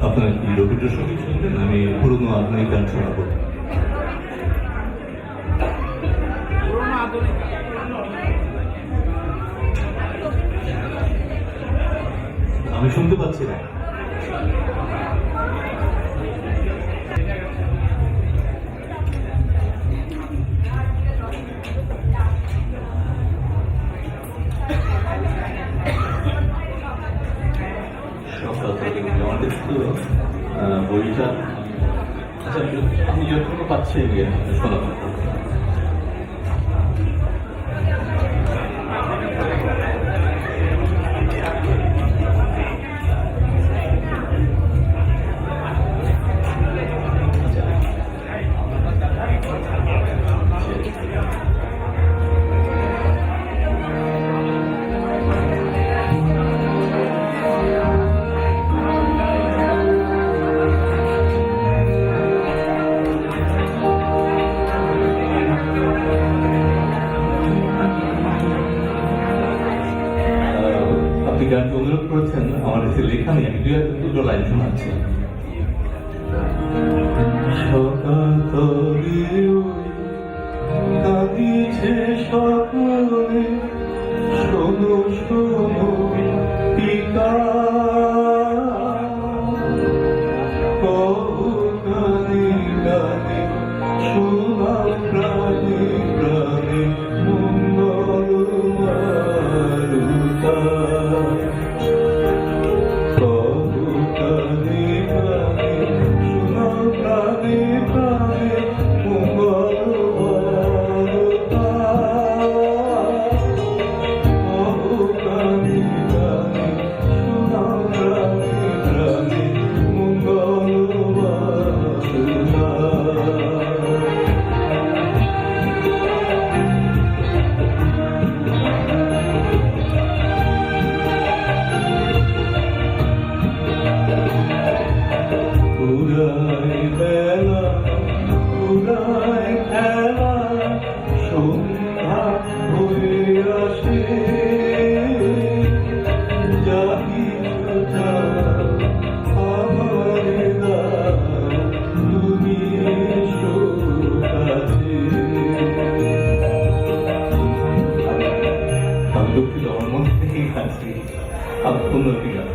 আপনার কি রবীন্দ্রসঙ্গীত শুনবেন? আমি পুরোনো আধুনিক গান শোনাবো। আমি শুনতে পাচ্ছি না। আমাদের তো বইটা আচ্ছা আমি যতটুকু পাচ্ছি শোনাবো। গানটি অনুরোধ করেছেন, আমার এসে লেখা নেই, আমি দুটো লাইন শোনাচ্ছি। সকাল কাঁদিছে সকলে, শোনো শোনো পিতা, গানে গানে শোনা প্রাণে প্রাণে মঙ্গল মারুতা। দুঃখিত, আমার মন থেকেই খাচ্ছি উন্নতি গান।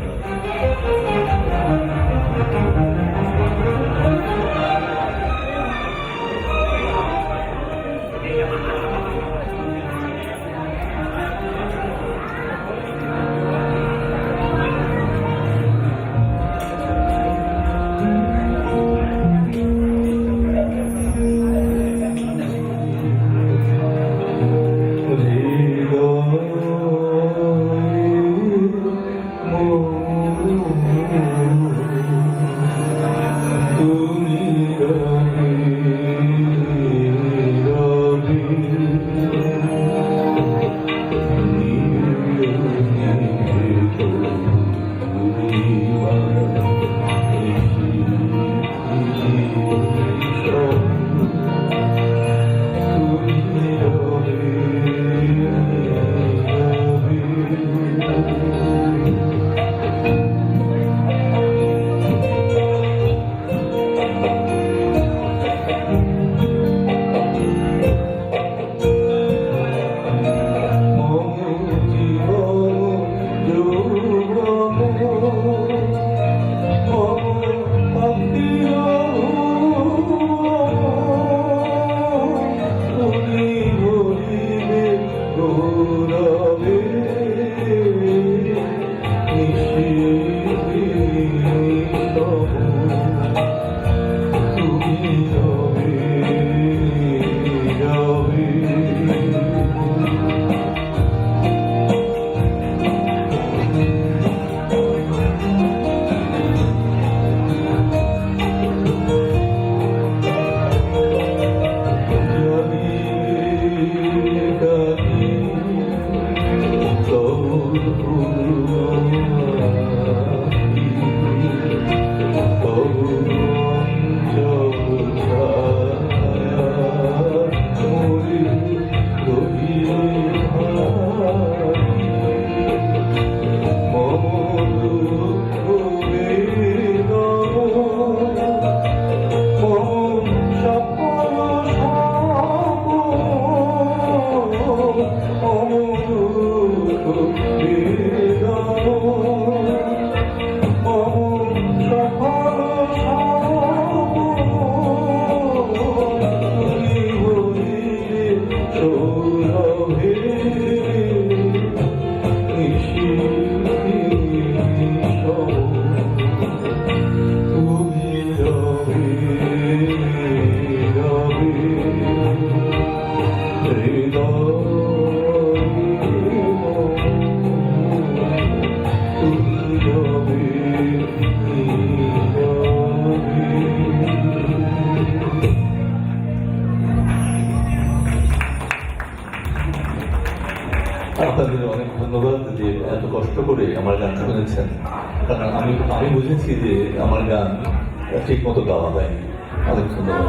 জীবন সৌরভে নিশি তুমি রবে রবে হৃদয় তুমি রবে আপনাদের অনেক ধন্যবাদ যে এত কষ্ট করে আমার গান শুনেছেন, কারণ আমি বুঝেছি যে আমার গান ঠিক মতো গাওয়া হয়নি। অনেক ধন্যবাদ।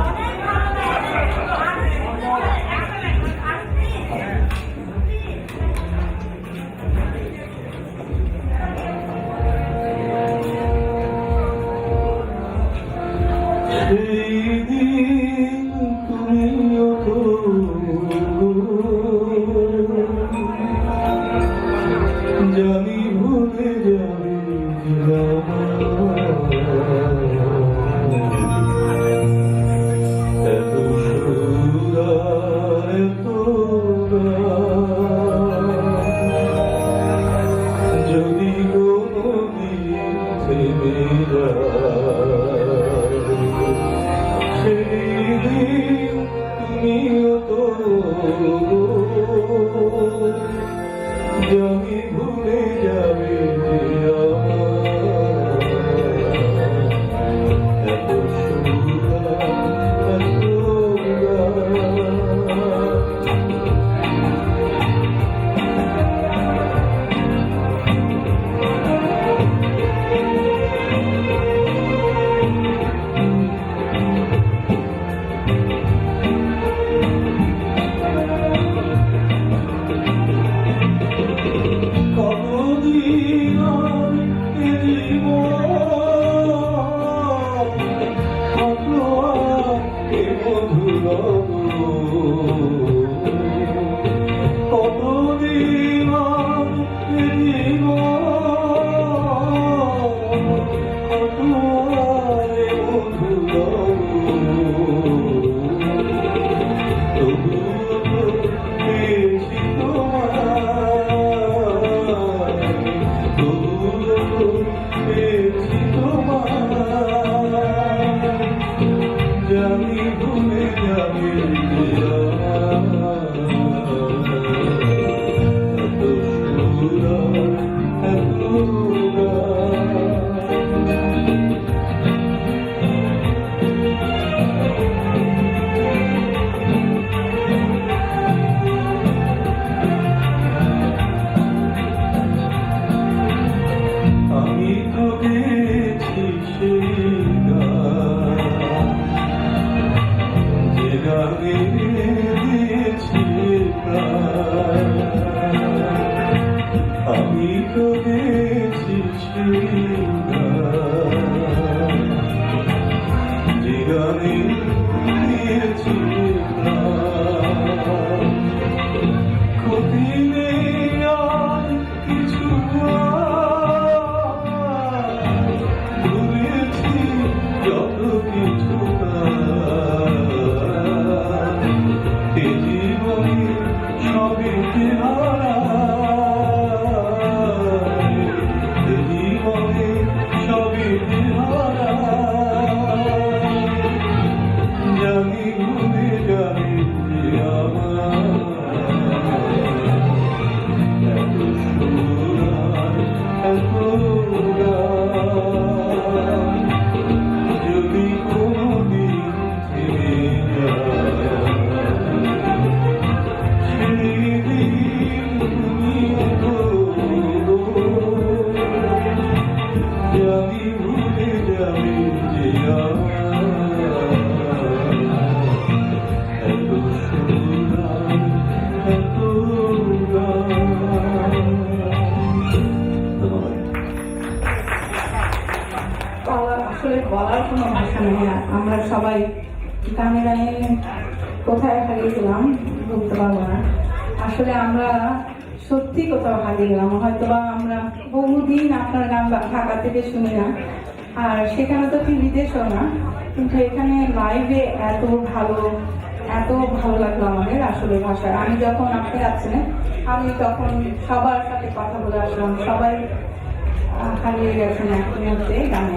সেই দিন তুমিও তো জানি ভুলে যাবে এত সুরা এত যদি কোনদিন থেমে যায় সেই দিন তুমিও তো জানি ভুলে যাবে যে এত সুরা এত জানি ভুলে যাবে এত সুরা এত আমি তো গেছি সেই গানে দিয়েছি আমি তো গেছি সেই যে গানে দিয়েছি ক্ষতি নেই আর কিছু ভুলেছি যত কিছু জীবনে সবে জীবনে সবে জানি ভুলে যাবে আমার এত সুরা এত যদি কোনদিন থেমে যায় জানি ভুলে যাবে যে এত সুরা এত আসলে বলার কোনো ভাষা নেই। আমরা সবাই গানে গানে কোথায় হারিয়ে গেলাম বলতে পারবো না। আসলে আমরা সত্যি কোথাও হারিয়ে গেলাম, হয়তো বা আমরা বহুদিন আপনার গান ঢাকা থেকে শুনি না, আর সেখানে তো টিভিতে শোনা, কিন্তু এখানে লাইভে এত ভালো এত ভালো লাগলো আমাদের আসলে ভাষায়। আমি যখন আপনি আছেন আমি তখন সবার সাথে কথা বলে আসলাম, সবাই হারিয়ে গেছেন এক মুহূর্তে গানে।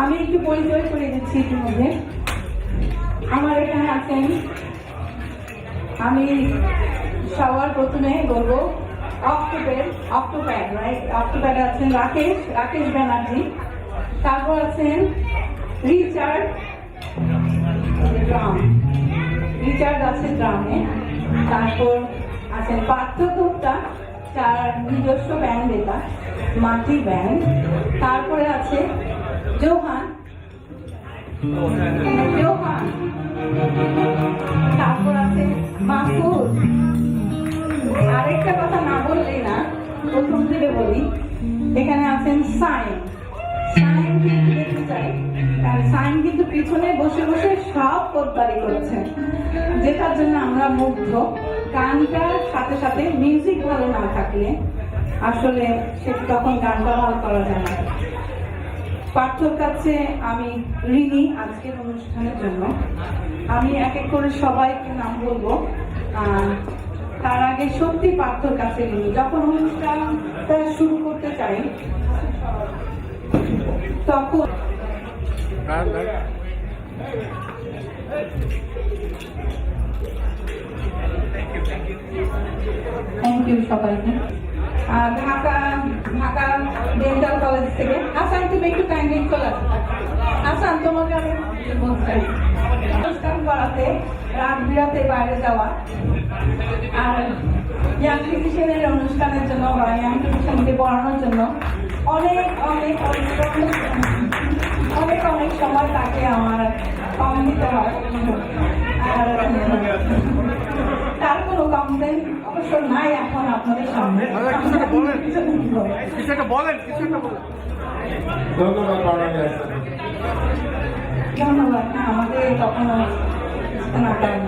আমি একটু পরিচয় করে দিচ্ছি ইতিমধ্যে। আমার এখানে আছেন, আমি সবার প্রথমে বলবো অক্টোপ্যাড আছেন রাকেশ ব্যানার্জি, তারপর আছেন রিচার্ড আছেন ড্রামে, তারপর আছেন পার্থ গুপ্তা, তার নিজস্ব ব্যান্ড এটা মাটি ব্যান্ড, তারপরে আছে জোহান, তারপর আছে মাসুদ। আরেকটা কথা না বললেই না, প্রথম থেকে বলি, এখানে আছেন সাইন কিন্তু দেখতে চাই, কারণ সাইন কিন্তু পিছনে বসে বসে সব কোতবাড়ি করছেন, যেটার জন্য আমরা মুগ্ধ। গানটার সাথে সাথে মিউজিক ভালো না থাকলে আসলে সে তখন গানটা ভালো করা যায় না। পার্থর কাছে আমি ঋণী আজকের অনুষ্ঠানের জন্য। আমি এক এক করে সবাইকে নাম বলবো, তার আগে সত্যি পার্থর কাছে ঋণী। যখন অনুষ্ঠানটা শুরু করতে চাই তখন থ্যাংক ইউ সবাইকে। ঢাকা ডেন্টাল কলেজ থেকে হাসান, তুমি একটু কাইন্ডলি চলে আসো। হাসান, তোমাকে আমি বলতে অনুষ্ঠান করাতে রাত বিরাতে বাইরে যাওয়া, আর ইয়াং ফিজিশিয়ানের অনুষ্ঠানের জন্য বা ইয়াং ফিজিশিয়ানকে পড়ানোর জন্য অনেক অনেক অনেক অনেক সময় তাকে আমার কম দিতে হয়। আর তার কোনো কমপ্লেন অবশ্য নাই এখন আপনাদের সামনে। ধন্যবাদ। না, আমাদের কখনো না করেন।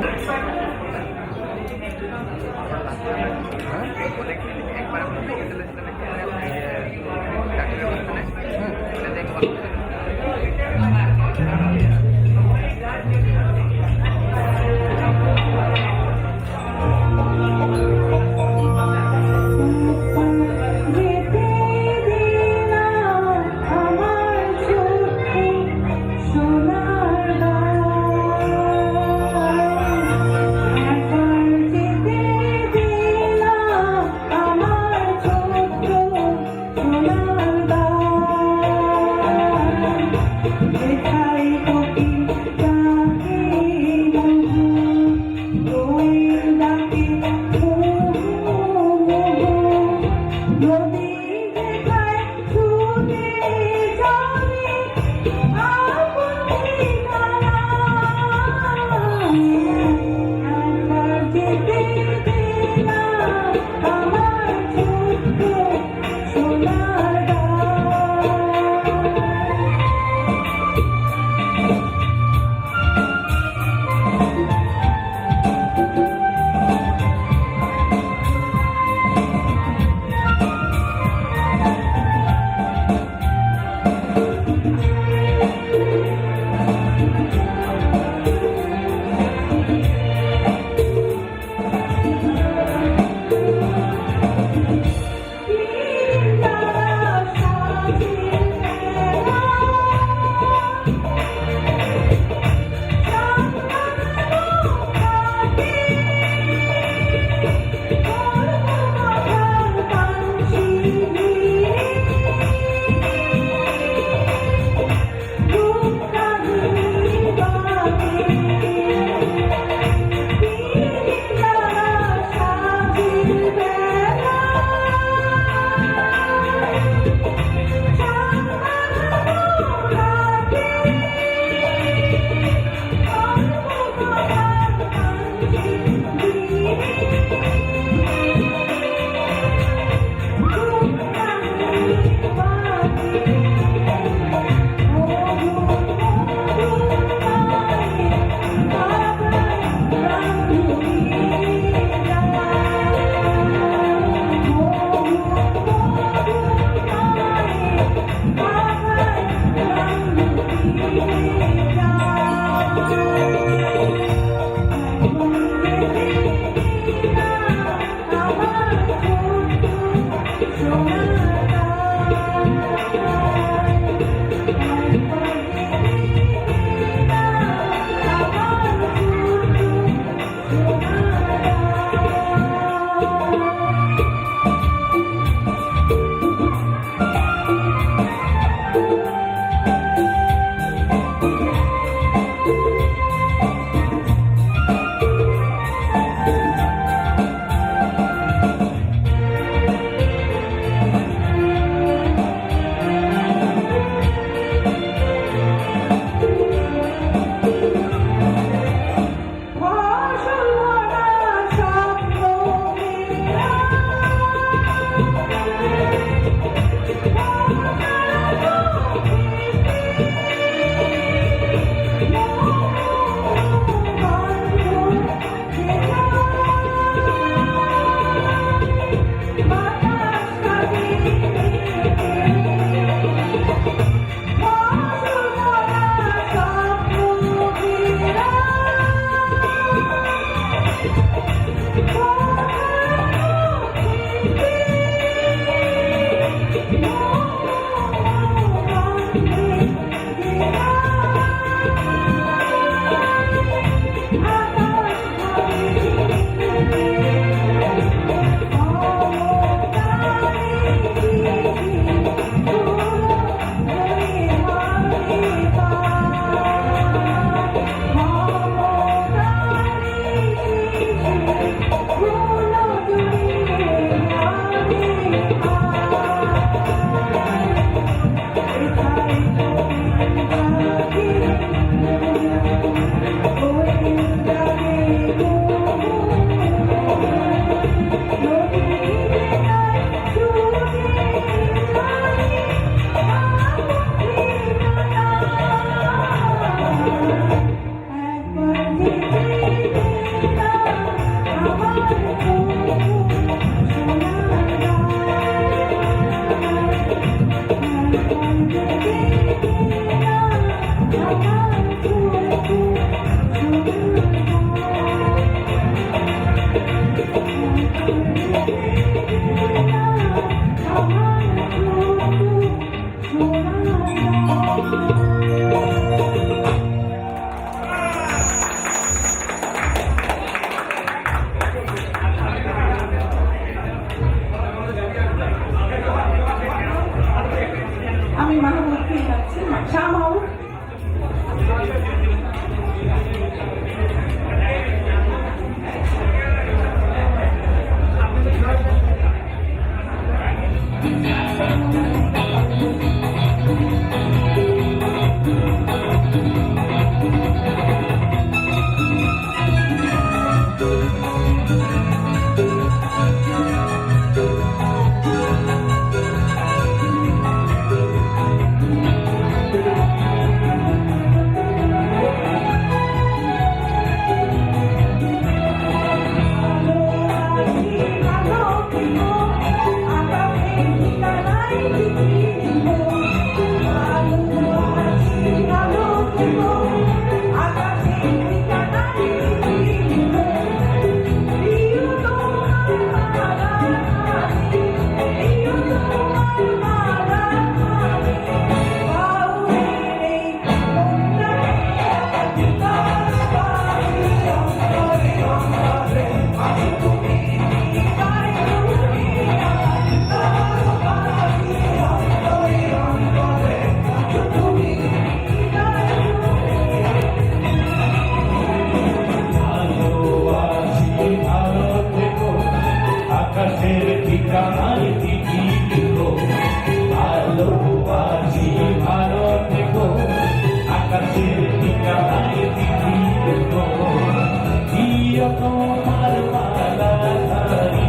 তোমার মালাধারী,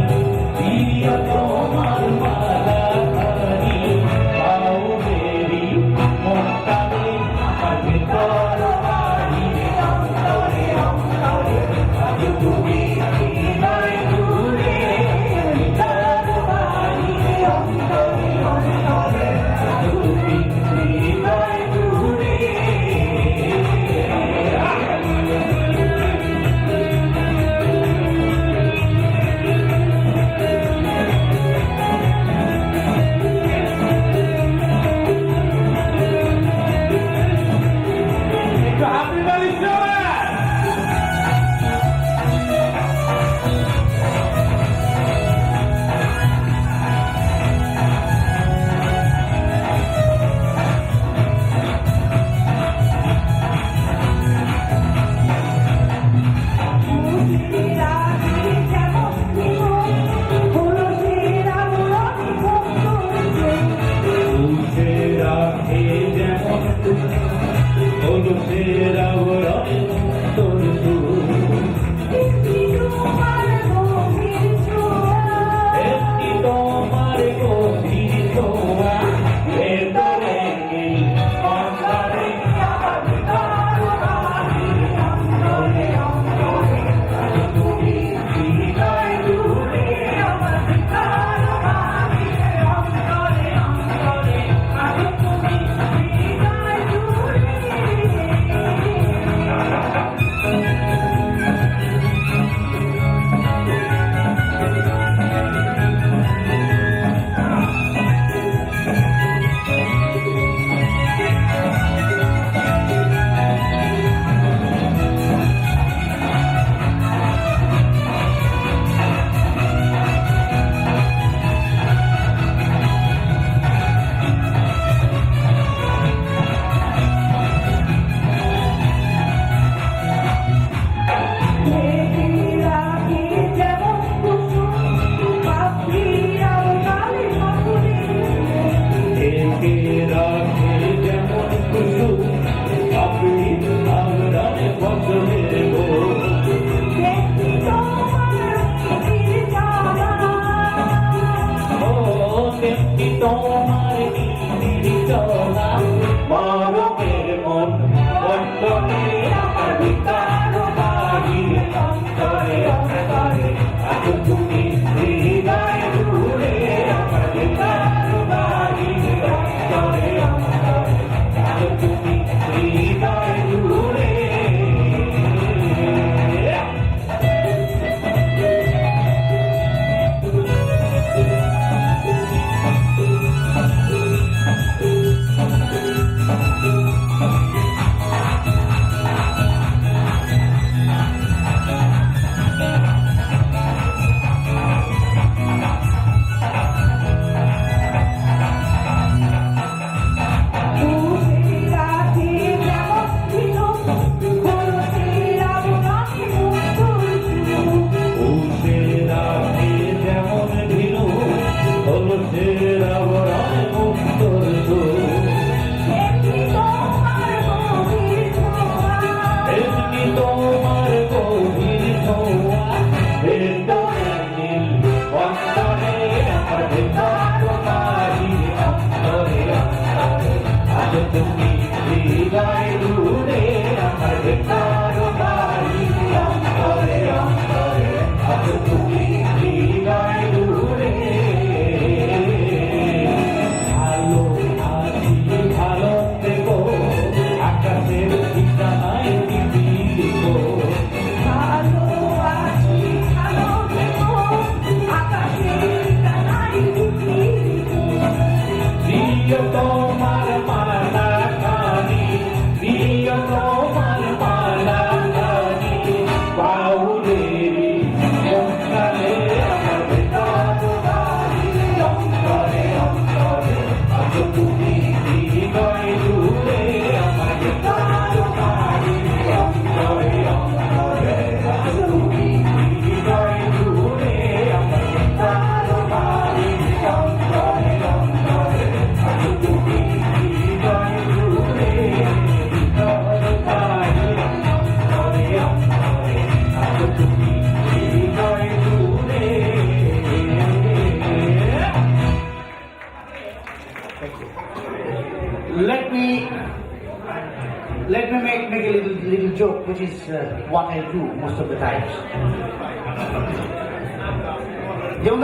প্রিয় তোমার মালাধারী, পাও বেরি মনটারে আমার ভেতর বাড়ি, অন্তরে অন্তরে আজ তুমি হৃদয় জুড়ে, ভেতর বাড়ি অন্তরে অন্তরে আজ তুমি হৃদয় জুড়ে। which is what I do most of the times. যেমন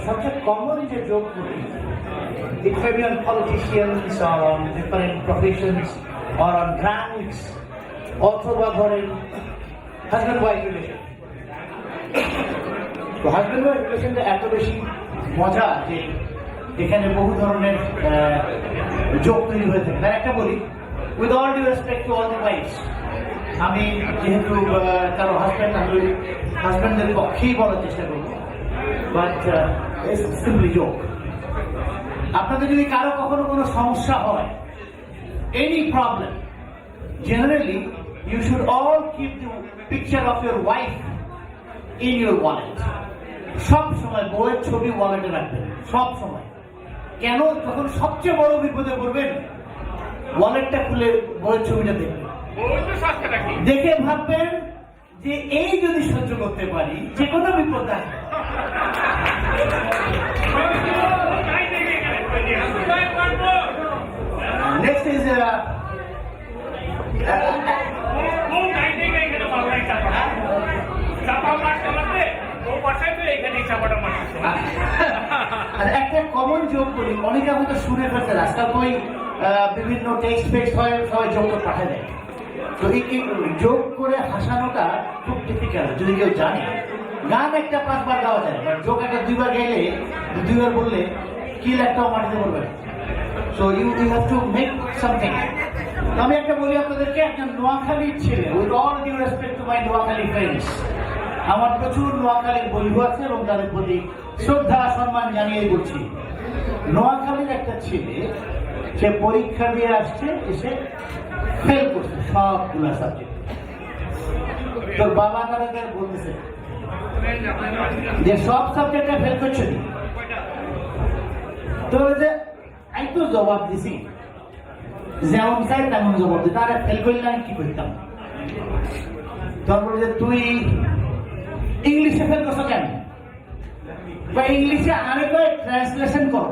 সবচেয়ে কমন যে জোক করি, it may be on politicians or on different professions or on ranks, অথবা ধরেন হাজব্যান্ড ওয়াইফ রিলেশন। তো হাজব্যান্ড ওয়াইফ রিলেশনটা এত বেশি মজা যে এখানে বহু ধরনের জোক তৈরি হয়ে থাকে। তার একটা বলি, with all due respect to all the wives, আমি যেহেতু কারো হাজব্যান্ডের পক্ষেই বলার চেষ্টা করবো, বাট সিম্পলি জোক। আপনাদের যদি কারো কখনো কোনো সমস্যা হয়, any problem, generally you should all keep the picture of your wife in your wallet. সব সময় বউয়ের ছবি ওয়ালেটে রাখবেন, সব সময়। কেন? যখন সবচেয়ে বড় বিপদে পড়বেন, ওয়ালেটটা খুলে বউয়ের ছবিটা দেখবেন, দেখে ভাববেন যে এই যদি সহ্য করতে পারি, যে কোনো বিপদ আসবে। Next is একটা কমন জোক করি, অনেকে হয়তো শুনে ফেলতে রাস্তা বই বিভিন্ন টেক্সট ফেক্সট হয়, সবাই জোক করে পাঠিয়ে দেয়। তো এই জোক করে হাসানোটা খুব ডিফিকাল্ট যদি কেউ জানে। গান একটা 5 বার গাওয়া যায়, বাট জোক একটা 2 বার গাইলে, 2 বার বললে কিল একটাও মাটিতে পড়বে। So you have to make something. আমি একটা বলি আপনাদেরকে, একটা নোয়াখালীর ছেলে, with all due respect to my Noakhali friends, আমার প্রচুর নোয়াখালীর বন্ধু আছে এবং তাদের প্রতি শ্রদ্ধা সম্মান জানিয়ে বলছি। নোয়াখালীর একটা ছেলে, সে পরীক্ষা দিয়ে আসছে, এসে ফেল করছে সবগুলা সাবজেক্ট। তোর বাবা তারা বলতেছে যে সব সাবজেক্টে ফেল করছে, তো যে আমি তো জবাব দিছি, যেমন চাই তেমন জবাব দিই, তারা ফেল করলে আমি কি করতাম? তারপরে যে তুই ইংলিশে ফেল করছো কেন, বা ইংলিশে আরেক ট্রান্সলেশন করো।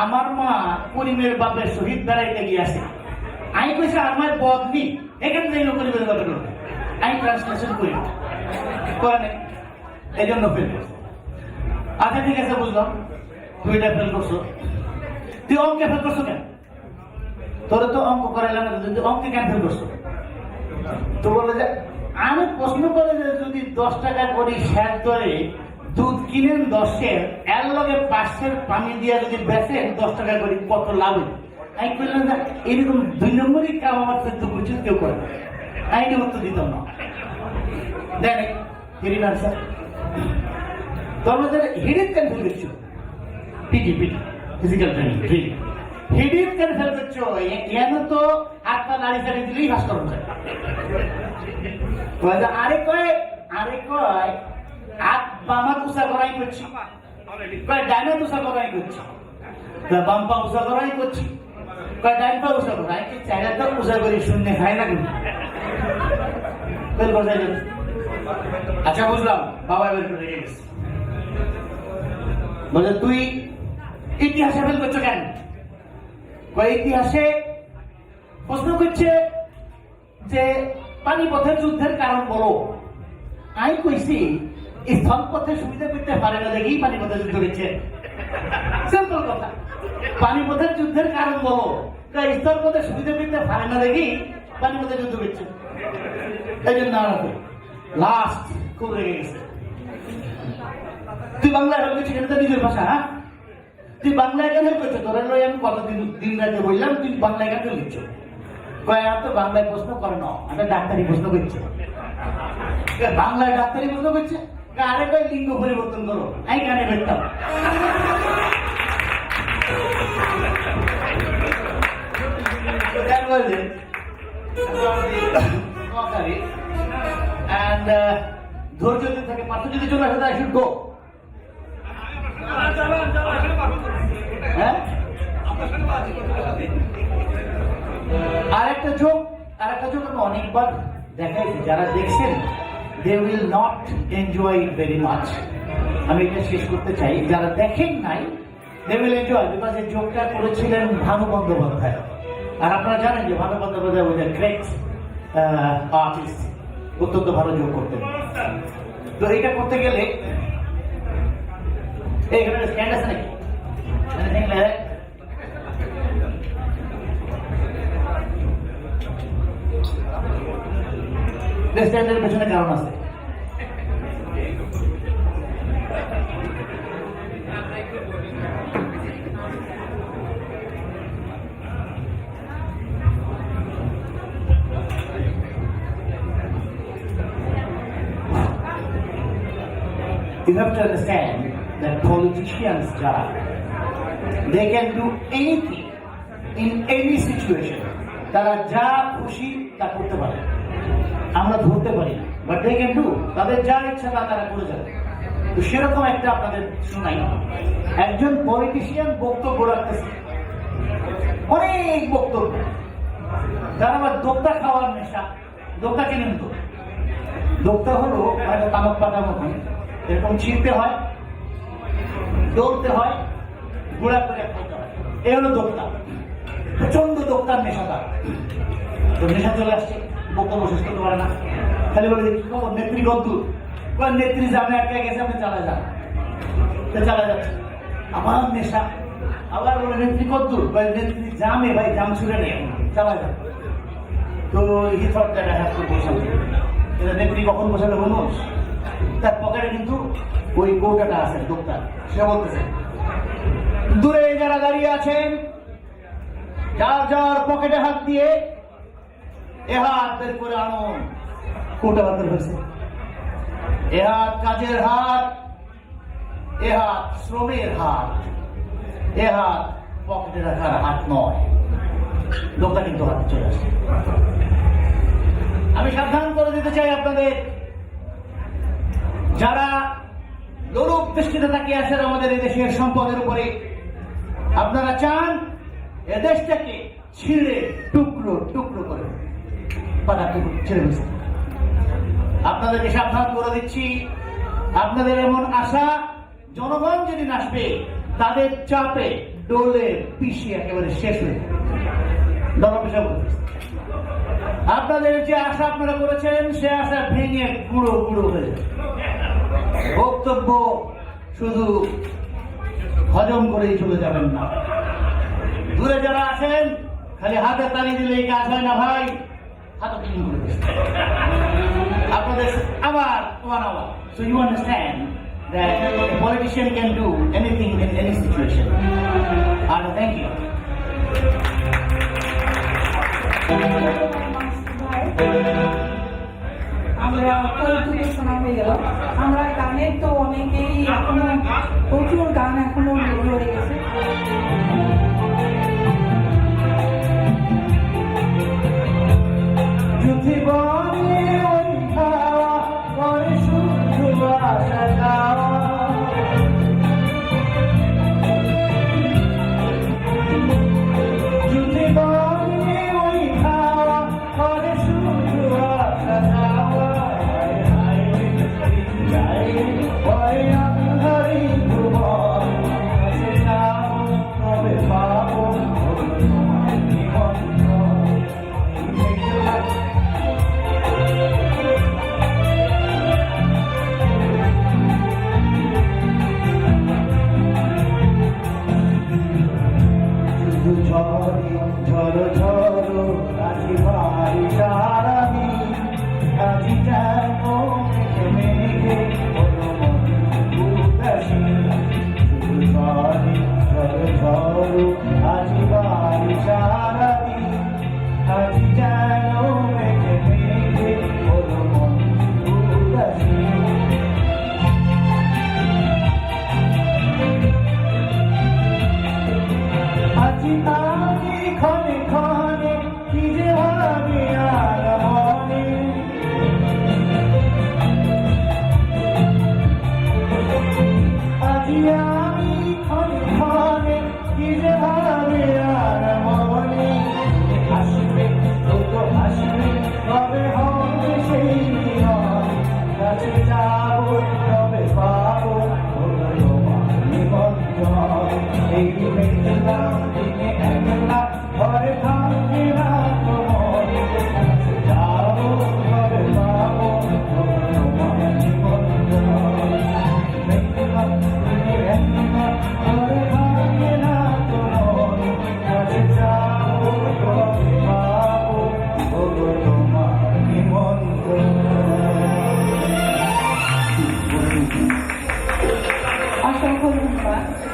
আমার মা পরিমের বাপের শহীদ বেড়াইতে গিয়েছে, আমি কইছি আমার বদনি এখানে যাই পরিমের বাপের লোক, আমি ট্রান্সলেশন করি করে, এই জন্য ফেল করছো। আচ্ছা ঠিক আছে, বুঝলাম তুই এটা ফেল করছো, তুই অঙ্কে ফেল করছো কেন? তোরা তো অঙ্ক করাইলাম, অঙ্কে কেন ফেল করছো? তো বলে যে আমি প্রশ্ন করে যে যদি 10 টাকা করি শেয়ার ধরে দুধ কিনেন 10-এর, এর লগে 5-এর পানি দিয়ে যদি বেচেন 10 টাকা করি, কত লাভ? আমি বললাম না, এরকম 2 নম্বরই কাম আমার তো কিছু কেউ করে, আমি উত্তর দিতাম না। দেখ হিরিন আনসার, তোমাদের হিরিন কেন ফেল করছো? পিটি ফিজিক্যাল ট্রেনিং হিডির কেন ফেল করছো? এন তো হাত পা নাড়ি চাড়ি দিলেই ভাস করুন যায়। আরে কয় হাত বামা উষা করাই করছি, কয় ডাইনা উষা করাই করছি, বাম পা উষা করাই করছি, কয় ডাইন পা উষা করাই, চাইনা তো উষা করি শূন্য খায় না কিন্তু। আচ্ছা বুঝলাম, বাবা বের করে রেখে গেছে। বলে তুই ইতিহাসে ফেল করছো কেন? ইতিহাসে প্রশ্ন করছে যে পানিপথের যুদ্ধের কারণ বলো। আমি কইছি স্থলপথে সুবিধা করতে পারে না দেখি পানিপথের যুদ্ধ করছে। সিম্পল কথা, পানিপথের যুদ্ধের কারণ বলো, স্থলপথে সুবিধা করতে পারে না দেখি পানিপথের যুদ্ধ করছে। এই জন্য লাস্ট খুব রেগে গেছে। তুই বাংলায় হেল্প করছিস, এটা তো নিজের ভাষা। হ্যাঁ, তুই বাংলায় কেন হেল্প করছো? তোর লই আমি কতদিন দিন রাতে বললাম, তুই বাংলায় কেন লিখছো? কয় আর তো বাংলায় প্রশ্ন করে না, আমি ডাক্তারি প্রশ্ন করছি। বাংলায় ডাক্তারি প্রশ্ন করছে, আরে কয় লিঙ্গ পরিবর্তন করো, আমি কেন করতাম? ধৈর্য যদি থাকে, পাশে যদি চলে আসে, আই শুড গো। আরেকটা জোক আমি অনেকবার দেখাইছি, যারা দেখছেন they will not enjoy it very much. আমি এটা শেষ করতে চাই, যারা দেখেন নাই they will enjoy, because এই জোকটা করেছিলেন ভানু বন্দ্যোপাধ্যায়। আর আপনারা জানেন যে Bhanu Bandyopadhyay was a great artist, অত্যন্ত ভালো যোগ করতেন। তো এটা করতে গেলে এখানে স্ট্যান্ড আছে নাকি? স্ট্যান্ডের পেছনে কারণ আছে। You have to understand that politicians are, they can do anything in any situation. তারা যা খুশি তা করতে পারে, আমরা ধরতে পারি না, বাট they can do, তাদের যা ইচ্ছা তা তারা করে যাবে। তো সেরকম একটা আপনাদের শোনাই, একজন পলিটিশিয়ান বক্তব্য রাখতেছে, অনেক বক্তব্য, যারা আবার দোক্তা খাওয়ার নেশা। দোক্তা কিনেন তো, দোক্তা হলো হয়তো তামাক পাতার মতন, এরকম ছিঁড়তে হয়, দৌড়তে হয়, ঘোরা করে খাইতে হয়, এ হলো দোক্তা। প্রচন্ড দোক্তার নেশা তার, তো নেশা চলে আসছে, বক্তব্য শেষ করতে পারে না, খালি বলে দেখি খবর নেত্রী কদ্দূর, নেত্রী জামে আটকে গেছে, আপনি চালা যান, চালা যাচ্ছে, আমার নেশা। আবার বলে নেত্রী কদ্দূর, নেত্রী জামে, ভাই জাম ছুড়ে নেই, চালা যান। তো he thought that I have to go something. নেত্রী কখন বসাবে মানুষ, তার পকেটে কিন্তু ওই কৌটাটা আছে দোক্তা, সে বলতেছে দূরে যারা দাঁড়িয়ে আছেন, যার যার পকেটে হাত দিয়ে এ হাত বের করে আনুন। কৌটা বাদ হয়েছে, এ হাত কাজের হাত, এ হাত শ্রমের হাত, এ হাত পকেটে রাখার হাত নয়। দোক্তা কিন্তু হাতে চলে আসে। আমি সাবধান করে দিতে চাই আপনাদের, যারা লোলুপ দৃষ্টিতে তাকিয়ে আছেন আমাদের এই দেশের সম্পদের উপরে, আপনারা চান এ দেশটাকে ছিঁড়ে টুকরো টুকরো করে ছেড়ে ফেলছে। আপনাদেরকে সাবধান করে দিচ্ছি, আপনাদের এমন আশা জনগণ যেদিন আসবে তাদের চাপে ডোলে পিছিয়ে একেবারে শেষ হয়ে দলপেশা করতেছে। আপনাদের যে আশা আপনারা করেছেন সে আশা ভেঙে গুঁড়ো গুঁড়ো হয়ে যাবে। বক্তব্য শুধু হজম করেই চলে যাবেন না। দূরে যারা আছেন খালি হাতে তালি দিলে এই কাজ হয় না ভাই, হাতে ক্লিন করে দিচ্ছে আপনাদের আবার one hour. So you understand that a politician can do anything in any situation. And thank you. আমরা কৌতুকে শোনা হয়ে গেল। আমরা গানের তো অনেকেই এখনো প্রচুর গান এখনো রয়ে গেছে। ঝড় ঝড় আজি ভাই সারাদি, আজি যেন মেঘে উদাসী। ঝড় ঝড় আজি ভাই সারাদি, আজি যেন মেঘে মেঘে উদাসী। আজি আমি ক্ষণে ক্ষণে কি যে ভাবি আর মনে, আজি আমি ক্ষণে ক্ষণে কি যে ভাবি আর মনে। হাসবে তো হাসবে, তবে হবে সেই মিলন, কাছে যাব তবে পাবো নিবন্ধন। এই মেঘলা দিনে একলা ঘরে থাকে না তোমার,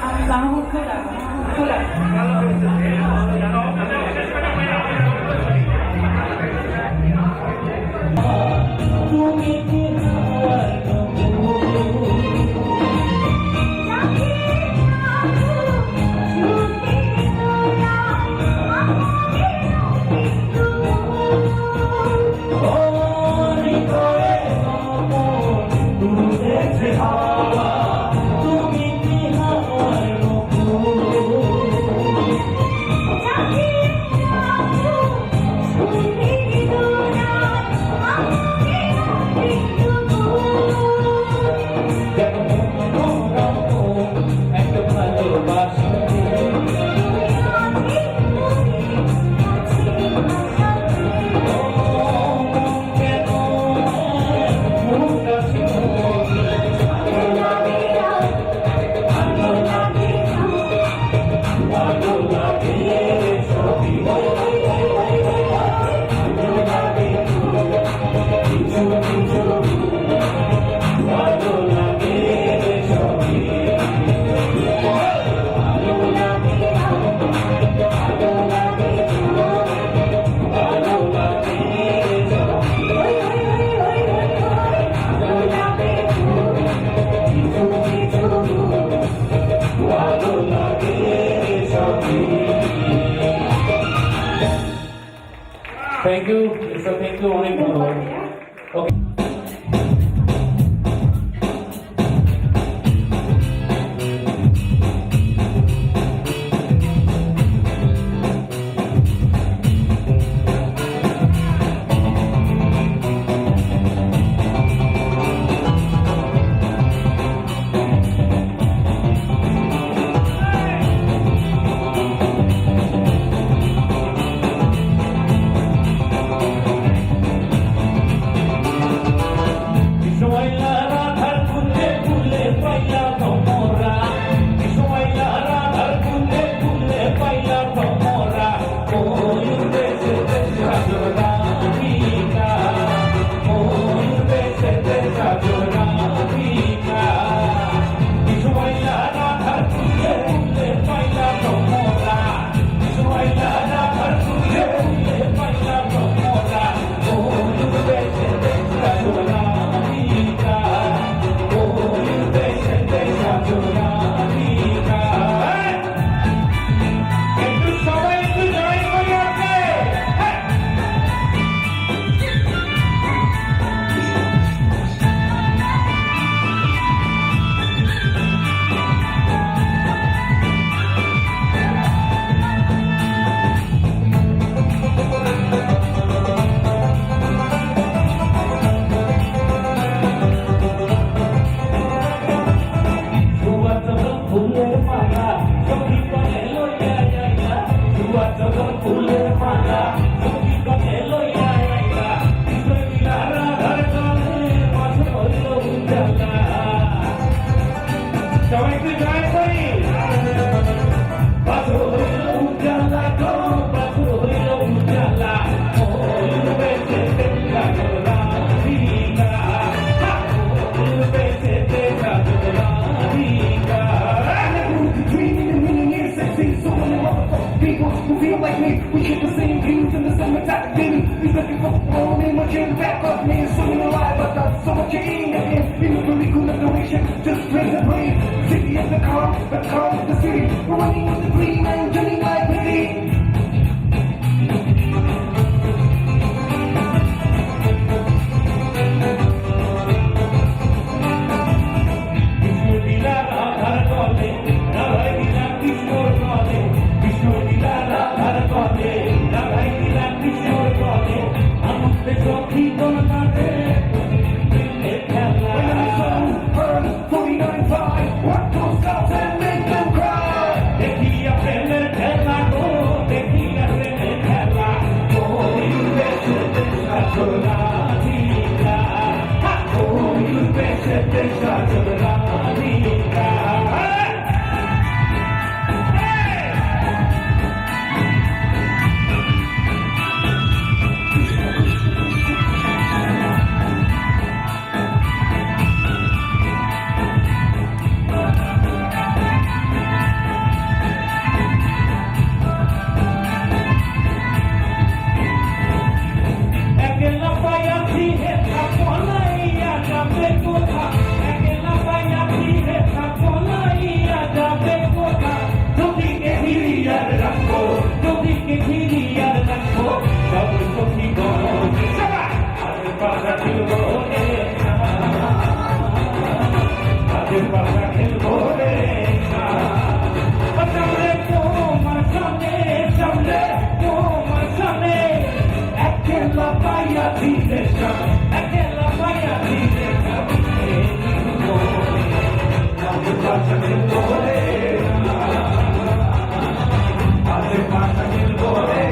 আমি বাংলা খোলা Thank you. So thank you, অনেক ধন্যবাদ। Okay. বাড়িকে ফিরি আর দেখো সব সখী গণ হাতের পাশা খেলবো রে হাতের পাশা খেলবো রে সামনে তোমার সামনে সামনে তোমার সামনে একলা পাইয়া দিতে একলা পাইয়া দিতে হাতের পাশা খেলবো রে হাতের পাশা খেলবো রে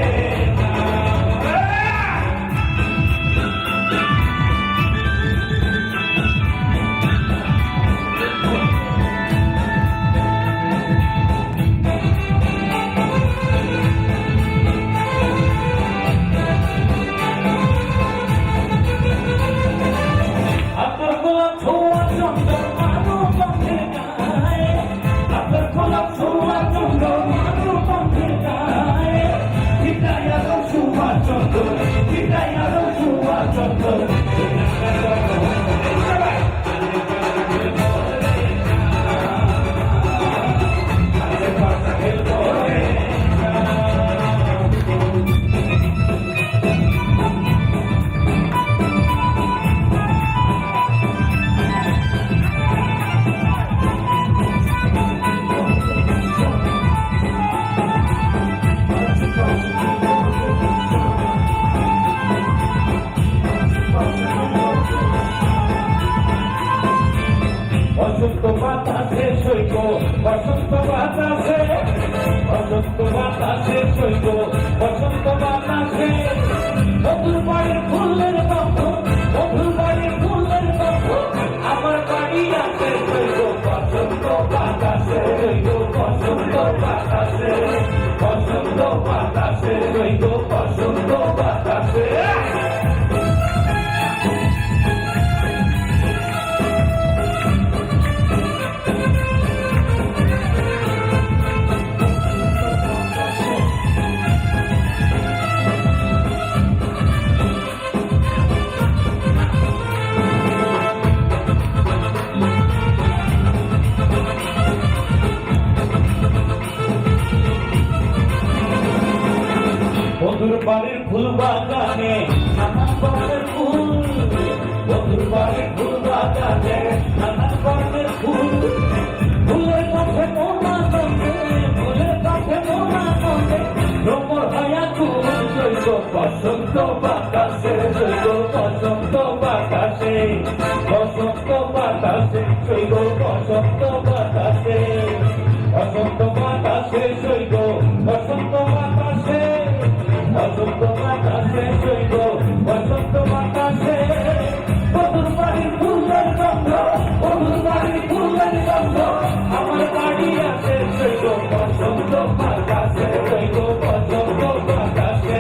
বসন্ত বাতাসে সইব বসন্ত বাতাসে বসন্ত বাতাসে সইব বসন্ত বাতাসে মধুর বাড়ির ফুলের গন্ধ মধুর বাড়ির ফুলের গন্ধ আমার বাড়ি আছে সইব বসন্ত বাতাসে সইব বসন্ত বাতাসে বসন্ত বাতাসে সইব বসন্ত বাতাসে মধুর বাড়ির ফুল বাগানে নানান বর্ণের ফুল মধুর বাড়ির ফুল বাগানে নানান বর্ণের ফুল ফুলের কাছে মোনা নন্দে ফুলের কাছে মোনা নন্দে ভ্রমর হয়া ফুল জৈব বসন্ত বাতাসে জৈব বসন্ত বাতাসে বসন্ত বাতাসে জৈব বসন্ত বাতাসে বসন্ত বাতাসে জৈব বসন্ত বাতাসে বসন্ত বাতাসে জৈব বসন্ত বাতাসে মধুর বাড়ির ফুলের গন্ধ মধুর বাড়ির ফুলের গন্ধ আমার বাড়ি আছে জৈব বসন্ত বাতাসে জৈব বসন্ত বাতাসে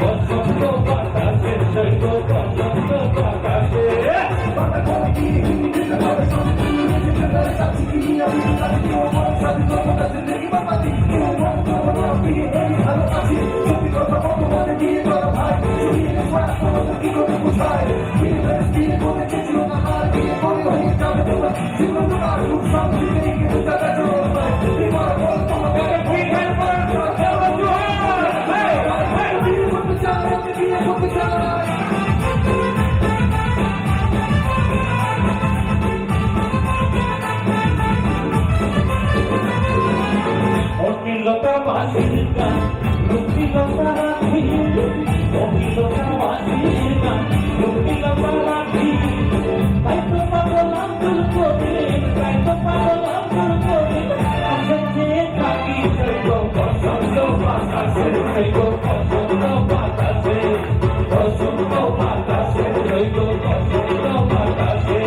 বসন্ত বাতাসে জৈব বসন্ত বাতাসে অশ্লীলতা বাসির গান রুক্তিলতা রাখি অশ্লীলতা বাসির গান রুক্তিলতা রাখি তাই তো পাগল আব্দুল কবির তাই তো পাগল আব্দুল কবির আমরা যে থাকি সৈব বসন্ত বাতাসে সৈব বসন্ত বাতাসে বসন্ত বাতাসে সৈব বসন্ত বাতাসে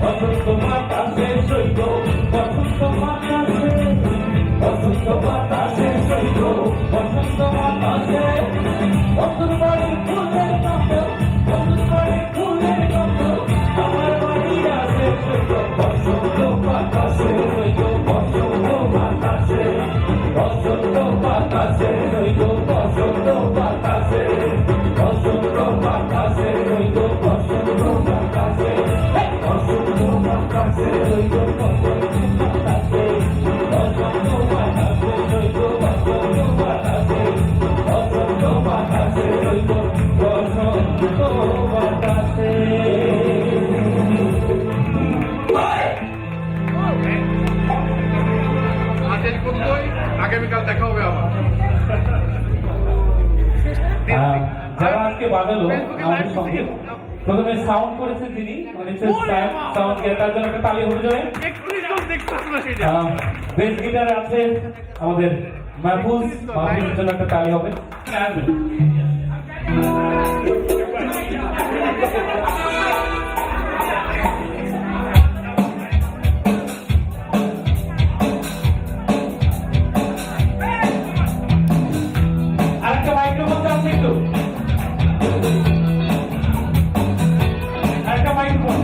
বসন্ত বাতাসে সৈব বসন্ত বাতাসে বসন্ত বাতাসে সৈব বসন্ত বাতাসে মধুর বাড়ির ফুলের গন্ধ মধুর বাড়ির ফুলের গন্ধ আমার বাড়ি আছে সৈব বসন্ত বাতাসে বাজালো আমাদের সঙ্গে। প্রথমে সাউন্ড করেছেন তিনি, মানে সাউন্ড তার জন্য একটা তালি হয়ে যাবে। বেস গিটারে আছে আমাদের মাহফুজ, মাহফুজের জন্য একটা তালি হবে। আরেকটা মাইক্রোফোন আছে একটু, আরেকটা মাইক্রোফোন।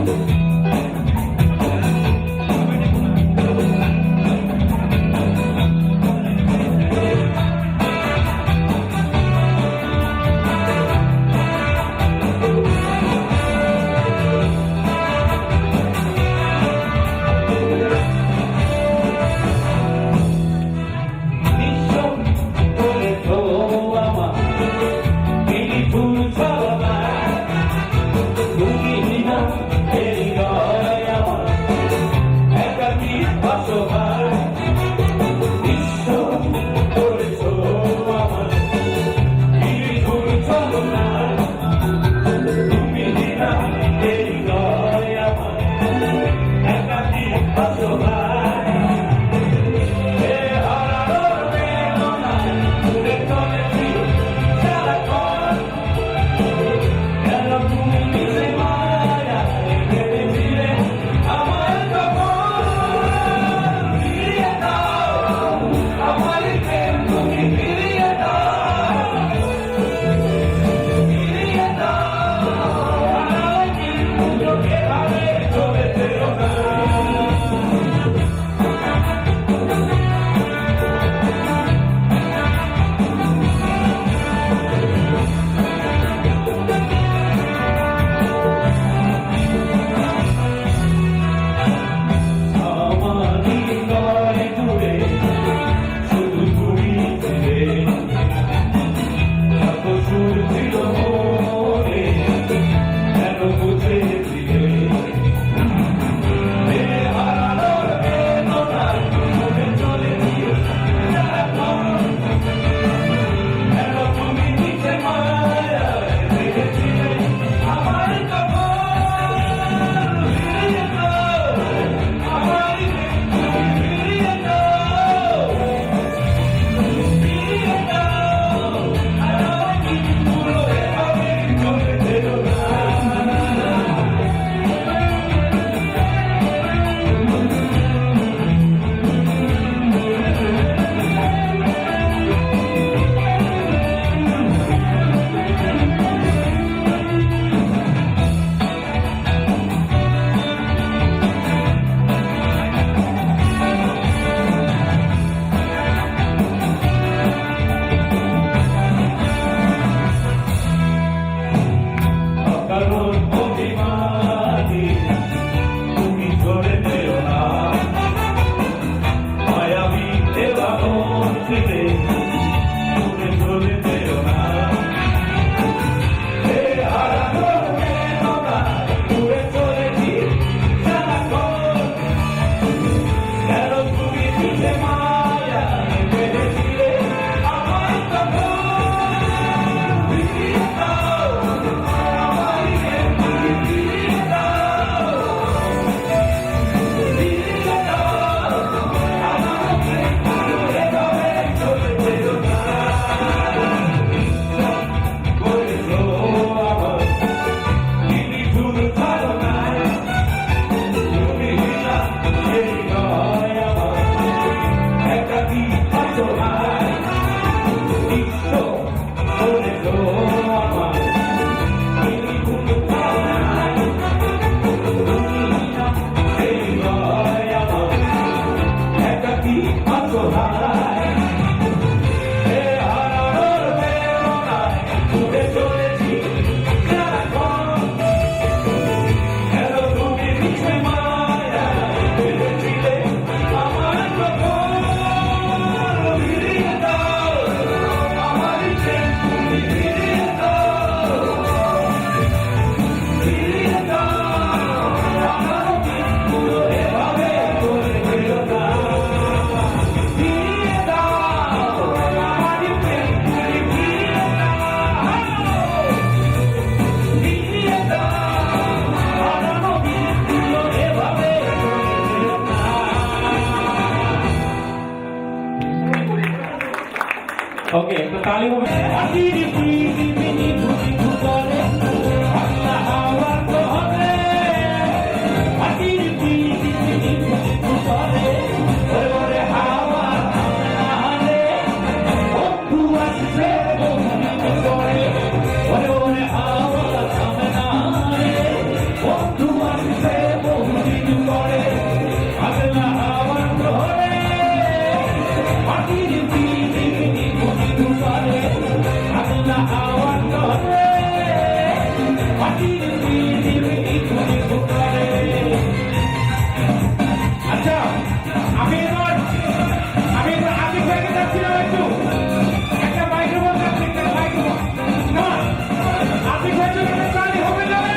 ওকে, তো তালি হবে। আচ্ছা, আমি এবার আগে থেকে যাচ্ছিলাম একটু একটা মাইক্রোফোন যাচ্ছি, একটা মাইক্রোফোন না আপনি কয়েকজন তালি হবে যাবে।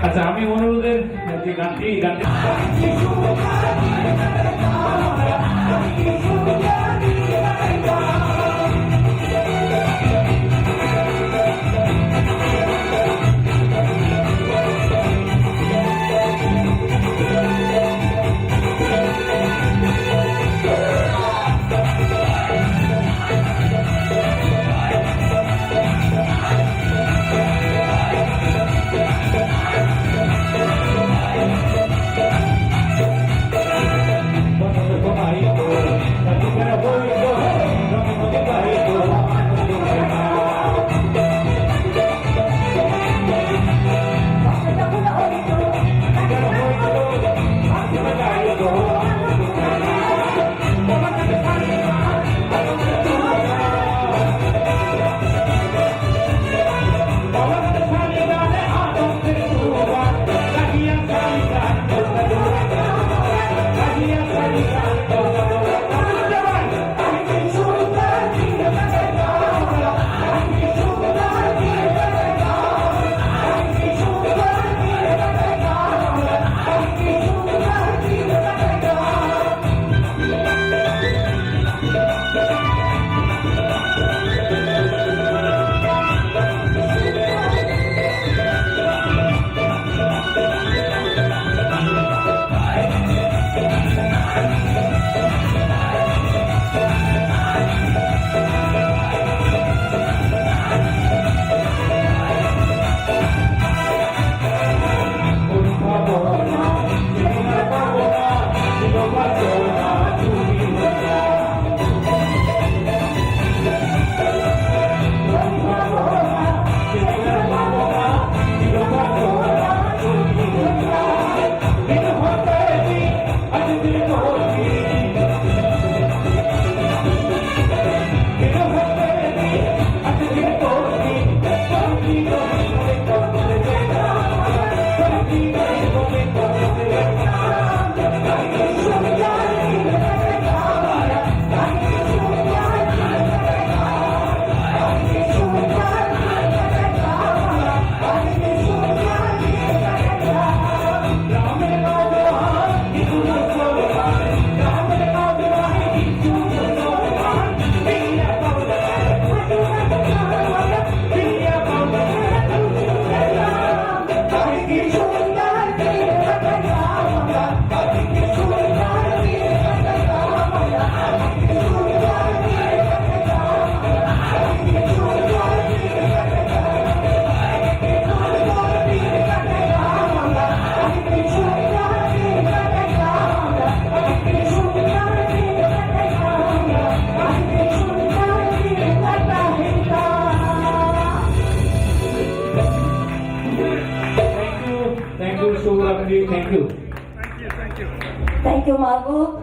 আচ্ছা, আমি অনুরোধের যে গানটি Bye. you. Thank you, Margot.